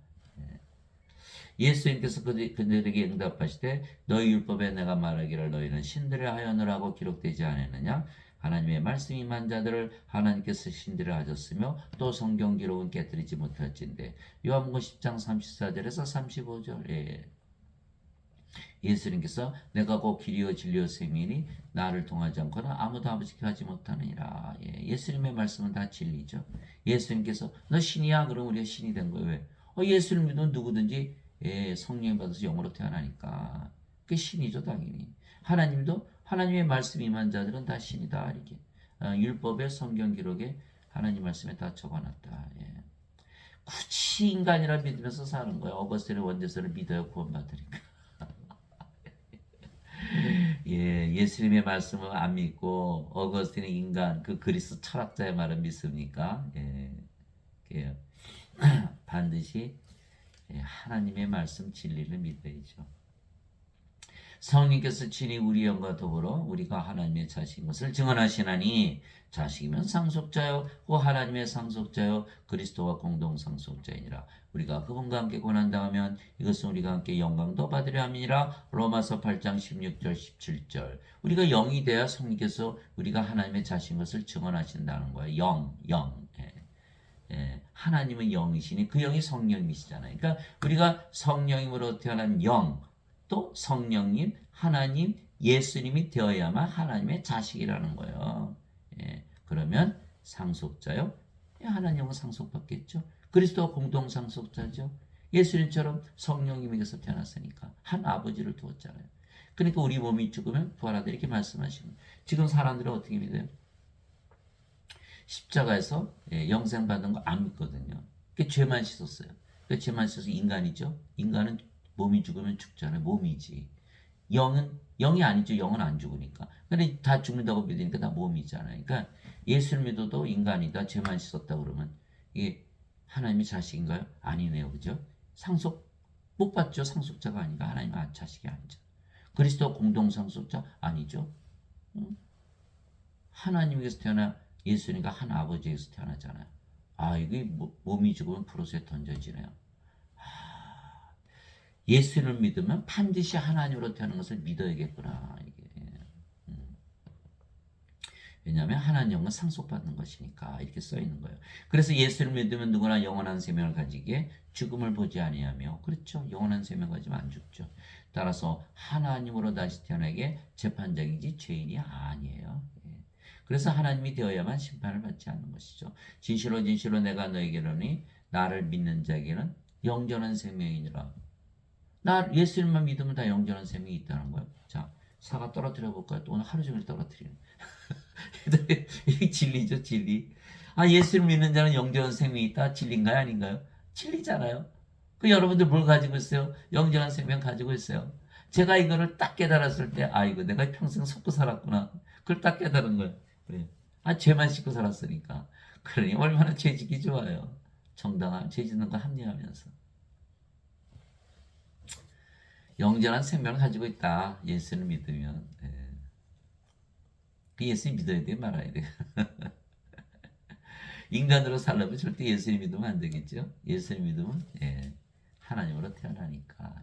예수님께서 그들에게 응답하시되 너희 율법에 내가 말하기를 너희는 신들을 하였느라고 기록되지 않았느냐. 하나님의 말씀이 임한 자들을 하나님께서 신들을 하셨으며 또 성경 기록은 깨뜨리지 못할진대. 요한복음 10장 34절에서 35절. 예. 예수님께서 내가 곧 길이요 진리요 생명이니 나를 통하지 않고는 아무도 아버지께 가지 못하느니라. 예, 예수님의 말씀은 다 진리죠. 예수님께서 너 신이야? 그럼 우리가 신이 된 거예요. 왜? 예수를 믿으면 누구든지 성령 받아서 영으로 태어나니까 그게 신이죠 당연히. 하나님도 하나님의 말씀이 임한 자들은 다 신이다. 이렇게 율법의 성경 기록에 하나님 말씀에 다 적어놨다. 예. 굳이 인간이라 믿으면서 사는 거예요. 어거스틴의 원죄서를 믿어야 구원받으니까. 예, 예수님의 말씀을 안 믿고 어거스틴의 인간 그 그리스 철학자의 말을 믿습니까? 예, 예. 반드시 하나님의 말씀 진리를 믿어야죠. 성령께서 친히 우리 영과 더불어 우리가 하나님의 자식인 것을 증언하시나니 자식이면 상속자요 그 하나님의 상속자요 그리스도와 공동 상속자이니라. 우리가 그분과 함께 고난당하면 이것은 우리가 함께 영광도 받으려 함이니라. 로마서 8장 16절 17절. 우리가 영이 돼야 성령께서 우리가 하나님의 자식인 것을 증언하신다는 거예요. 영. 예, 하나님은 영이시니 그 영이 성령이시잖아요. 그러니까 우리가 성령님으로 태어난 영, 또 성령님, 하나님, 예수님이 되어야만 하나님의 자식이라는 거예요. 예, 그러면 상속자요? 하나님은 상속받겠죠. 그리스도와 공동 상속자죠. 예수님처럼 성령님에게서 태어났으니까 한 아버지를 두었잖아요. 그러니까 우리 몸이 죽으면 부활하다 이렇게 말씀하시는. 지금 사람들은 어떻게 믿어요? 십자가에서 영생 받는 거 안 믿거든요. 그 죄만 씻었어요. 그 죄만 씻어서 인간이죠. 인간은 몸이 죽으면 죽잖아요. 몸이지. 영이 아니죠. 영은 안 죽으니까. 근데 다 죽는다고 믿으니까 다 몸이잖아요. 그러니까 예수를 믿어도 인간이다. 죄만 씻었다 그러면 이게 하나님의 자식인가요? 아니네요. 그죠? 상속 못 받죠. 상속자가 아니까 하나님의 자식이 아니죠. 그리스도 공동 상속자 아니죠. 하나님께서 태어나 예수님과 한 아버지에서 태어나잖아요. 이게 몸이 죽으면 프로스에 던져지네요. 예수를 믿으면 반드시 하나님으로 태어난 것을 믿어야겠구나. 이게. 왜냐하면 하나님은 상속받는 것이니까 이렇게 써 있는 거예요. 그래서 예수를 믿으면 누구나 영원한 생명을 가지기에 죽음을 보지 아니하며, 그렇죠. 영원한 생명 가지면 안 죽죠. 따라서 하나님으로 다시 태어나게 재판장이지 죄인이 아니에요. 그래서 하나님이 되어야만 심판을 받지 않는 것이죠. 진실로 진실로 내가 너에게 이르노니 나를 믿는 자에게는 영전한 생명이니라. 나 예수님만 믿으면 다 영전한 생명이 있다는 거예요. 자, 사과 떨어뜨려 볼까요? 또 오늘 하루 종일 떨어뜨리는. 이게 진리죠, 진리. 예수를 믿는 자는 영전한 생명이 있다. 진리인가요, 아닌가요? 진리잖아요. 그 여러분들 뭘 가지고 있어요? 영전한 생명 가지고 있어요. 제가 이거를 딱 깨달았을 때, 이거 내가 평생 속고 살았구나. 그걸 딱 깨달은 거예요. 그래. 죄만 씻고 살았으니까. 그러니 얼마나 죄 짓기 좋아요. 정당한 죄 짓는 거 합리하면서. 영전한 생명을 가지고 있다. 예수를 믿으면. 그 예수님 믿어야 돼, 말아야 돼. 인간으로 살려면 절대 예수님 믿으면 안 되겠죠. 예수님 믿으면 하나님으로 태어나니까.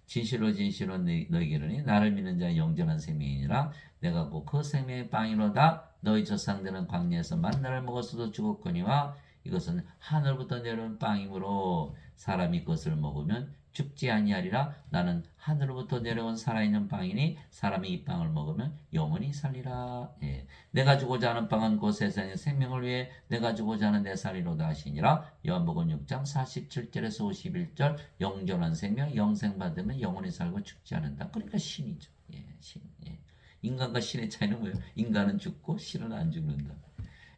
진실로 진실로 너희에게는 나를 믿는 자는 영전한 생명이니라. 내가 곧 그 생명의 빵이로다. 너희 조상들은 광야에서 만나를 먹었어도 죽었거니와 이것은 하늘부터 내려온 빵이므로 사람이 그것을 먹으면 죽지 아니하리라. 나는 하늘로부터 내려온 살아있는 빵이니 사람이 이 빵을 먹으면 영원히 살리라. 내가 주고자 하는 빵은 곧 세상의 생명을 위해 내가 주고자 하는 내 살이로다 하시니라. 요한복음 6장 47절에서 51절 영존한 생명 영생 받으면 영원히 살고 죽지 않는다. 그러니까 신이죠. 예, 신. 예. 인간과 신의 차이는 뭐예요? 인간은 죽고 신은 안 죽는다.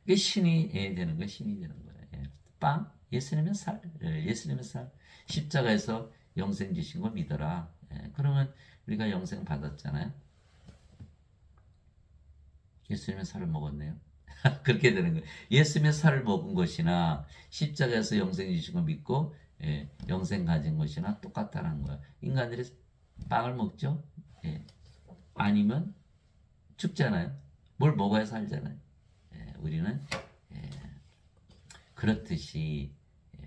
이게 신이 되는 거예요. 신이 되는 거예요. 예. 빵, 예수님의 살, 예수님의 살. 십자가에서 영생 주신 거 믿어라. 예. 그러면 우리가 영생 받았잖아요. 예수님의 살을 먹었네요. 그렇게 되는 거예요. 예수님의 살을 먹은 것이나 십자가에서 영생 주신 거 믿고 영생 가진 것이나 똑같다는 거예요. 인간들이 빵을 먹죠. 예. 아니면 죽잖아요. 뭘 먹어야 살잖아요. 예. 우리는 그렇듯이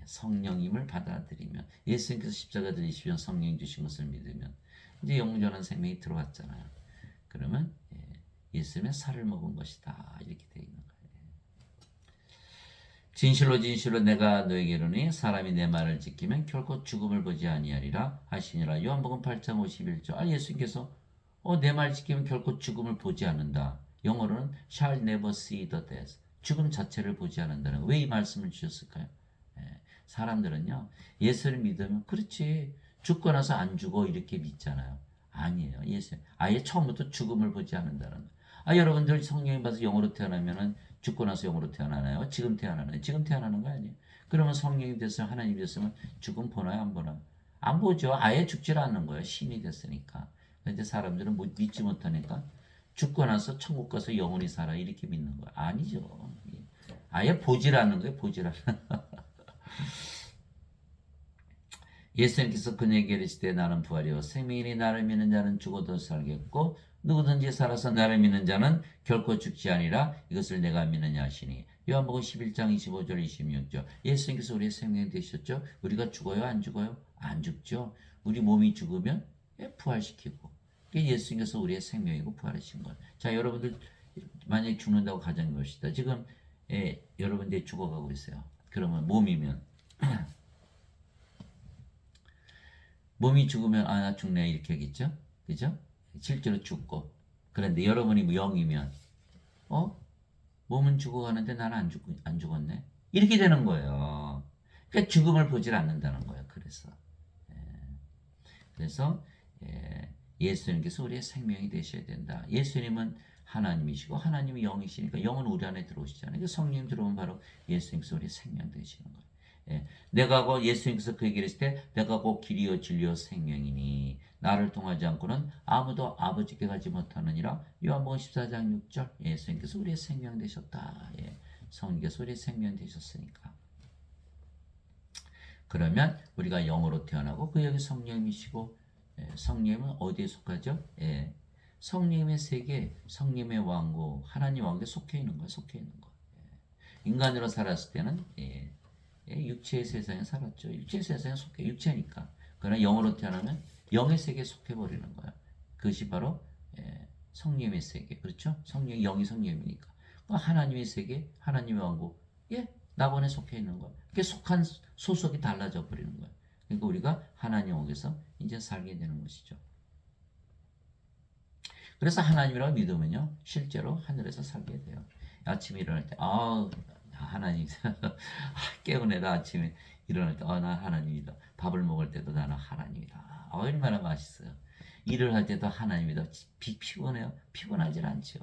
성령님을 받아들이면 예수님께서 십자가 들이시면 성령 주신 것을 믿으면 이제 영원한 생명이 들어왔잖아요. 그러면 예수님의 살을 먹은 것이다. 이렇게 되어 있는 거예요. 진실로 진실로 내가 너에게 이르노니 사람이 내 말을 지키면 결코 죽음을 보지 아니하리라 하시니라. 요한복음 8장 51절. 예수님께서 내 말 지키면 결코 죽음을 보지 않는다. 영어로는 shall never see the death. 죽음 자체를 보지 않는다는 거. 왜 이 말씀을 주셨을까요? 사람들은요. 예수를 믿으면 그렇지. 죽고 나서 안 죽어 이렇게 믿잖아요. 아니에요. 예수 아예 처음부터 죽음을 보지 않는다는 거. 여러분들 성령이 받아서 영으로 태어나면은 죽고 나서 영으로 태어나나요? 지금 태어나나요? 지금 태어나는 거 아니에요? 그러면 성령이 됐으면 하나님이 됐으면 죽음 보나요? 안 보나요? 안 보죠. 아예 죽질 않는 거예요. 신이 됐으니까. 근데 사람들은 믿지 못하니까 죽고 나서 천국 가서 영원히 살아 이렇게 믿는 거예요. 아니죠. 아예 보질 않는 거예요. 보질 않는. 예수님께서 그에게 이르시되 나는 부활이요 생명이니 나를 믿는 자는 죽어도 살겠고 누구든지 살아서 나를 믿는 자는 결코 죽지 아니라 이것을 내가 믿느냐 하시니. 요한복음 11장 25절 26절. 예수님께서 우리의 생명이 되셨죠. 우리가 죽어요? 안 죽어요? 안 죽죠. 우리 몸이 죽으면 부활시키고 예수님께서 우리의 생명이고 부활하신 거예요. 자, 여러분들 만약에 죽는다고 가정해 봅시다. 지금 여러분들이 죽어가고 있어요. 그러면 몸이면 몸이 죽으면 나 죽네 이렇게 하겠죠. 그죠? 실제로 죽고. 그런데 여러분이 영이면 몸은 죽어가는데 나는 안 죽었네. 이렇게 되는 거예요. 그러니까 죽음을 보질 않는다는 거예요. 그래서 예수님께서 우리의 생명이 되셔야 된다. 예수님은 하나님이시고 하나님이 영이시니까 영은 우리 안에 들어오시잖아요. 그러니까 성령 들어오면 바로 예수님께서 우리의 생명 되시는 거예요. 내가 곧 예수님께서 그에게 이르실 때 내가 곧 길이요 진리요 생명이니 나를 통하지 않고는 아무도 아버지께 가지 못하느니라. 요한복음 14장 6절. 예수님께서 우리의 생명 되셨다. 성령께서 우리의 생명 되셨으니까. 그러면 우리가 영으로 태어나고 그 여기 성령이시고 성령은 어디에 속하죠? 성령의 세계, 성령의 왕국, 하나님 왕국에 속해 있는 거예요. 속해 있는 거. 인간으로 살았을 때는 육체의 세상에 살았죠. 육체의 세상에 속해 육체니까. 그러나 영으로 태어나면 영의 세계에 속해 버리는 거야. 그것이 바로 성령의 세계. 그렇죠? 성령 영이 성령이니까. 하나님의 세계, 하나님의 왕국. 낙원에 속해 있는 거야. 그게 속한 소속이 달라져 버리는 거야. 그러니까 우리가 하나님 왕국에서 이제 살게 되는 것이죠. 그래서 하나님이라고 믿으면요, 실제로 하늘에서 살게 돼요. 아침에 일어날 때, 하나님, 깨우내다 아침에 일어날 때, 나 하나님이다. 밥을 먹을 때도 나는 하나님이다. 얼마나 맛있어요. 일을 할 때도 하나님이다. 피곤해요? 피곤하질 않죠.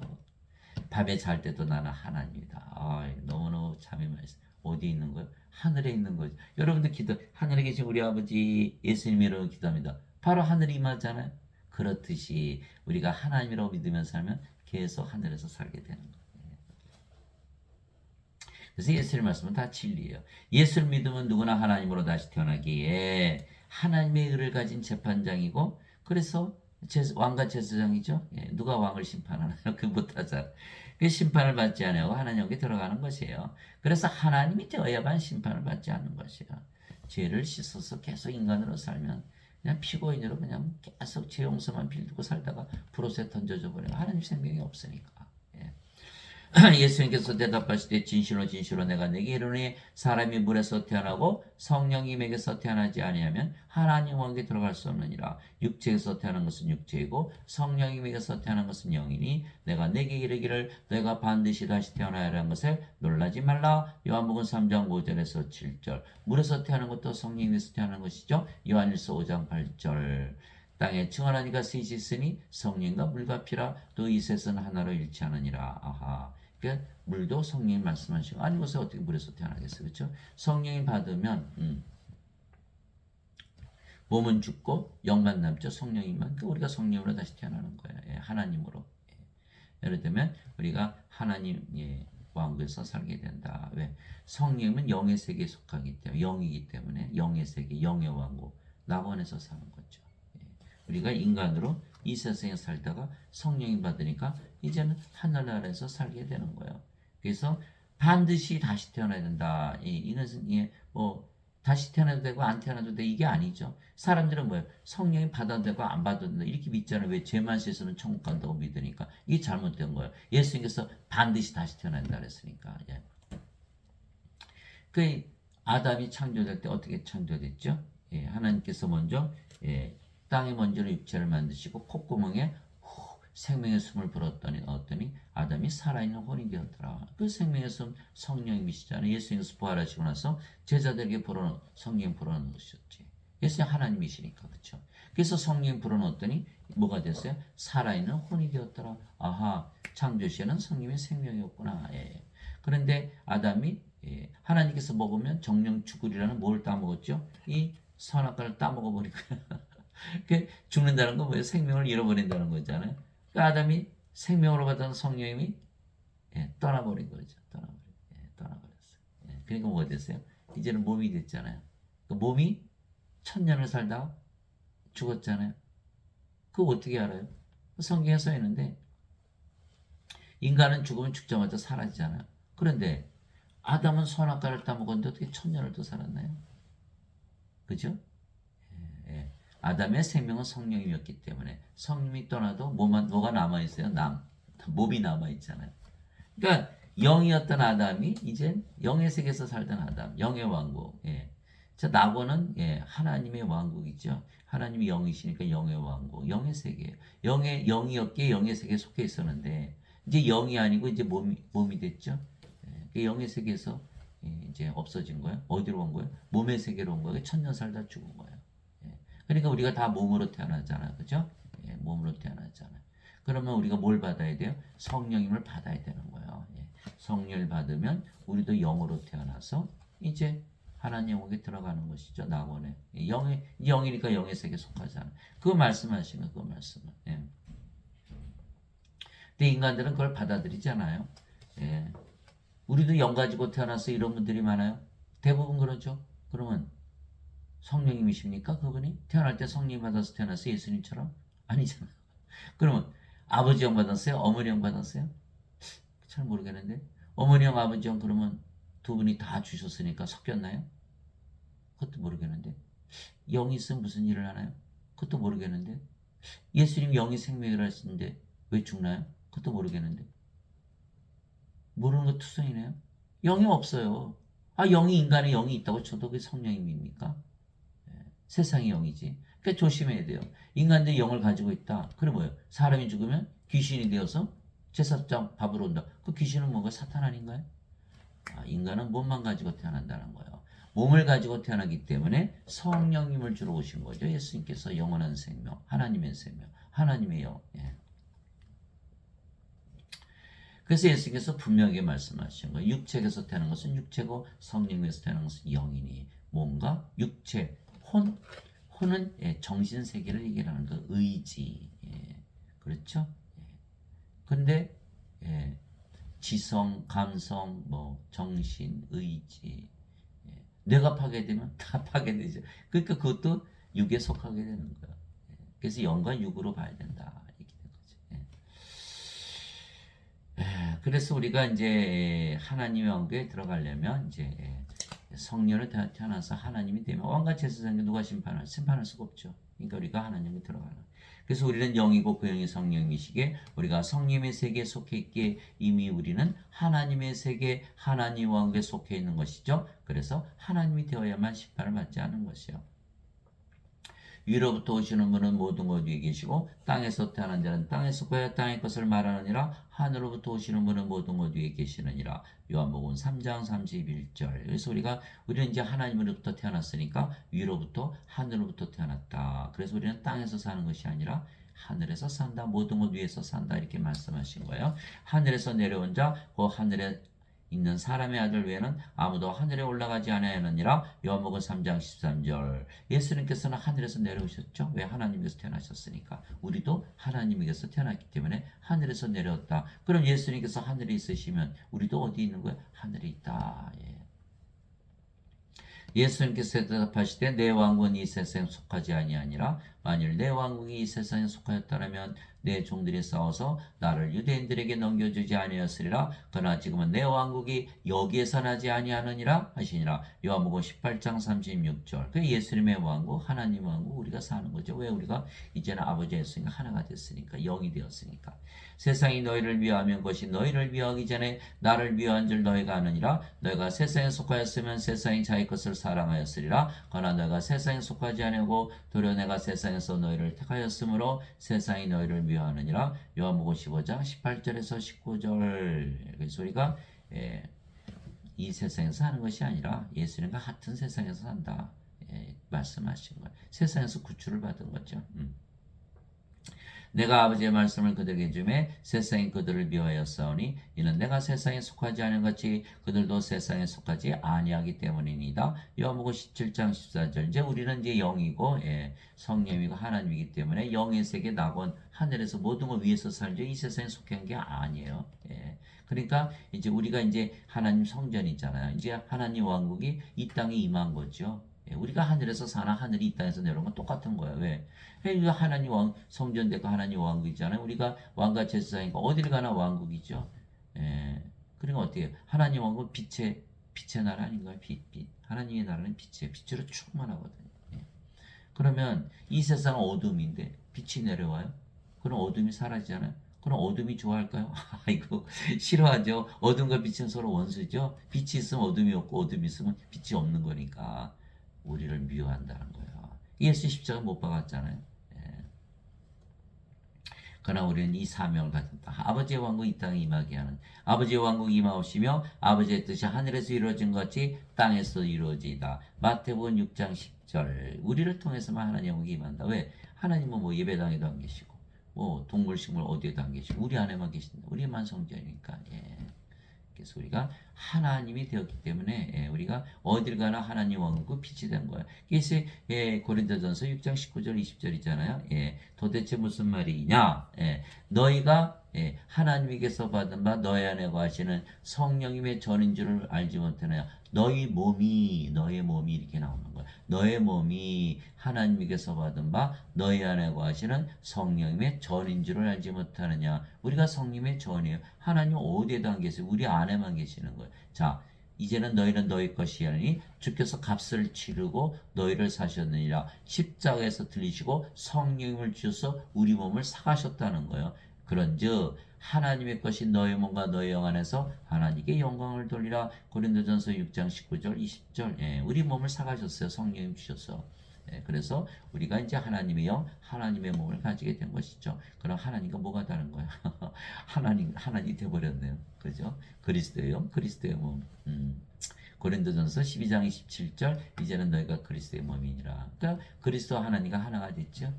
밤에 잘 때도 나는 하나님이다. 너무너무 참이 맛있어. 어디 있는 거예요? 하늘에 있는 거죠. 여러분들 하늘에 계신 우리 아버지 예수님이라고 기도합니다. 바로 하늘이 임하잖아요. 그렇듯이 우리가 하나님이라고 믿으면서 살면 계속 하늘에서 살게 되는 거예요. 그래서 예수님 말씀은 다 진리예요. 예수를 믿으면 누구나 하나님으로 다시 태어나기에 하나님의 의를 가진 재판장이고, 그래서 왕과 제사장이죠. 누가 왕을 심판하나요? 그 못하잖아. 그 심판을 받지 않고 하나님께 들어가는 것이에요. 그래서 하나님이 되어야만 심판을 받지 않는 것이에요. 죄를 씻어서 계속 인간으로 살면 그냥 피고인으로 그냥 계속 죄 용서만 빌두고 살다가 불옷에 던져져 버려요. 하나님 생명이 없으니까. 예수님께서 대답하시되 진실로 진실로 내가 네게 이르노니 사람이 물에서 태어나고 성령님에게서 태어나지 아니하면 하나님 왕국에 들어갈 수 없느니라. 육체에서 태어난 것은 육체이고 성령님에게서 태어난 것은 영이니 내가 네게 이르기를 너희가 반드시 다시 태어나야 하는 것에 놀라지 말라. 요한복음 3장 5절에서 7절. 물에서 태어난 것도 성령님에서 태어난 것이죠. 요한일서 5장 8절. 땅에 증언하니가 셋이 있으니 성령과 물과 피라 또 이 셋은 하나로 일치하느니라. 아하. 그러니까 물도 성령이 말씀하시고 아니 것에 어떻게 물에서 태어나겠어요, 그렇죠? 성령이 받으면 몸은 죽고 영만 남죠. 성령이만 그 우리가 성령으로 다시 태어나는 거예요. 예, 하나님으로. 예. 예를 들면 우리가 하나님의 왕국에서 살게 된다. 왜? 성령은 영의 세계에 속하기 때문에 영이기 때문에 영의 세계, 영의 왕국 낙원에서 사는 거죠. 예. 우리가 인간으로 이 세상에 살다가 성령이 받으니까 이제는 하늘나라에서 살게 되는 거예요. 그래서 반드시 다시 태어나야 된다. 이것은 뭐 다시 태어나도 되고 안 태어나도 돼 이게 아니죠. 사람들은 뭐예요? 성령이 받아도 되고 안 받아도 된다 이렇게 믿잖아요. 왜? 죄만 씻으면 천국 간다고 믿으니까. 이게 잘못된 거예요. 예수님께서 반드시 다시 태어난다 그랬으니까. 예. 그 아담이 창조될 때 어떻게 창조됐죠? 예, 하나님께서 먼저 땅에 먼저 육체를 만드시고 콧구멍에 생명의 숨을 불었더니 아담이 살아있는 혼이 되었더라. 그 생명의 숨 성령님이시잖아요. 예수님께서 부활하시고 나서 제자들에게 성령 불어넣은 것이었지. 예수님 하나님이시니까 그렇죠. 그래서 성령 불어넣었더니 뭐가 됐어요? 살아있는 혼이 되었더라. 아하, 창조시에는 성령의 생명이었구나. 예. 그런데 아담이 하나님께서 먹으면 정령 죽으리라는 뭘 따먹었죠? 이 선악과를 따먹어버리고 죽는다는 건 뭐예요? 생명을 잃어버린다는 거잖아요. 그러니까 아담이 생명으로 받은 성령님이 떠나버린 거죠. 떠나버렸어요. 그러니까 뭐가 됐어요? 이제는 몸이 됐잖아요. 그 몸이 1000년을 살다가 죽었잖아요. 그거 어떻게 알아요? 성경에 써 있는데 인간은 죽으면 죽자마자 사라지잖아요. 그런데 아담은 선악과를 따먹었는데 어떻게 1000년을 더 살았나요? 그죠? 아담의 생명은 성령이었기 때문에 성령이 떠나도 뭐가 남아있어요? 몸이 남아있잖아요. 그러니까 영이었던 아담이 이제 영의 세계에서 살던 아담, 영의 왕국. 자, 낙원은 하나님의 왕국이죠. 하나님이 영이시니까 영의 왕국, 영의 세계예요. 영이었기에 영의 세계에 속해 있었는데 이제 영이 아니고 이제 몸이 됐죠. 그 영의 세계에서 이제 없어진 거예요. 어디로 온 거예요? 몸의 세계로 온 거예요. 1000년 살다 죽은 거예요. 그러니까 우리가 다 몸으로 태어나잖아요. 그죠? 몸으로 태어나잖아요. 그러면 우리가 뭘 받아야 돼요? 성령님을 받아야 되는 거예요. 성령을 받으면 우리도 영으로 태어나서 이제 하나님 영역에 들어가는 것이죠. 낙원에. 영이니까 영의 세계에 속하잖아요. 그거 말씀하시는 그 말씀은. 근데 인간들은 그걸 받아들이잖아요. 우리도 영 가지고 태어나서 이런 분들이 많아요. 대부분 그러죠. 그러면 성령님이십니까? 그분이? 태어날 때 성령 받아서 태어났어? 예수님처럼? 아니잖아요. 그러면 아버지 영 받았어요? 어머니 영 받았어요? 잘 모르겠는데 어머니 영 아버지 영 그러면 두 분이 다 주셨으니까 섞였나요? 그것도 모르겠는데 영이 있으면 무슨 일을 하나요? 그것도 모르겠는데 예수님 영이 생명이라 하시는데 왜 죽나요? 그것도 모르겠는데 모르는 거 투성이네요. 영이 없어요. 영이 인간의 영이 있다고 쳐도 그게 성령님입니까? 세상이 영이지. 그러니까 조심해야 돼요. 인간들이 영을 가지고 있다. 그래 뭐예요? 사람이 죽으면 귀신이 되어서 제사장 밥으로 온다. 그 귀신은 뭔가 사탄 아닌가요? 인간은 몸만 가지고 태어난다는 거예요. 몸을 가지고 태어나기 때문에 성령님을 주러 오신 거죠. 예수님께서 영원한 생명, 하나님의 생명, 하나님의 영. 그래서 예수님께서 분명하게 말씀하신 거예요. 육체에서 태어난 것은 육체고 성령에서 태어난 것은 영이니 몸과 육체, 혼은 정신 세계를 얘기하는 거 의지. 그렇죠? 그런데 지성, 감성, 정신, 의지 뇌가 파괴되면 다 파괴되죠. 그러니까 그것도 육에 속하게 되는 거야. 그래서 영과 육으로 봐야 된다. 이렇게 된 거죠. 그래서 우리가 이제 하나님의 왕국에 들어가려면 이제 성령을 태어나서 하나님이 되면 왕과 제사장이 누가 심판할 수가 없죠. 그러니까 우리가 하나님에 들어가는. 그래서 우리는 영이고 그 영이 성령이시기에 우리가 성령의 세계에 속해 있기에 이미 우리는 하나님의 세계, 하나님 왕국에 속해 있는 것이죠. 그래서 하나님이 되어야만 심판을 받지 않는 것이요. 위로부터 오시는 분은 모든 것 위에 계시고 땅에서 태어난 자는 땅에서 거야 땅의 것을 말하느니라. 하늘로부터 오시는 분은 모든 것 위에 계시느니라. 요한복음 3장 31절. 그래서 우리는 이제 하나님으로부터 태어났으니까 위로부터 하늘로부터 태어났다. 그래서 우리는 땅에서 사는 것이 아니라 하늘에서 산다. 모든 것 위에서 산다. 이렇게 말씀하신 거예요. 하늘에서 내려온 자, 그 하늘에 있는 사람의 아들 외에는 아무도 하늘에 올라가지 아니하느니라. 요한복음 3장 13절. 예수님께서는 하늘에서 내려오셨죠. 왜? 하나님께서 태어나셨으니까. 우리도 하나님께서 태어났기 때문에 하늘에서 내려왔다. 그럼 예수님께서 하늘에 있으시면 우리도 어디 있는 거예요? 하늘에 있다. 예. 예수님께서 대답하시되 내 왕국은 이 세상에 속하지 아니하니라. 만일 내 왕국이 이 세상에 속하였다면 내 종들이 싸워서 나를 유대인들에게 넘겨주지 아니하였으리라. 그러나 지금은 내 왕국이 여기에서 나지 아니하느니라 하시니라. 요한복음 18장 36절. 그 예수님의 왕국, 하나님 왕국 우리가 사는 거죠. 왜? 우리가 이제는 아버지 예수님과 하나가 됐으니까, 영이 되었으니까. 세상이 너희를 미워하면 그것이 너희를 미워하기 전에 나를 미워한 줄 너희가 아느니라. 너희가 세상에 속하였으면 세상이 자기 것을 사랑하였으리라. 그러나 너희가 세상에 속하지 아니하고 도리어 내가 세상에서 너희를 택하였으므로 세상이 너희를 미워하느니라. 요한복음 15장 18절에서 19절. 그래서 우리가 이 세상에서 사는 것이 아니라 예수님과 같은 세상에서 산다. 말씀하신 거예요. 세상에서 구출을 받은 거죠. 내가 아버지의 말씀을 그들에게 주매 세상이 그들을 미워하였사오니 이는 내가 세상에 속하지 않은 같이 그들도 세상에 속하지 아니하기 때문이니이다. 요한복음 17장 14절. 이제 우리는 이제 영이고 성령이고 하나님이기 때문에 영의 세계 낙원 하늘에서 모든 것 위에서 살죠. 이 세상에 속한 게 아니에요. 그러니까 이제 우리가 이제 하나님 성전이잖아요. 이제 하나님 왕국이 이 땅에 임한 거죠. 우리가 하늘에서 사나 하늘이 이 땅에서 내려온 건 똑같은 거예요. 왜? 우리가 하나님 왕 성전되고 하나님 왕국이잖아요. 우리가 왕과 제사장이니까 어딜 가나 왕국이죠. 그러니까 어떻게 해요? 하나님 왕국은 빛의 나라 아닌가요? 빛. 하나님의 나라는 빛으로 충만하거든요. 그러면 이 세상은 어둠인데 빛이 내려와요. 그럼 어둠이 사라지잖아요. 그럼 어둠이 좋아할까요? 아이고 싫어하죠. 어둠과 빛은 서로 원수죠. 빛이 있으면 어둠이 없고 어둠이 있으면 빛이 없는 거니까 우리를 미워한다는 거예요. 예수 십자가 못 박았잖아요. 그러나 우리는 이 사명을 가진다. 아버지의 왕국 이 땅에 임하게 하는 아버지의 왕국이 임하옵시며 아버지의 뜻이 하늘에서 이루어진 것 같이 땅에서 이루어지이다. 마태복음 6장 10절. 우리를 통해서만 하나님의 왕국이 임한다. 왜? 하나님은 뭐 예배당에도 안 계시고 뭐 동물식물 어디에도 안 계시고 우리 안에만 계신다. 우리만 성전이니까. 그래서 우리가 하나님이 되었기 때문에 우리가 어딜 가나 하나님 왕국 빛이 된 거예요. 그래서 고린도전서 6장 19절 20절이잖아요. 도대체 무슨 말이냐? 너희가 하나님께서 받은 바 너희 안에 거하시는 성령님의 전인 줄을 알지 못하느냐? 너희 몸이 이렇게 나오는 거야. 너의 몸이 하나님께서 받은 바 너희 안에 거하시는 성령님의 전인 줄을 알지 못하느냐? 우리가 성령님의 전이에요. 하나님 어디에도 안 계세요. 우리 안에만 계시는 거예요. 자, 이제는 너희는 너희 것이 아니니 주께서 값을 치르고 너희를 사셨느니라. 십자가에서 들리시고 성령님을 주셔서 우리 몸을 사가셨다는 거예요. 그런즉 하나님의 것이 너희 몸과 너희 영 안에서 하나님께 영광을 돌리라. 고린도전서 6장 19절 20절. 우리 몸을 사가셨어요. 성령님 주셔서. 그래서 우리가 이제 하나님의 영, 하나님의 몸을 가지게 된 것이죠. 그럼 하나님과 뭐가 다른 거야? 하나님이 되어버렸네요. 그죠? 그리스도의 영, 그리스도의 몸. 고린도전서 12장 27절. 이제는 너희가 그리스도의 몸이니라. 그러니까 그리스도와 하나님과 하나가 됐죠.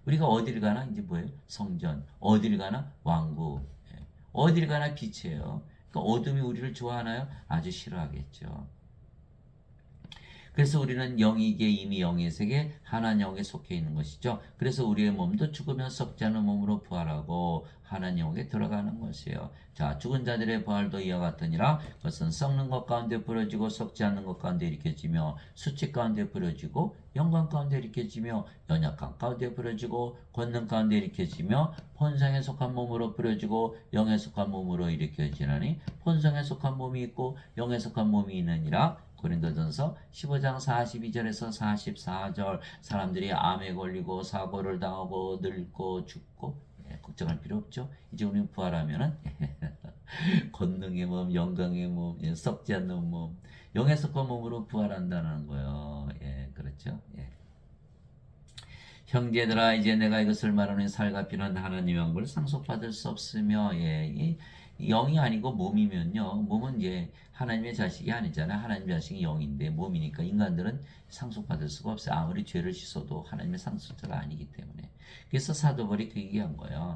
우리가 어딜 가나 이제 뭐예요? 성전. 어딜 가나 왕국. 어딜 가나 빛이에요. 그러니까 어둠이 우리를 좋아하나요? 아주 싫어하겠죠. 그래서 우리는 영이기에 이미 영의 세계 하나님 영에 속해 있는 것이죠. 그래서 우리의 몸도 죽으면 썩지 않은 몸으로 부활하고 하나님 영에 들어가는 것이에요. 자, 죽은 자들의 부활도 이와 같으니라. 그것은 썩는 것 가운데 부러지고 썩지 않는 것 가운데 일으켜지며 수치 가운데 부러지고 영광 가운데 일으켜지며 연약함 가운데 부러지고 권능 가운데 일으켜지며 본성에 속한 몸으로 부러지고 영에 속한 몸으로 일으켜지나니 본성에 속한 몸이 있고 영에 속한 몸이 있느니라. 고린도전서 15장 42절에서 44절 사람들이 암에 걸리고 사고를 당하고 늙고 죽고 걱정할 필요 없죠. 이제 우리는 부활하면은 권능의 몸, 영광의 몸, 썩지 않는 몸, 영의 속한 몸으로 부활한다는 거예요. 그렇죠. 형제들아 이제 내가 이것을 말하는 살과 피는 하나님의 왕국을 상속받을 수 없으며 이 영이 아니고 몸이면요. 몸은 이제 하나님의 자식이 아니잖아요. 하나님의 자식이 영인데 몸이니까 인간들은 상속받을 수가 없어요. 아무리 죄를 씻어도 하나님의 상속자가 아니기 때문에. 그래서 사도 바울이 그 얘기한 거예요.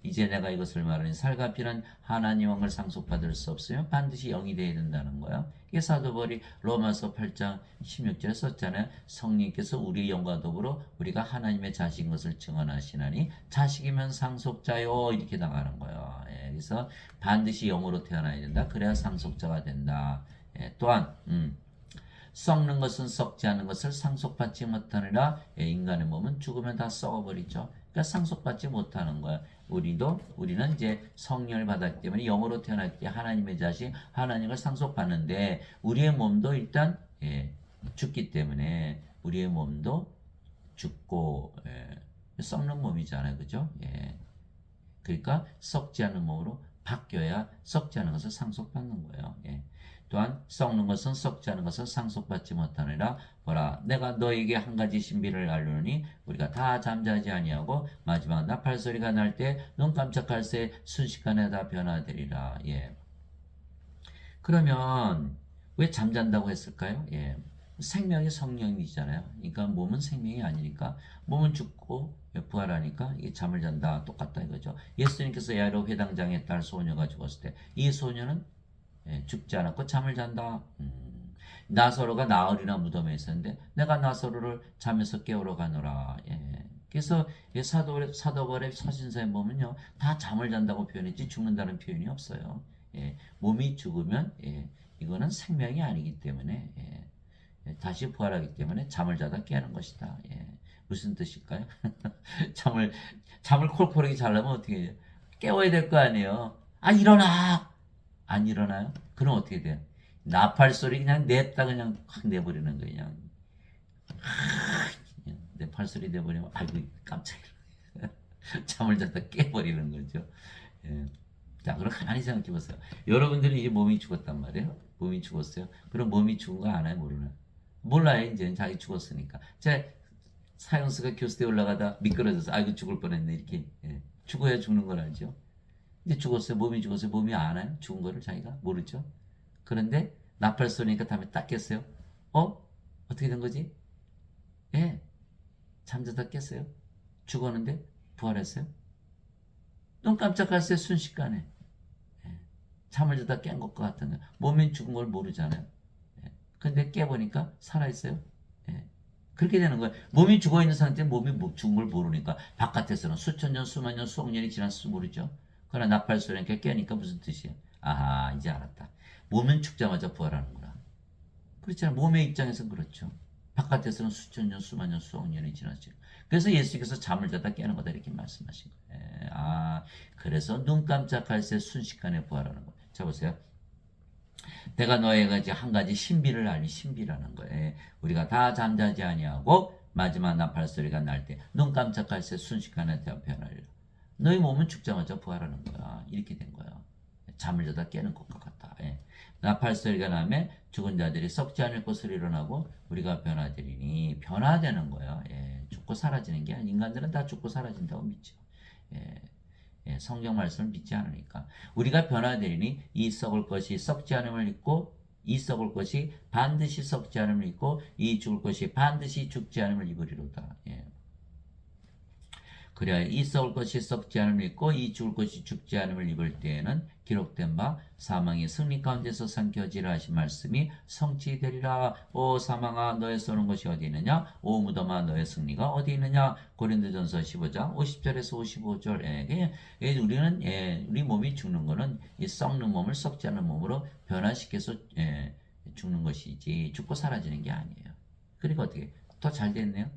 이제 내가 이것을 말하니 살과 피는 하나님 왕을 상속받을 수 없으면 반드시 영이 되어야 된다는 거예요. 이게 사도 바울이 로마서 8장 16절에 썼잖아요. 성령께서 우리의 영과 더불어 우리가 하나님의 자식인 것을 증언하시나니 자식이면 상속자요 이렇게 나가는 거예요. 그래서 반드시 영으로 태어나야 된다. 그래야 상속자가 된다. 또한 썩는 것은 썩지 않는 것을 상속받지 못하느라 인간의 몸은 죽으면 다 썩어버리죠. 그러니까 상속받지 못하는 거야. 우리는 이제 성령을 받았기 때문에 영으로 태어났기 때문에 하나님의 자식, 하나님을 상속받는데 우리의 몸도 일단 죽기 때문에 우리의 몸도 죽고 썩는 몸이잖아요, 그죠? 그러니까 썩지 않는 몸으로 바뀌어야 썩지 않은 것을 상속받는 거예요. 또한 썩는 것은 썩지 않은 것을 상속받지 못하느라 보라 내가 너에게 한 가지 신비를 알려니 우리가 다 잠자지 아니하고 마지막 나팔 소리가 날 때 눈 깜짝할 새 순식간에 다 변화되리라. 그러면 왜 잠잔다고 했을까요? 생명이 성령이잖아요. 그러니까 몸은 생명이 아니니까 몸은 죽고 부활하니까 이게 잠을 잔다 똑같다 이거죠. 예수님께서 야이로 회당장의 딸 소녀가 죽었을 때 이 소녀는 죽지 않았고 잠을 잔다. 나사로가 나흘이나 무덤에 있었는데 내가 나사로를 잠에서 깨우러 가노라. 그래서 사도벌의 서신서에 보면요 다 잠을 잔다고 표현했지 죽는다는 표현이 없어요. 몸이 죽으면 이거는 생명이 아니기 때문에 다시 부활하기 때문에 잠을 자다 깨는 것이다. 무슨 뜻일까요? 잠을 콜콜하게 자려면 어떻게 해요? 깨워야 될 거 아니에요. 아 일어나. 안 일어나요? 그럼 어떻게 돼요? 나팔 소리 그냥 냈다 그냥 확 내버리는 거예요. 그냥 나팔 소리 내버리면 아이고 깜짝이야. 잠을 자다 깨버리는 거죠. 자, 그럼 가만히 생각해 보세요. 여러분들은 이제 몸이 죽었단 말이에요. 몸이 죽었어요. 그럼 몸이 죽은 거 아나요? 모르나요? 몰라요. 이제 자기 죽었으니까. 제 사형수가 교수대에 올라가다 미끄러져서 아이고 죽을 뻔했네 이렇게 죽어야 죽는 걸 알죠. 이제 죽었어요. 몸이 죽었어요. 몸이 아나요? 죽은 거를 자기가 모르죠. 그런데 나팔 쏘니까 다음에 딱 깼어요. 어떻게 된 거지? 잠자다 깼어요. 죽었는데 부활했어요. 눈 깜짝할 새 순식간에 잠을 자다 깬 것 같은데 몸이 죽은 걸 모르잖아요. 근데 깨보니까 살아있어요. 그렇게 되는 거예요. 몸이 죽어있는 상태에 몸이 죽은 걸 모르니까 바깥에서는 수천 년, 수만 년, 수억 년이 지났을지 모르죠. 그러나 나팔 소리니까 깨니까 무슨 뜻이에요? 아하 이제 알았다. 몸은 죽자마자 부활하는구나. 그렇잖아요. 몸의 입장에서는 그렇죠. 바깥에서는 수천 년, 수만 년, 수억 년이 지났죠. 그래서 예수께서 잠을 자다 깨는 거다 이렇게 말씀하신 거예요. 그래서 눈 깜짝할 새 순식간에 부활하는 거예요. 자 보세요. 내가 너에게 이제 한 가지 신비를 알리 신비라는 거예요. 우리가 다 잠자지 아니하고 마지막 나팔 소리가 날 때 눈 깜짝할 새 순식간에 변하리라. 너희 몸은 죽자마자 부활하는 거야. 이렇게 된 거야. 잠을 자다 깨는 것과 같다. 나팔 소리가 나면 죽은 자들이 썩지 않을 것을 일어나고 우리가 변화되리니 변화되는 거야. 죽고 사라지는 게 아니라 인간들은 다 죽고 사라진다고 믿죠. 성경 말씀을 믿지 않으니까 우리가 변화되리니 이 썩을 것이 썩지 않음을 입고 이 썩을 것이 반드시 썩지 않음을 입고 이 죽을 것이 반드시 죽지 않음을 입으리로다. 그래야 이 썩을 것이 썩지 않음을 입고 이 죽을 것이 죽지 않음을 입을 때에는 기록된 바 사망의 승리 가운데서 삼켜지라 하신 말씀이 성취되리라. 오 사망아 너의 쏘는 것이 어디 있느냐? 오 무덤아 너의 승리가 어디 있느냐? 고린도전서 15장 50절에서 55절. 우리는 우리 몸이 죽는 거는 이 썩는 몸을 썩지 않은 몸으로 변화시켜서 죽는 것이지 죽고 사라지는 게 아니에요. 그리고 어떻게 더 잘 됐네요.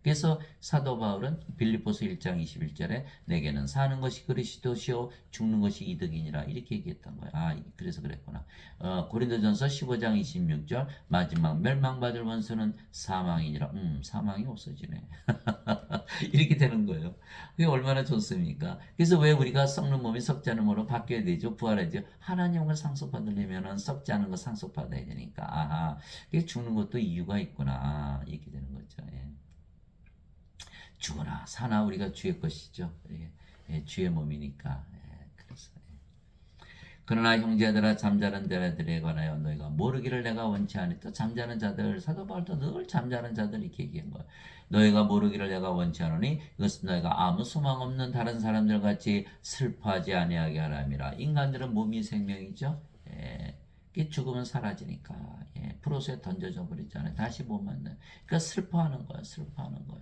그래서 사도 바울은 빌립보서 1장 21절에 내게는 사는 것이 그리스도시요 죽는 것이 이득이니라 이렇게 얘기했던 거야. 그래서 그랬구나. 고린도전서 15장 26절 마지막 멸망받을 원수는 사망이니라. 사망이 없어지네. 이렇게 되는 거예요. 그게 얼마나 좋습니까? 그래서 왜 우리가 썩는 몸이 썩지 않은 몸으로 바뀌어야 되죠? 부활해야죠. 하나님을 상속받으려면 썩지 않은 거 상속받아야 되니까. 그게 죽는 것도 이유가 있구나. 이렇게 되는 거죠. 예. 죽으나 사나 우리가 주의 것이죠. 예, 주의 몸이니까. 그래서. 그러나 형제들아 잠자는 자들에 관하여 너희가 모르기를 내가 원치 아니. 또 잠자는 자들 사도 바울도 늘 잠자는 자들 이렇게 얘기한 거야. 너희가 모르기를 내가 원치 않으니 이것은 너희가 아무 소망 없는 다른 사람들 같이 슬퍼하지 아니하게 하람이라. 인간들은 몸이 생명이죠. 죽으면 사라지니까 프로스에 던져져 버리잖아요. 다시 못 만나요. 그러니까 슬퍼하는 거야. 슬퍼하는 거야.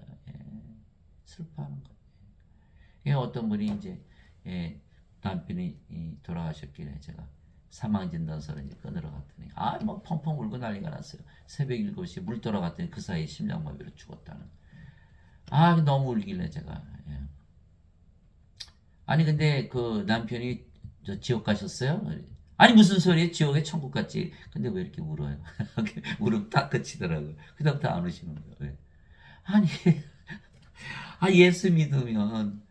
슬퍼하는 거야. 어떤 분이 이제 남편이 돌아가셨길래 제가 사망진단서를 끊으러 갔더니 뭐 펑펑 울고 난리가 났어요. 새벽 7시에 물 돌아갔더니 그 사이에 심장마비로 죽었다는. 너무 울길래 제가 아니 근데 그 남편이 저 지옥 가셨어요? 아니 무슨 소리예요? 지옥에 천국 갔지. 근데 왜 이렇게 울어요? 울음 딱 그치더라고요. 그다음부터 안 우시는 거예요. 왜? 아니 예수 믿으면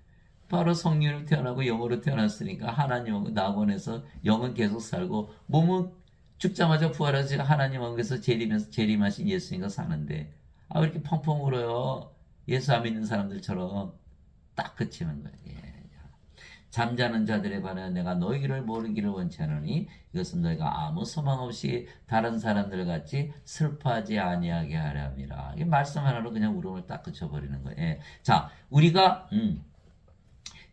바로 성령으로 태어나고 영으로 태어났으니까 하나님하고 낙원에서 영은 계속 살고 몸은 죽자마자 부활하지 하나님 왕국에서 재림하신 예수님과 사는데 왜 이렇게 펑펑 울어요? 예수 안 믿는 사람들처럼 딱 그치는 거예요. 잠자는 자들에 관하여 내가 너희를 모르기를 원치 않으니 이것은 너희가 아무 소망 없이 다른 사람들 같이 슬퍼하지 아니하게 하렵니다. 이 말씀 하나로 그냥 울음을 딱 그쳐버리는 거예요. 자, 우리가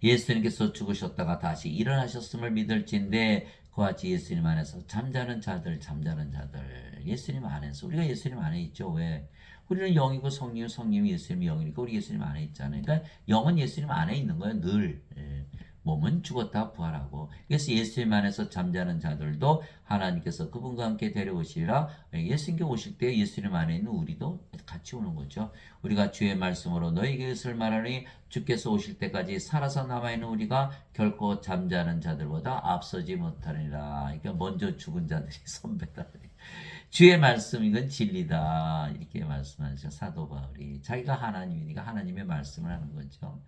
예수님께서 죽으셨다가 다시 일어나셨음을 믿을진데 그와 같이 예수님 안에서 잠자는 자들 예수님 안에서 우리가 예수님 안에 있죠. 왜? 우리는 영이고 성령이 예수님이 영이니까 우리 예수님 안에 있잖아요. 그러니까 영은 예수님 안에 있는 거예요. 늘. 몸은 죽었다 부활하고. 그래서 예수님 안에서 잠자는 자들도 하나님께서 그분과 함께 데려오시리라. 예수님께 오실 때 예수님 안에 있는 우리도 같이 오는 거죠. 우리가 주의 말씀으로 너희에게 이것을 말하니 주께서 오실 때까지 살아서 남아있는 우리가 결코 잠자는 자들보다 앞서지 못하리라. 그러니까 먼저 죽은 자들이 선배다. 주의 말씀 이건 진리다. 이렇게 말씀하죠. 사도 바울이. 자기가 하나님이니까 하나님의 말씀을 하는 거죠.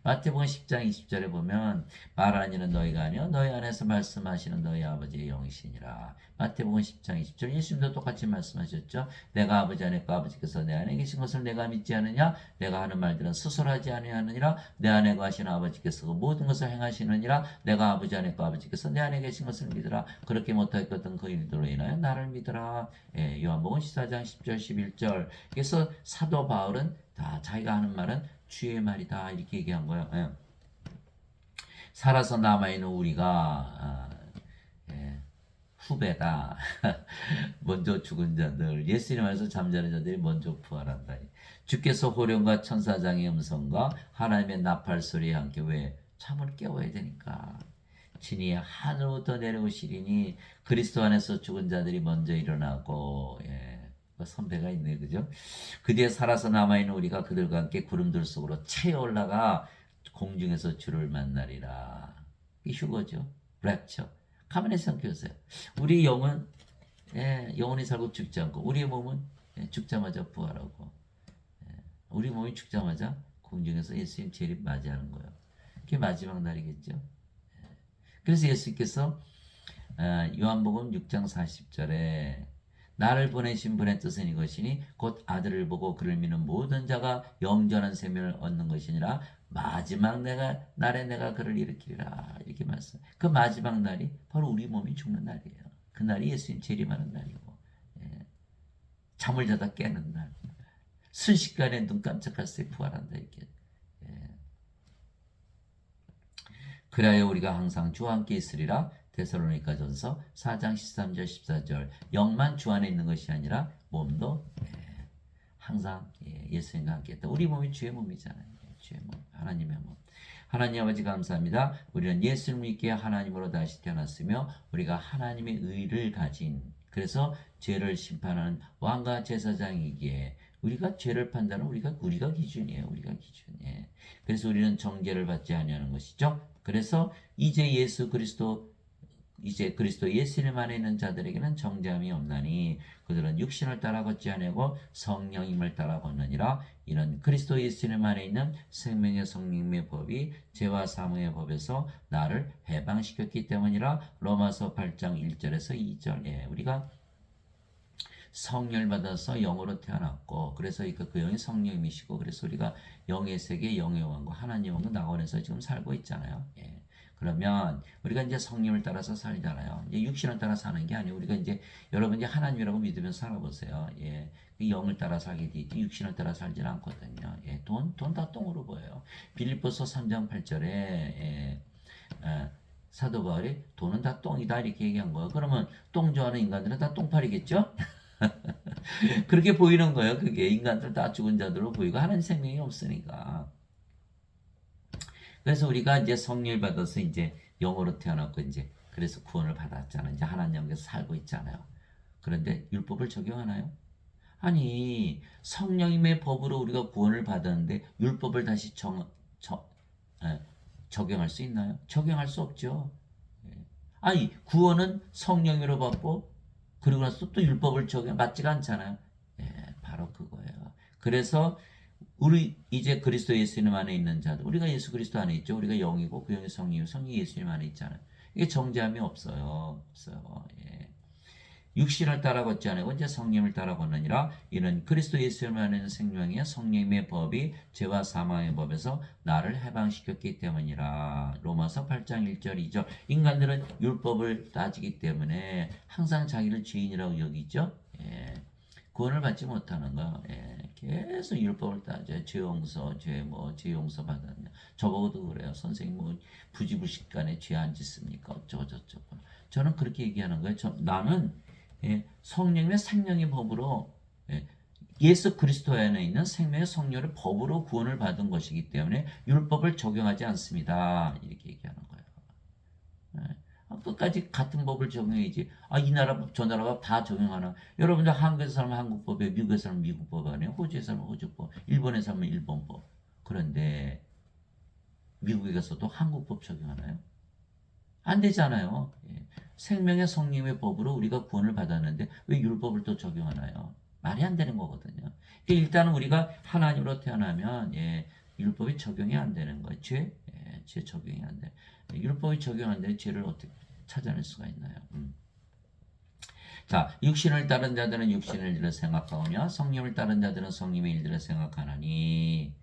마태복음 10장 20절에 보면 말하는 이는 너희가 아니요 너희 안에서 말씀하시는 너희 아버지의 영이시니라. 마태복음 10장 20절 예수님도 똑같이 말씀하셨죠. 내가 아버지 안에 있고 아버지께서 내 안에 계신 것을 내가 믿지 않느냐. 내가 하는 말들은 스스로하지 아니하느니라. 내 안에 거하시는 아버지께서 그 모든 것을 행하시느니라. 내가 아버지 안에 있고 아버지께서 내 안에 계신 것을 믿으라. 그렇게 못하였거든 그 일들로 인하여 나를 믿으라. 요한복음 14장 10절 11절. 그래서 사도 바울은 다 자기가 하는 말은 주의 말이다 이렇게 얘기한 거예요. 살아서 남아있는 우리가 후배다. 먼저 죽은 자들 예수님 안에서 잠자는 자들이 먼저 부활한다. 주께서 호령과 천사장의 음성과 하나님의 나팔 소리와 함께 왜 잠을 깨워야 되니까 친히 하늘부터 내려오시리니 그리스도 안에서 죽은 자들이 먼저 일어나고 선배가 있네, 그죠? 그 뒤에 살아서 남아있는 우리가 그들과 함께 구름들 속으로 채 올라가 공중에서 주를 만나리라. 이 휴거죠. 랩처. 가만히 생각해 보세요. 우리 영은 영원히 살고 죽지 않고 우리의 몸은 죽자마자 부활하고 우리 몸이 죽자마자 공중에서 예수님 재림 맞이하는 거예요. 그게 마지막 날이겠죠. 그래서 예수께서 요한복음 6장 40절에 나를 보내신 분의 뜻은 이것이니 곧 아들을 보고 그를 믿는 모든 자가 영전한 생명을 얻는 것이니라. 마지막 날에 내가 그를 일으키리라. 이렇게 말씀. 그 마지막 날이 바로 우리 몸이 죽는 날이에요. 그 날이 예수님 재림하는 날이고 잠을 자다 깨는 날. 순식간에 눈 깜짝할 새 부활한다 이렇게. 그래야 우리가 항상 주와 함께 있으리라. 데살로니가전서 4장 13절 14절. 영만 주 안에 있는 것이 아니라 몸도 항상 예수님과 함께 있다. 우리 몸이 주의 몸이잖아요. 주의 몸, 하나님의 몸. 하나님 아버지 감사합니다. 우리는 예수를 믿기에 하나님으로 다시 태어났으며 우리가 하나님의 의를 가진 그래서 죄를 심판하는 왕과 제사장이기에 우리가 죄를 판단은 우리가 기준이에요. 우리가 기준. 예. 그래서 우리는 정죄를 받지 아니하는 것이죠. 그래서 이제 그리스도 예수님 안에 있는 자들에게는 정죄함이 없나니 그들은 육신을 따라 걷지 아니하고 성령님을 따라 걷느니라. 이는 그리스도 예수님 안에 있는 생명의 성령의 법이 죄와 사망의 법에서 나를 해방시켰기 때문이라. 로마서 8장 1절에서 2절. 예, 우리가 성령을 받아서 영으로 태어났고, 그래서 그 영이 성령이시고, 그래서 우리가 영의 세계, 영의 왕과 하나님 왕과 낙원에서 지금 살고 있잖아요. 예. 그러면 우리가 이제 성령을 따라서 살잖아요. 이제 육신을 따라 사는 게 아니고 우리가 이제 여러분 이제 하나님이라고 믿으면서 살아보세요. 예. 그 영을 따라 살게 돼 있지 육신을 따라 살지는 않거든요. 예. 돈 다 똥으로 보여요. 빌립보서 3장 8절에 사도 바울이 돈은 다 똥이다 이렇게 얘기한 거예요. 그러면 똥 좋아하는 인간들은 다 똥파리겠죠? 그렇게 보이는 거예요. 그게 인간들 다 죽은 자들로 보이고 하나님 생명이 없으니까. 그래서 우리가 이제 성령을 받아서 이제 영으로 태어났고 이제 그래서 구원을 받았잖아요. 이제 하나님 영에서 살고 있잖아요. 그런데 율법을 적용하나요? 아니 성령님의 법으로 우리가 구원을 받았는데 율법을 다시 적용할 수 있나요? 적용할 수 없죠. 아니 구원은 성령으로 받고 그리고 나서 또 율법을 적용 맞지가 않잖아요. 예, 바로 그거예요. 그래서 우리 이제 그리스도 예수님 안에 있는 자들, 우리가 예수 그리스도 안에 있죠. 우리가 영이고 그 영이 성이고 성이 예수님 안에 있잖아요. 이게 정죄함이 없어요. 예. 육신을 따라 걷지 아니고 이제 성령을 따라 걷느니라. 이는 그리스도 예수님 안에 있는 생명이야 성령의 법이 죄와 사망의 법에서 나를 해방시켰기 때문이라. 로마서 8장 1절 2절. 인간들은 율법을 따지기 때문에 항상 자기를 죄인이라고 여기죠. 예. 구원을 받지 못하는 거. 예. 계속 율법을 따져요. 죄 용서 받았냐. 저보고도 그래요. 선생님 부지불식간에 죄 안 짓습니까? 어쩌고 저쩌고. 저는 그렇게 얘기하는 거예요. 나는 성령의 생명의 법으로 예수 그리스도 안에 있는 생명의 성령의 법으로 구원을 받은 것이기 때문에 율법을 적용하지 않습니다. 이렇게 얘기하는 거예요. 끝까지 같은 법을 적용해야지. 이 나라 법, 저 나라 법 다 적용하나? 여러분들 한국에서 살면 한국법에, 미국에서 살면 미국법 아니에요? 호주에서 살면 호주법, 일본에서 살면 일본법. 그런데 미국에 가서도 한국법 적용하나요? 안 되잖아요. 예. 생명의 성령의 법으로 우리가 구원을 받았는데 왜 율법을 또 적용하나요? 말이 안 되는 거거든요. 그러니까 일단은 우리가 하나님으로 태어나면 율법이 적용이 안 되는 거예요. 죄 적용이 안 돼. 율법이 적용 안 되는 죄를 어떻게 찾아낼 수가 있나요? 자, 육신을 따른 자들은 육신의 일들을 생각하오며 성령을 따른 자들은 성령의 일들을 생각하나니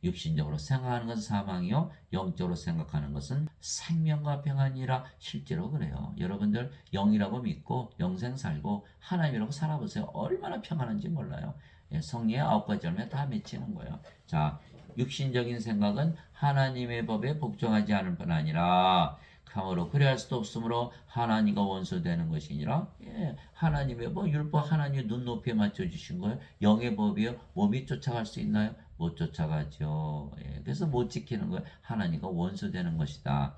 육신적으로 생각하는 것은 사망이요 영적으로 생각하는 것은 생명과 평안이라. 실제로 그래요. 여러분들 영이라고 믿고 영생 살고 하나님이라고 살아보세요. 얼마나 평안한지 몰라요. 성리의 9가지 열매 다 맺히는 거예요. 자, 육신적인 생각은 하나님의 법에 복종하지 않을 뿐 아니라 참으로 그래할 수도 없으므로 하나님과 원수되는 것이니라. 하나님의 법, 율법 하나님의 눈높이에 맞춰주신 거예요. 영의 법이요. 몸이 쫓아갈 수 있나요? 못 쫓아가죠. 그래서 못 지키는 거예요. 하나님과 원수되는 것이다.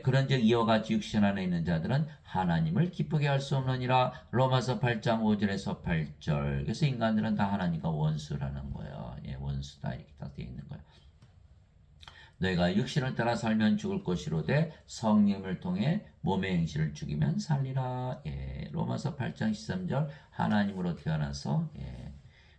그런즉 이와 같이 육신 안에 있는 자들은 하나님을 기쁘게 할 수 없느니라. 로마서 8장 5절에서 8절. 그래서 인간들은 다 하나님과 원수라는 거예요. 원수다 이렇게 다 되어 있는 거예요. 너희가 육신을 따라 살면 죽을 것이로되 성령을 통해 몸의 행실을 죽이면 살리라. 로마서 8장 13절. 하나님으로 태어나서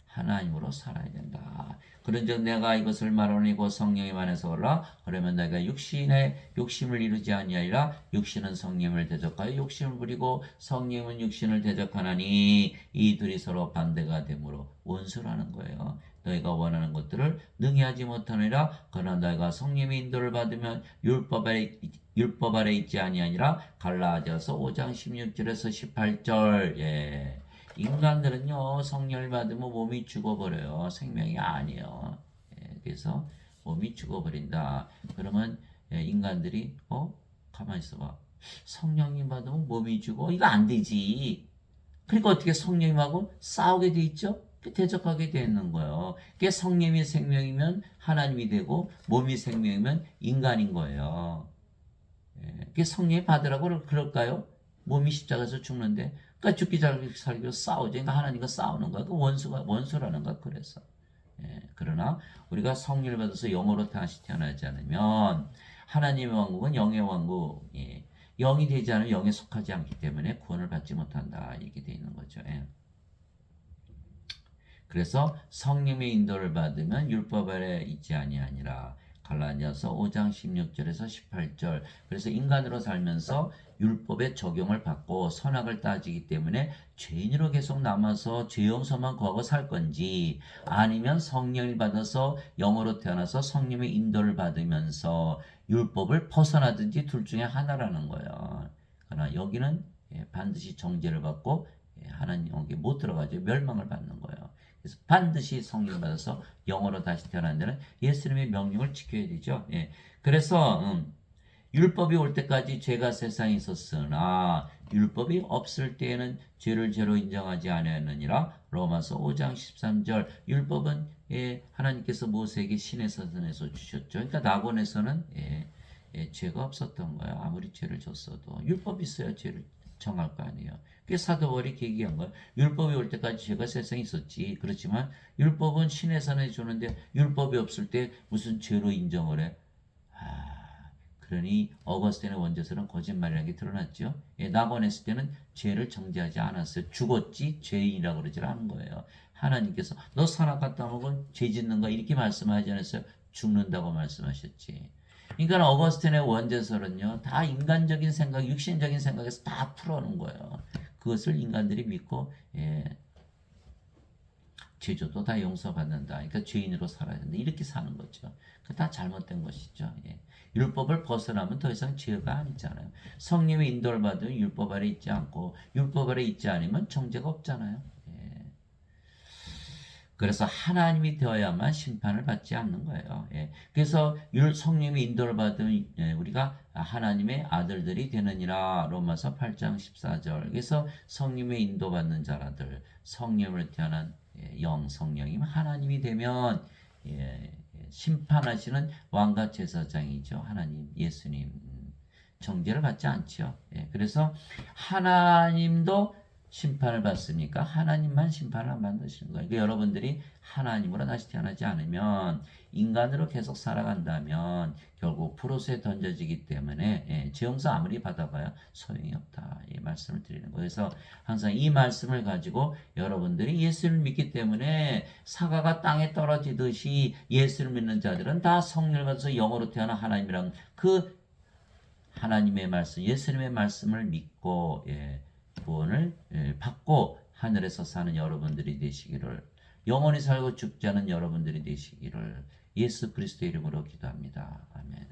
하나님으로 살아야 된다. 그런즉 내가 이것을 말하노니 곧 성령이 안에서 오라. 그러면 내가 육신의 욕심을 이루지 아니하리라. 육신은 성령을 대적하여 욕심을 부리고 성령은 육신을 대적하나니 이 둘이 서로 반대가 되므로 원수라는 거예요. 너희가 원하는 것들을 능히 하지 못하느니라. 그러나 너희가 성령의 인도를 받으면 율법 아래 있지 아니하니라. 갈라디아서 5장 16절에서 18절. 인간들은요 성령을 받으면 몸이 죽어버려요. 생명이 아니에요. 그래서 몸이 죽어버린다. 그러면 인간들이 가만히 있어봐. 성령님 받으면 몸이 죽어? 이거 안 되지. 그러니까 어떻게 성령님하고 싸우게 돼 있죠? 대적하게 돼 있는 거예요. 그게 성령이 생명이면 하나님이 되고 몸이 생명이면 인간인 거예요. 그게 성령이 받으라고 그럴까요? 몸이 십자가에서 죽는데, 그러니까 죽기 살기로 싸우죠. 그러니까 하나님과 싸우는 거야. 그 원수라는 거야. 그래서. 예, 그러나 우리가 성령을 받아서 영으로 다시 태어나지 않으면 하나님의 왕국은 영의 왕국, 예, 영이 되지 않으면 영에 속하지 않기 때문에 구원을 받지 못한다. 이렇게 돼 있는 거죠. 예. 그래서 성령의 인도를 받으면 율법 아래 있지 아니하니라. 갈라디아서 5장 16절에서 18절. 그래서 인간으로 살면서 율법의 적용을 받고 선악을 따지기 때문에 죄인으로 계속 남아서 죄 용서만 구하고 살 건지, 아니면 성령을 받아서 영으로 태어나서 성령의 인도를 받으면서 율법을 벗어나든지 둘 중에 하나라는 거예요. 그러나 여기는 반드시 정죄를 받고 하나님 영에 못 들어가죠. 멸망을 받는 거예요. 그래서 반드시 성령 받아서 영으로 다시 태어난 데는 예수님의 명령을 지켜야 되죠. 예. 그래서 율법이 올 때까지 죄가 세상에 있었으나 율법이 없을 때에는 죄를 죄로 인정하지 아니하느니라. 로마서 5장 13절. 율법은 하나님께서 모세에게 신의 사전에서 주셨죠. 그러니까 낙원에서는 죄가 없었던 거예요. 아무리 죄를 졌어도 율법이 있어야 죄를 정할 거 아니에요. 그게 사도 바울이 얘기한 거예요. 율법이 올 때까지 죄가 세상에 있었지. 그렇지만 율법은 신의 선에 주는데 율법이 없을 때 무슨 죄로 인정을 해? 그러니 어거스틴의 원죄서는 거짓말이라는 게 드러났죠. 낙원했을 때는 죄를 정죄하지 않았어요. 죽었지 죄인이라고 그러지 않은 거예요. 하나님께서 너 산악과 따먹은 죄 짓는 거 이렇게 말씀하지 않았어요. 죽는다고 말씀하셨지. 그러니까 어거스틴의 원죄설은요, 다 인간적인 생각, 육신적인 생각에서 다 풀어놓은 거예요. 그것을 인간들이 믿고 죄조도 다 용서받는다. 그러니까 죄인으로 살아야 된다. 이렇게 사는 거죠. 다 잘못된 것이죠. 율법을 벗어나면 더 이상 죄가 아니잖아요. 성령의 인도를 받으면 율법 아래 있지 않고 율법 아래 있지 않으면 정죄가 없잖아요. 그래서 하나님이 되어야만 심판을 받지 않는 거예요. 그래서 성령의 인도를 받으면 우리가 하나님의 아들들이 되느니라. 로마서 8장 14절. 그래서 성령의 인도받는 자라들, 성령을 태어난 성령이면 하나님이 되면 심판하시는 왕과 제사장이죠. 하나님, 예수님. 정죄를 받지 않죠. 그래서 하나님도 심판을 받습니까? 하나님만 심판을 안 받으시는 거예요. 그러니까 여러분들이 하나님으로 다시 태어나지 않으면, 인간으로 계속 살아간다면 결국 불옷에 던져지기 때문에 죄 용서 아무리 받아봐야 소용이 없다. 이 말씀을 드리는 거예요. 그래서 항상 이 말씀을 가지고 여러분들이 예수를 믿기 때문에 사과가 땅에 떨어지듯이 예수를 믿는 자들은 다 성령을 받아서 영으로 태어난 하나님이랑 그 하나님의 말씀, 예수님의 말씀을 믿고 구원을 받고 하늘에서 사는 여러분들이 되시기를, 영원히 살고 죽지 않은 여러분들이 되시기를 예수 그리스도의 이름으로 기도합니다. 아멘.